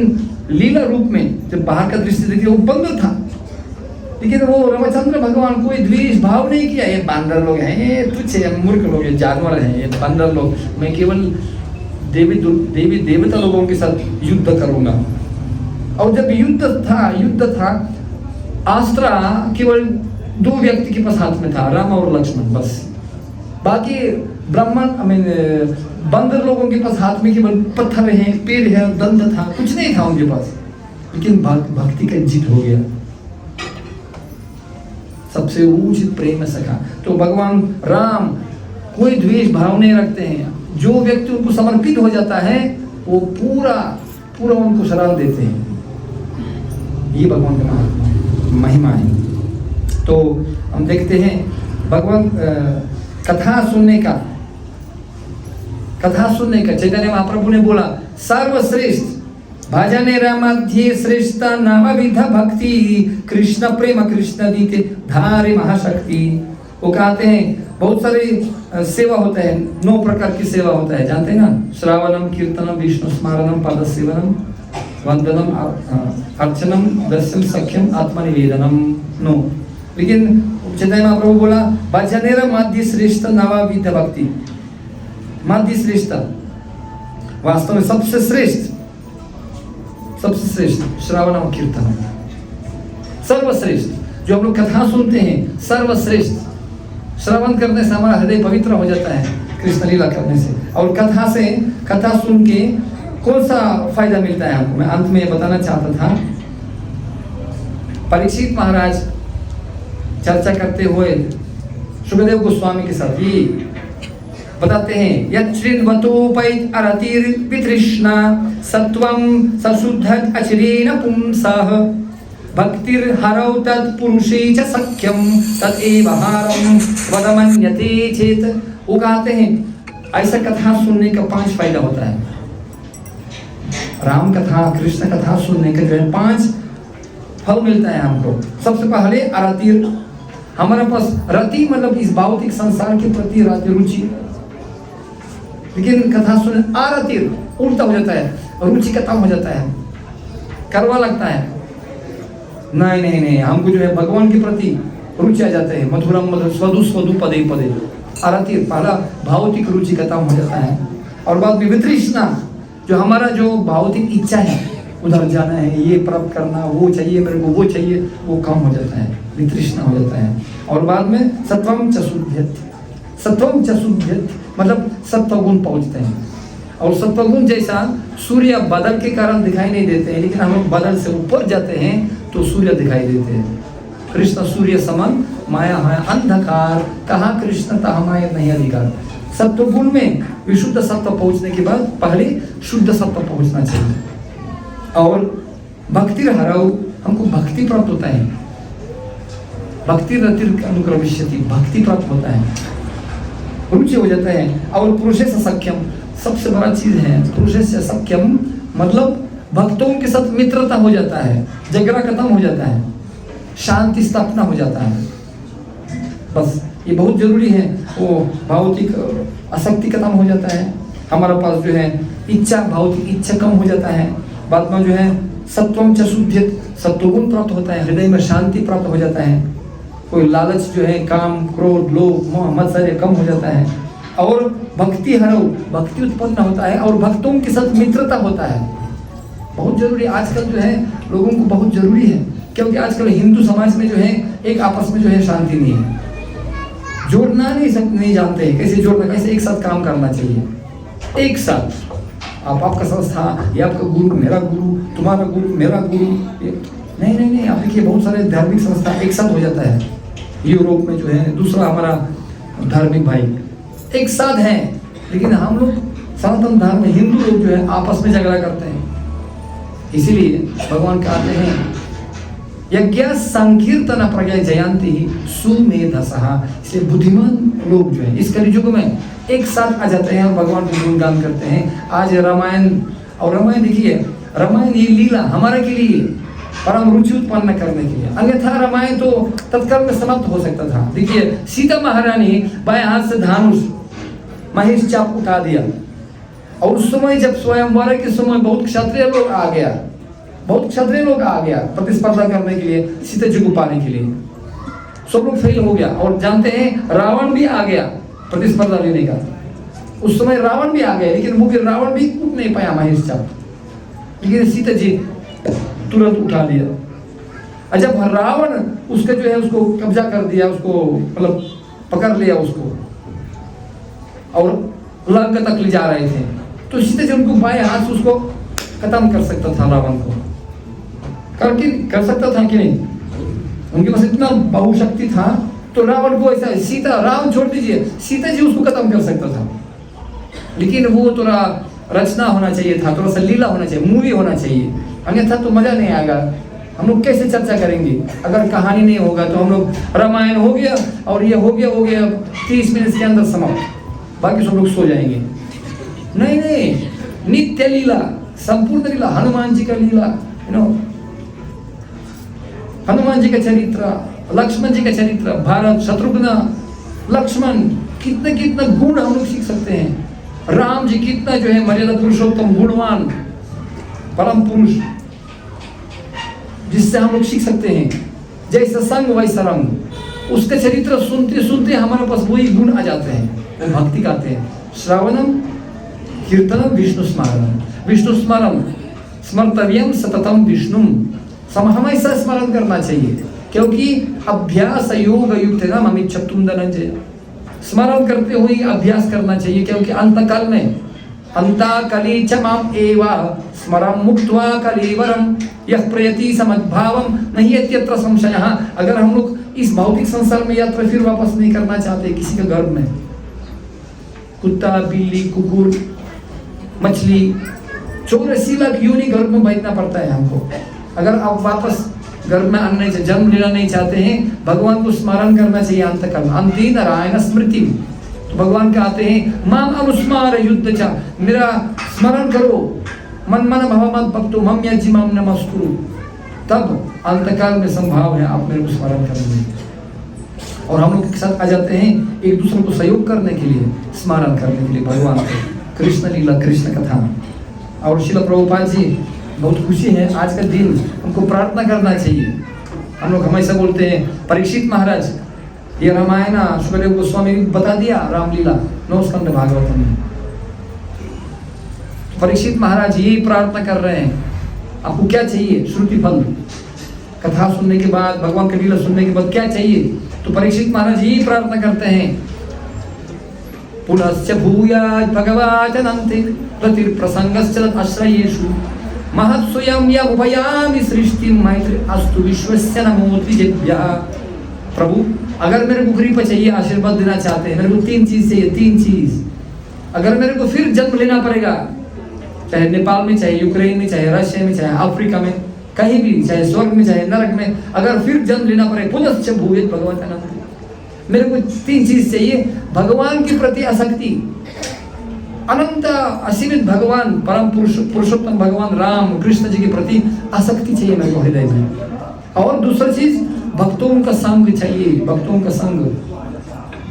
लीला रूप में जब बाहर का दृश्य देखिए वो बंदर था, लेकिन वो रामचंद्र भगवान कोई द्वेष भाव नहीं किया। ये बंदर लोग हैं, ये तुच्छ मूर्ख लोग, ये जानवर हैं, ये बंदर लोग, मैं केवल देवी देवता लोगों के साथ युद्ध करूंगा। और जब युद्ध था अस्त्र केवल 2 व्यक्ति के पास हाथ में था, राम और लक्ष्मण, बस। बाकी बंदर लोगों के पास हाथ में केवल पत्थर है, पेड़ है, दंड था, कुछ नहीं था उनके पास। लेकिन भक्ति का जीत हो गया, सबसे ऊंची प्रेम सखा। तो भगवान राम कोई द्वेष भाव नहीं रखते हैं। जो व्यक्ति उनको समर्पित हो जाता है वो पूरा पूरा उनको शरण देते हैं। ये भगवान का महिमा है। तो हम देखते हैं भगवान कथा सुनने का चैतन्य महाप्रभु ने बोला सर्वश्रेष्ठ भजने रामध्ये श्रेष्ठ नवविध भक्ति कृष्ण प्रेम कृष्ण दीते धारे महाशक्ति। वो कहते हैं बहुत सारे सेवा होता है, 9 प्रकार की सेवा होता है, जानते हैं ना? श्रावणम, कीर्तनम, विष्णु स्मरणम, पद सेवनम, वंदनम, अर्चनम, दर्शन, सख्यम, आत्मनिवेदनम, 9। लेकिन चैतन्य महाप्रभु बोला भजनेर माध्य श्रेष्ठ नवविध भक्ति। माध्य श्रेष्ठ वास्तव में सबसे श्रेष्ठ श्रावण और कीर्तन, सर्वश्रेष्ठ। जो हम लोग कथा सुनते हैं, सर्वश्रेष्ठ। श्रवण करने से हमारा हृदय पवित्र हो जाता है, कृष्ण लीला करने से। और कथा सुन के कौन सा फायदा मिलता है हमको? मैं अंत में बताना चाहता था। परीक्षित महाराज चर्चा करते हुए सुखदेव गोस्वामी के साथ ये बताते हैं यच्छ्रिद्वतोपैत अरतिर् वितृष्णा सत्वं सशुद्धत अचिरेण पुंसः भक्तिर्हरौ तत्पुरुषे च सख्यं तदेव हारं वदमन्यते चेत। वो कहते हैं ऐसा कथा सुनने का 5 फायदा होता है। राम कथा, कृष्ण कथा सुनने का जो है 5 फल मिलता है हमको। सबसे पहले अरतिर्, हमारे पास रति मतलब इस भौतिक संसार के प्रति रुचि। लेकिन कथा सुने आरतिर् उल्टा हो जाता है, रुचि खत्म हो जाता है, करवा लगता है। नहीं, हमको जो है भगवान के प्रति रुचि आ जाते हैं। मधुरम मधुर स्वधु स्वधु पदे पदे। आरतिर् पहला भौतिक रुचि खत्म हो जाता है। और बाद में वितृष्णा, जो हमारा जो भौतिक इच्छा है, उधर जाना है, ये प्राप्त करना, वो चाहिए मेरे को, वो चाहिए, वो कम हो जाता है, वितृष्णा हो जाता है। और बाद में सत्वम च शुद्ध्यत मतलब सत्वगुण पहुंचते हैं। और सत्वगुण जैसा सूर्य बादल के कारण दिखाई नहीं देते हैं, लेकिन हम लोग बादल से ऊपर जाते हैं तो सूर्य दिखाई देते हैं। कृष्ण सूर्य समान माया है अंधकार, कहा कृष्ण तहा माया नहीं अधिकार। सत्वगुण में विशुद्ध सत्व पहुंचने के बाद पहले शुद्ध सत्व पहुंचना चाहिए। और भक्ति हराओ, हमको भक्ति प्राप्त होता है। भक्ति रतिर अनुक्रमिष्यति, भक्ति प्राप्त होता है, रुचि हो जाता है। और पुरुषे से सख्यम, सबसे बड़ा चीज है पुरुषे से सख्यम मतलब भक्तों के साथ मित्रता हो जाता है, झगड़ा खत्म हो जाता है, शांति स्थापना हो जाता है। बस ये बहुत जरूरी है। वो भौतिक आसक्ति खत्म हो जाता है, हमारा पास जो है इच्छा, भौतिक इच्छा कम हो जाता है। बाद में जो है सत्वम च शुद्धित, सत्वगुण प्राप्त होता है, हृदय में शांति प्राप्त हो जाता है। कोई लालच जो है, काम, क्रोध, लोभ, मोह, मत्सर्य कम हो जाता है। और भक्ति हरो, भक्ति उत्पन्न होता है। और भक्तों के साथ मित्रता होता है, बहुत जरूरी। आजकल जो है लोगों को बहुत जरूरी है, क्योंकि आजकल हिंदू समाज में जो है एक आपस में जो है शांति नहीं है, जोड़ना नहीं जानते कैसे जोड़ना, कैसे एक साथ काम करना चाहिए। एक साथ आपका संस्था, ये आपका गुरु, मेरा गुरु, तुम्हारा गुरु, मेरा गुरु, नहीं। आप देखिए बहुत सारे धार्मिक संस्था एक साथ हो जाता है। यूरोप में जो है दूसरा हमारा धार्मिक भाई एक साथ है, लेकिन हम लोग सनातन धर्म हिंदू लोग जो है आपस में झगड़ा करते हैं। इसीलिए भगवान कहते हैं यज्ञ संकीर्तन प्रज्ञा जयंती सुमेधसः। इसलिए बुद्धिमान लोग जो है इस कलयुग में एक साथ आ जाते हैं और भगवान को गुणगान करते हैं। आज रामायण, और रामायण देखिए, रामायण ये लीला हमारे के लिए परम रुचि उत्पन्न करने के लिए, अन्यथा रामायण तो तत्काल में समाप्त हो सकता था। देखिए सीता महारानी बाएं हाथ से धनुष महेश चाप उठा दिया, और उस समय जब स्वयंवर के समय बहुत क्षत्रिय लोग आ गया प्रतिस्पर्धा करने के लिए, सीता जी को पाने के लिए। सब लोग फेल हो गया। और जानते हैं रावण भी आ गया प्रतिस्पर्धा लेने का। उस समय रावण भी आ गया, लेकिन वो भी रावण भी कूद नहीं पाया महेश चाप, लेकिन सीता जी तुरंत उठा लिया। और जब रावण उसके जो है उसको कब्जा कर दिया, उसको मतलब पकड़ लिया उसको और लंका तक ले जा रहे थे, तो सीधे से उनको बाएं हाथ से उसको खत्म कर सकता था रावण को, कर सकता था कि नहीं? उनके पास इतना बहुशक्ति था, तो रावण को ऐसा सीता, रावण छोड़ दीजिए, सीता जी उसको खत्म कर सकता था। लेकिन वो थोड़ा रचना होना चाहिए था, थोड़ा सा लीला होना चाहिए, मूवी होना चाहिए, अन्यथा तो मजा नहीं आएगा। हम लोग कैसे चर्चा करेंगे अगर कहानी नहीं होगा? तो हम लोग रामायण हो गया और ये हो गया 30 मिनट के अंदर समाप्त, बाकी सब लोग सो जाएंगे। नहीं, नित्य लीला, संपूर्ण लीला, हनुमान जी का लीला, हनुमान जी का चरित्र, लक्ष्मण जी का चरित्र, भारत, शत्रुघ्न, लक्ष्मण, कितना गुण हम लोग सीख सकते हैं। राम जी कितना जो है मर्यादा पुरुषोत्तम, गुणवान, परम पुरुष, जिससे हम लोग सीख सकते हैं। जैसा संग वैसा रंग, उसका चरित्र सुनते सुनते हमारे पास वही गुण आ जाते हैं, वो भक्ति गाते हैं। श्रावणम कीर्तनम विष्णु स्मरणम, विष्णु स्मरण स्मर्तव्यम सततम विष्णुम, हमेशा स्मरण करना चाहिए, क्योंकि अभ्यास योग युक्त नाम अमित छत्तुम धनंजय, स्मरण करते हुए अभ्यास करना चाहिए, क्योंकि अंतकाल में अंताकली च माम एवा स्मरं मुक्त्वा कलेवरम यह प्रयति समद्भावम नहीं इत्यत्र संशयः। अगर हम लोग इस भौतिक संसार में यात्रा फिर वापस नहीं करना चाहते, किसी के गर्भ में कुत्ता, बिल्ली, कुकुर, मछली, 84 लाख योनि गर्भ में बैठना पड़ता है हमको। अगर आप वापस गर्भ में आने जन्म लेना नहीं चाहते हैं, भगवान को स्मरण करना चाहिए अंतकाल में। अंति नारायण स्मृति, तो भगवान कहते हैं माम अनुस्मार युद्ध चा, मेरा स्मरण करो, मन मन भव मत भक्तो मम यज्जिमाम नमस्कुरु, तब अंतकाल में संभाव है आप मेरे को स्मरण करेंगे। और हम लोग के साथ आ जाते हैं एक दूसरे को सहयोग करने के लिए, स्मरण करने के लिए भगवान को, कृष्ण लीला, कृष्ण कथा। और श्रील प्रभुपाद जी, बहुत खुशी है आज का दिन, हमको प्रार्थना करना चाहिए। हम लोग हमेशा बोलते हैं परीक्षित महाराज, ये रामायण सुखदेव गोस्वामी बता दिया रामलीला 9 स्कंद भागवत में। परीक्षित महाराज यही प्रार्थना कर रहे हैं, आपको क्या चाहिए? श्रुति फल, कथा सुनने के बाद, भगवान की लीला सुनने के बाद क्या चाहिए? तो परीक्षित महाराज यही प्रार्थना करते हैं, पुनश्च भूयात् भगवाचनन्ते प्रतिप्रसंगश्च आश्रयेषु महत्स्वयं यमुपयामि सृष्टिं मैत्री अस्तु विश्वस्य नमो द्विजेभ्यः। प्रभु, अगर मेरे को कृपा चाहिए, आशीर्वाद देना चाहते हैं, मेरे को 3 चीज चाहिए, 3 चीज। अगर मेरे को फिर जन्म लेना पड़ेगा, चाहे नेपाल में, चाहे यूक्रेन में, चाहे रशिया में, चाहे अफ्रीका में, कहीं भी, चाहे स्वर्ग में, चाहे नरक में, अगर फिर जन्म लेना पड़े, पुनश्च भूयेत् भगवतानंद, मेरे को 3 चीज चाहिए। भगवान के प्रति आसक्ति, अनंत असीमित भगवान, परम पुरुषोत्तम भगवान राम कृष्ण जी के प्रति आसक्ति चाहिए मेरे को हृदय में। और दूसरा चीज, भक्तों का संग चाहिए, भक्तों का संग।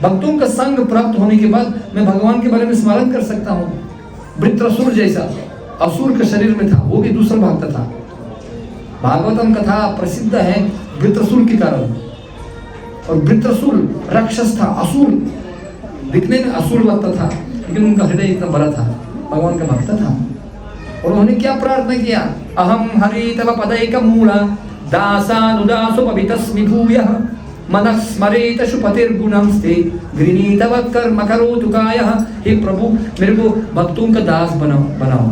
भक्तों का संग प्राप्त होने के बाद मैं भगवान के बारे में स्मरण कर सकता हूँ। वृत्रासुर जैसा असुर के शरीर में था, वो भी दूसरा भक्त था। भागवतम कथा प्रसिद्ध है वृत्रासुर के कारण। और वृत्रासुर राक्षस था, असुर, दिखने में असुर लगता था, लेकिन उनका हृदय इतना बड़ा था, भगवान का भक्त था। और उन्होंने क्या प्रार्थना किया? अहम हरि तव पदैक मूला दासानुदासोपवितस्मि भूयः मनः स्मरेत शुपतिर्गुणंस्ते गृणीतव कर्म करोतु कायः। हे प्रभु, मेरे को भक्तों का दास बनाओ।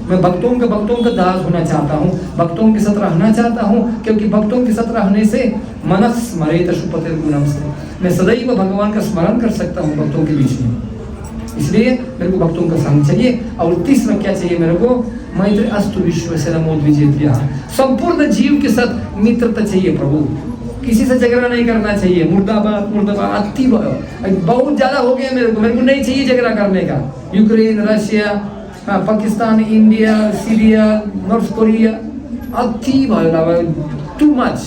मैं भक्तों का दास होना चाहता हूँ, भक्तों के साथ रहना चाहता हूँ, क्योंकि भक्तों के साथ रहने से मनः स्मरेत शुपतिर्गुणंस्ते, मैं सदैव भगवान का स्मरण कर सकता हूँ भक्तों के बीच में। इसलिए मेरे को भक्तों का संग चाहिए। और तीसरा क्या चाहिए मेरे को? मैत्री अस्तु विश्वस्य नमो द्विजेभ्यः, संपूर्ण जीव के साथ मित्रता चाहिए प्रभु, किसी से झगड़ा नहीं करना चाहिए। मुर्दाबाद अति बहुत ज्यादा हो गया मेरे को नहीं चाहिए झगड़ा करने का। Ukraine, Russia, Pakistan, India, Syria, north Korea, अति भयो, टू मच,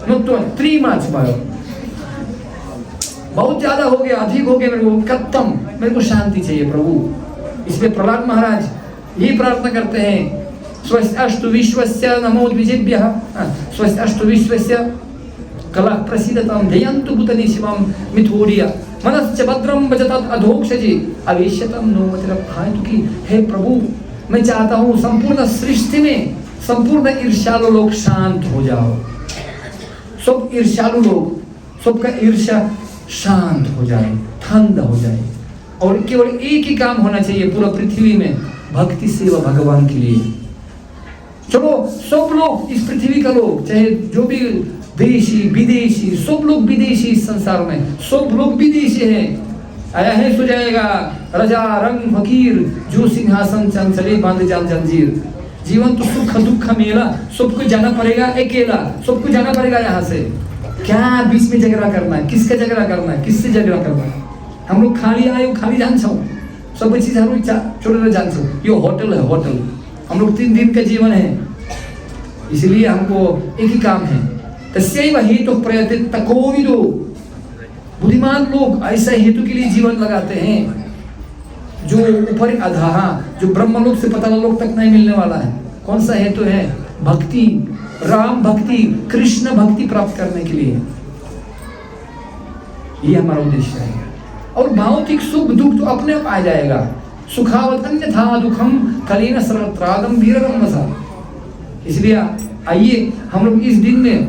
नॉट 3 मच भयो, बहुत ज्यादा हो गया, अधिक हो गया मेरे को, खत्म। मेरे को शांति चाहिए प्रभु। इसलिए प्रहलाद महाराज ये प्रार्थना करते हैं, स्वस्त्यस्तु विश्वस्य नमो द्विजेभ्यः, स्वस्त्यस्तु विश्वस्य कलह प्रसीदतां ध्ययन्तु भूतनि शिवं मिथोरिया मनश्च भद्रं भजतात अधोक्षजे अवेश्यतं नो मतिरभायतु की। हे प्रभु, मैं चाहता हूँ संपूर्ण सृष्टि में संपूर्ण ईर्ष्यालु लोग शांत हो जाओ, सब ईर्ष्यालु लोग, सबका ईर्ष्या शांत हो जाए, ठंड हो जाए, और केवल एक ही काम होना चाहिए पूरा पृथ्वी में, भक्ति सेवा भगवान के लिए। चलो सब लोग इस पृथ्वी का लोग, चाहे जो भी देशी विदेशी, सब लोग विदेशी इस संसार में, सब लोग विदेशी हैं। आया है सो जाएगा, रजा रंग फकीर जो सिंहासन चंचले बांध जान जंजीर। जीवन तो सुख दुख मेला, सबको जाना पड़ेगा अकेला, सबको जाना पड़ेगा यहाँ से। क्या बीच में झगड़ा करना है, किसका झगड़ा करना है, किससे झगड़ा करना है? हम लोग खाली आए खाली जान छो, सब चीज हम लोग छोड़े जान छो। ये होटल है होटल, हम लोग 3 दिन का जीवन है, इसलिए हमको एक ही काम है। तस्यैव हेतु प्रयतित तकोविदो, बुद्धिमान लोग ऐसा हेतु के लिए जीवन लगाते हैं जो ऊपर अधाहा, जो ब्रह्मलोक से पता लोक तक नहीं मिलने वाला है। कौन सा हेतु है? भक्ति, राम भक्ति, कृष्ण भक्ति प्राप्त करने के लिए, ये हमारा उद्देश्य है। और भौतिक सुख दुख तो अपने आप आ जाएगा। सुखावत अन्यथा दुखम कलीन सर्वत्रागम वीरगम वसा। इसलिए आइए हम लोग इस दिन में,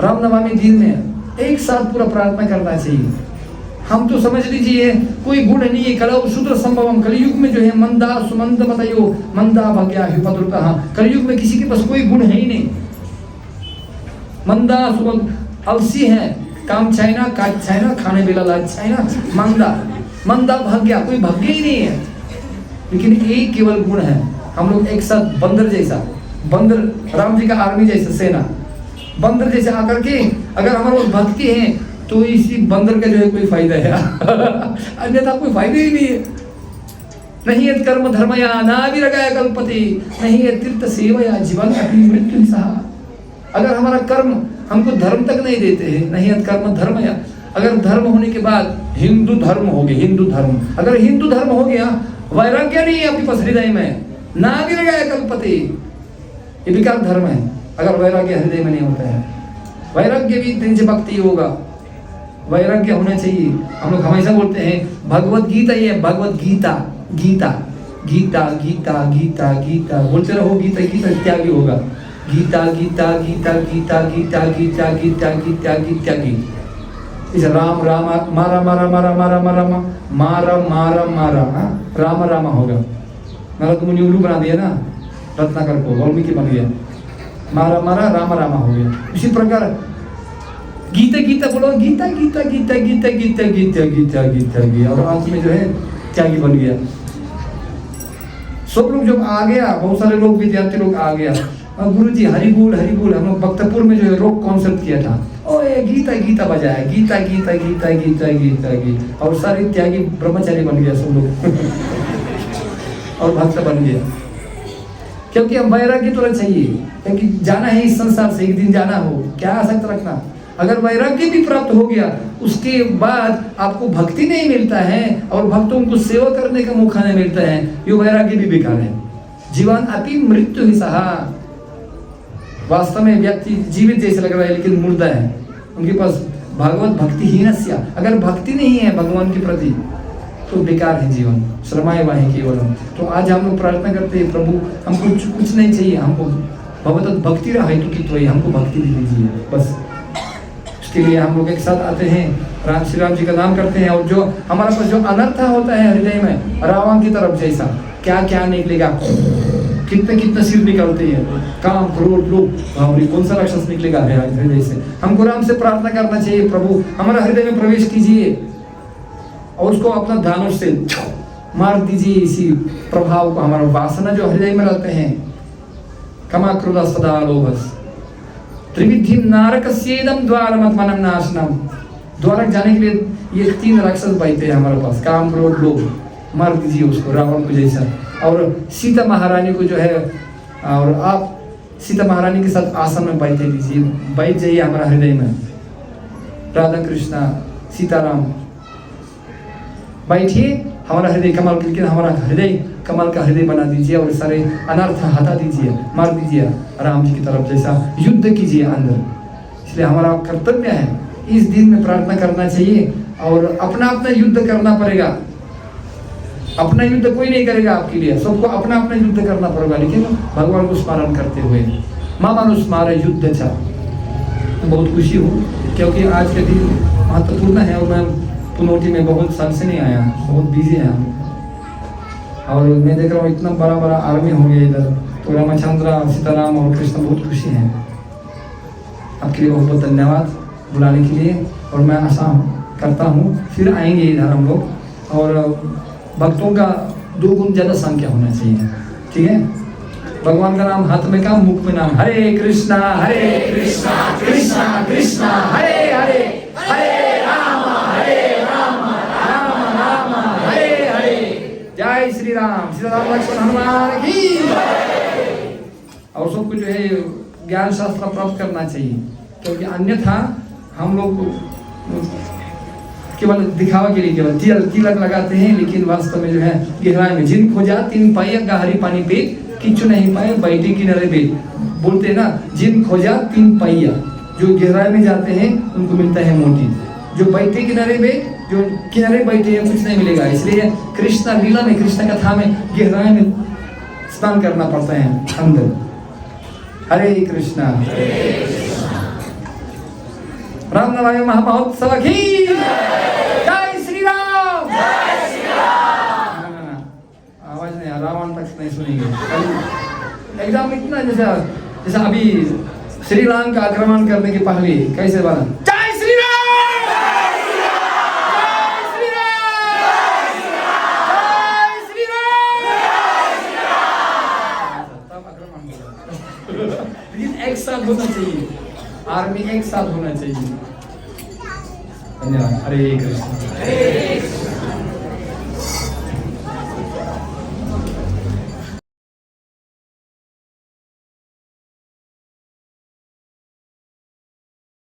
रामनवमी दिन में एक साथ पूरा प्रार्थना करना चाहिए। हम तो समझ लीजिए कोई गुण नहीं है, कलौ शूद्र संभवम, कलयुग में जो है मंदा सुमंद बताइयो मंदा भाग्या विपद्रुतः, कलयुग में किसी के पास कोई गुण है ही नहीं। मंदा सुमंद अलसी है, काम चाइना काट चाइना, खाने बेला लाज चाइना, मंदा मंदा भाग्या, कोई भाग्य ही नहीं है। लेकिन एक केवल गुण है, हम लोग एक साथ बंदर जैसा, बंदर राम जी का आर्मी जैसा सेना, बंदर जैसे आकर के अगर हमारे भक्ति है तो इसी बंदर का जो है कोई फायदा है अन्यथा कोई फायदा ही नहीं है। नहीं है कर्म धर्मया ना विरगाय कल्पति, नहीं है तीर्थ सेवया जीवन अपनी मृत्यु सहा। अगर हमारा कर्म हमको धर्म तक नहीं देते हैं, नहीं है कर्म धर्मया, अगर धर्म होने के बाद हिंदू धर्म हो गया, हिंदू धर्म, अगर हिंदू धर्म हो गया, वैराग्य नहीं है आपके पास हृदय में, ना विरगाय कल्पति, ये विकार धर्म है। अगर वैराग्य हृदय में नहीं होता है, वैराग्य भी दिन से भक्ति होगा, वैराग्य होना चाहिए। हम लोग हमेशा बोलते हैं भगवत गीता, ये भगवत गीता, गीता गीता गीता गीता गीता बोलते रहो, गीता गीता त्यागी होगा, गीता गीता गीता गीता गीता गीता गीता गीता गीता गीता। इसे राम राम मारा मारा मारा मारा मारा मारा मारा मारा राम रामा होगा। मेरा तो मुझे उल्लू बना दिया ना, रत्नाकर को वाल्मीकि बन गया, मारा मारा राम रामा हो गया। इसी प्रकार गीता गीता बोलो, गीता गीता गीता गीता गीता गीता गीता गीता गीता, और अंत में जो है त्यागी बन गया। सब लोग जब आ गया, बहुत सारे लोग विद्यार्थी लोग आ गया, गुरुजी हरि बोल हरि बोल, हम लोग भक्तपुर में जो है रोक कॉन्सर्ट किया था, और ये गीता गीता बजाया, गीता गीता गीता गीता गीता गीता, और सारे त्यागी ब्रह्मचारी बन गया सब लोग और भक्त बन गया। क्योंकि हम वैराग्य तो चाहिए, क्योंकि जाना है इस संसार से, एक दिन जाना हो, क्या आसक्त रखना। अगर वैराग्य भी प्राप्त हो गया, उसके बाद आपको भक्ति नहीं मिलता है और भक्तों को सेवा करने का मौका नहीं मिलता है, ये वैराग्य भी बेकार है। जीवन अपि मृत्यु ही सहा। वास्तव में व्यक्ति जीवित जैसे लग रहा है लेकिन मुर्दा है, उनके पास भगवत भक्ति ही नस्या, अगर भक्ति नहीं है भगवान के प्रति तो बेकार है जीवन, श्रमाय वाहे केवल। तो आज हम लोग प्रार्थना करते हैं, प्रभु हमको कुछ नहीं चाहिए, हमको भगवत भक्ति रहा है तो हमको भक्ति दे दीजिए बस। उसके लिए हम लोग एक साथ आते हैं, राम श्री राम जी का नाम करते हैं, और जो हमारे पास जो अनर्थ होता है हृदय में, रावण की तरफ जैसा क्या क्या निकलेगा, कितने कितने सिर निकलते हैं, काम क्रोध लोग, और कौन सा राक्षस निकलेगा हृदय से। हमको राम से प्रार्थना करना चाहिए, प्रभु हमारा हृदय में प्रवेश कीजिए और उसको अपना धनुष से मार दीजिए, इसी प्रभाव को, हमारा वासना जो हृदय में रहते हैं, कमा क्रोध सदा लोभस त्रिविधिम नारकस्येदम द्वारमत्मनं नाशनम। द्वारक जाने के लिए ये 3 राक्षस बैठे हैं हमारे पास, काम क्रोध लोभ, मार दीजिए उसको, रावण को जैसा। और सीता महारानी को जो है, और आप सीता महारानी के साथ आसन में बैठे दीजिए, बैठ जाइए हमारा हृदय में, राधा कृष्णा सीताराम बैठिए हमारा हृदय कमल, लेकिन हमारा हृदय कमल का हृदय बना दीजिए और सारे अनर्थ हटा दीजिए, मार दीजिए राम जी की तरफ जैसा, युद्ध कीजिए अंदर। इसलिए हमारा कर्तव्य है इस दिन में प्रार्थना करना चाहिए, और अपना अपना युद्ध करना पड़ेगा। अपना युद्ध कोई नहीं करेगा आपके लिए, सबको अपना अपना युद्ध करना पड़ेगा, लेकिन भगवान को स्मरण करते हुए। मामानुस्मार युद्ध चा, मैं बहुत खुशी हूँ क्योंकि आज के दिन महत्वपूर्ण है और मैं पुनौटी में बहुत साल से नहीं आया, बहुत बिजी है हम। और मैं देख रहा हूँ इतना बड़ा बड़ा आर्मी हो गया इधर, तो रामचंद्र, सीताराम और कृष्ण बहुत खुशी हैं। आपके लिए बहुत बहुत धन्यवाद बुलाने के लिए, और मैं आशा करता हूँ फिर आएंगे इधर हम लोग, और भक्तों का 2 गुण ज़्यादा संख्या होना चाहिए, ठीक है। भगवान का नाम हाथ में का, मुख में नाम, हरे कृष्णा कृष्णा कृष्णा हरे हरे, हरे राम राम राम हरे हरे। जय श्री राम, सीताराम लक्ष्मण हनुमान की। और सबको जो है ज्ञान शास्त्र प्राप्त करना चाहिए, क्योंकि अन्यथा हम लोग केवल दिखावा के लिए केवल तिलक लगाते हैं, लेकिन वास्तव में जो है गहराई में जिन खोजा 3 पाइया गहरी पानी पे किच्छु नहीं पाए बैठे किनारे पे, बोलते हैं ना, जिन खोजा 3 पाइया, जो गहराई में जाते हैं उनको मिलता है मोती, जो बैठे किनारे पे, जो किनारे बैठे हैं कुछ नहीं मिलेगा। इसलिए कृष्ण लीला में, कृष्ण कथा में गहराई में स्नान करना पड़ता है अंदर। हरे कृष्णा। रामनवमी महामहोत्सव की जय श्री राम। आवाज नहीं, रावण तक नहीं सुनेंगे एकदम इतना, जैसा अभी श्री राम का आक्रमण करने के पहले कैसे बोला, जय श्री राम, जय श्री राम, जय श्री राम, तब आक्रमण। लेकिन एक साथ होना चाहिए, आर्मी एक साथ होना चाहिए। धन्यवाद। हरे कृष्ण।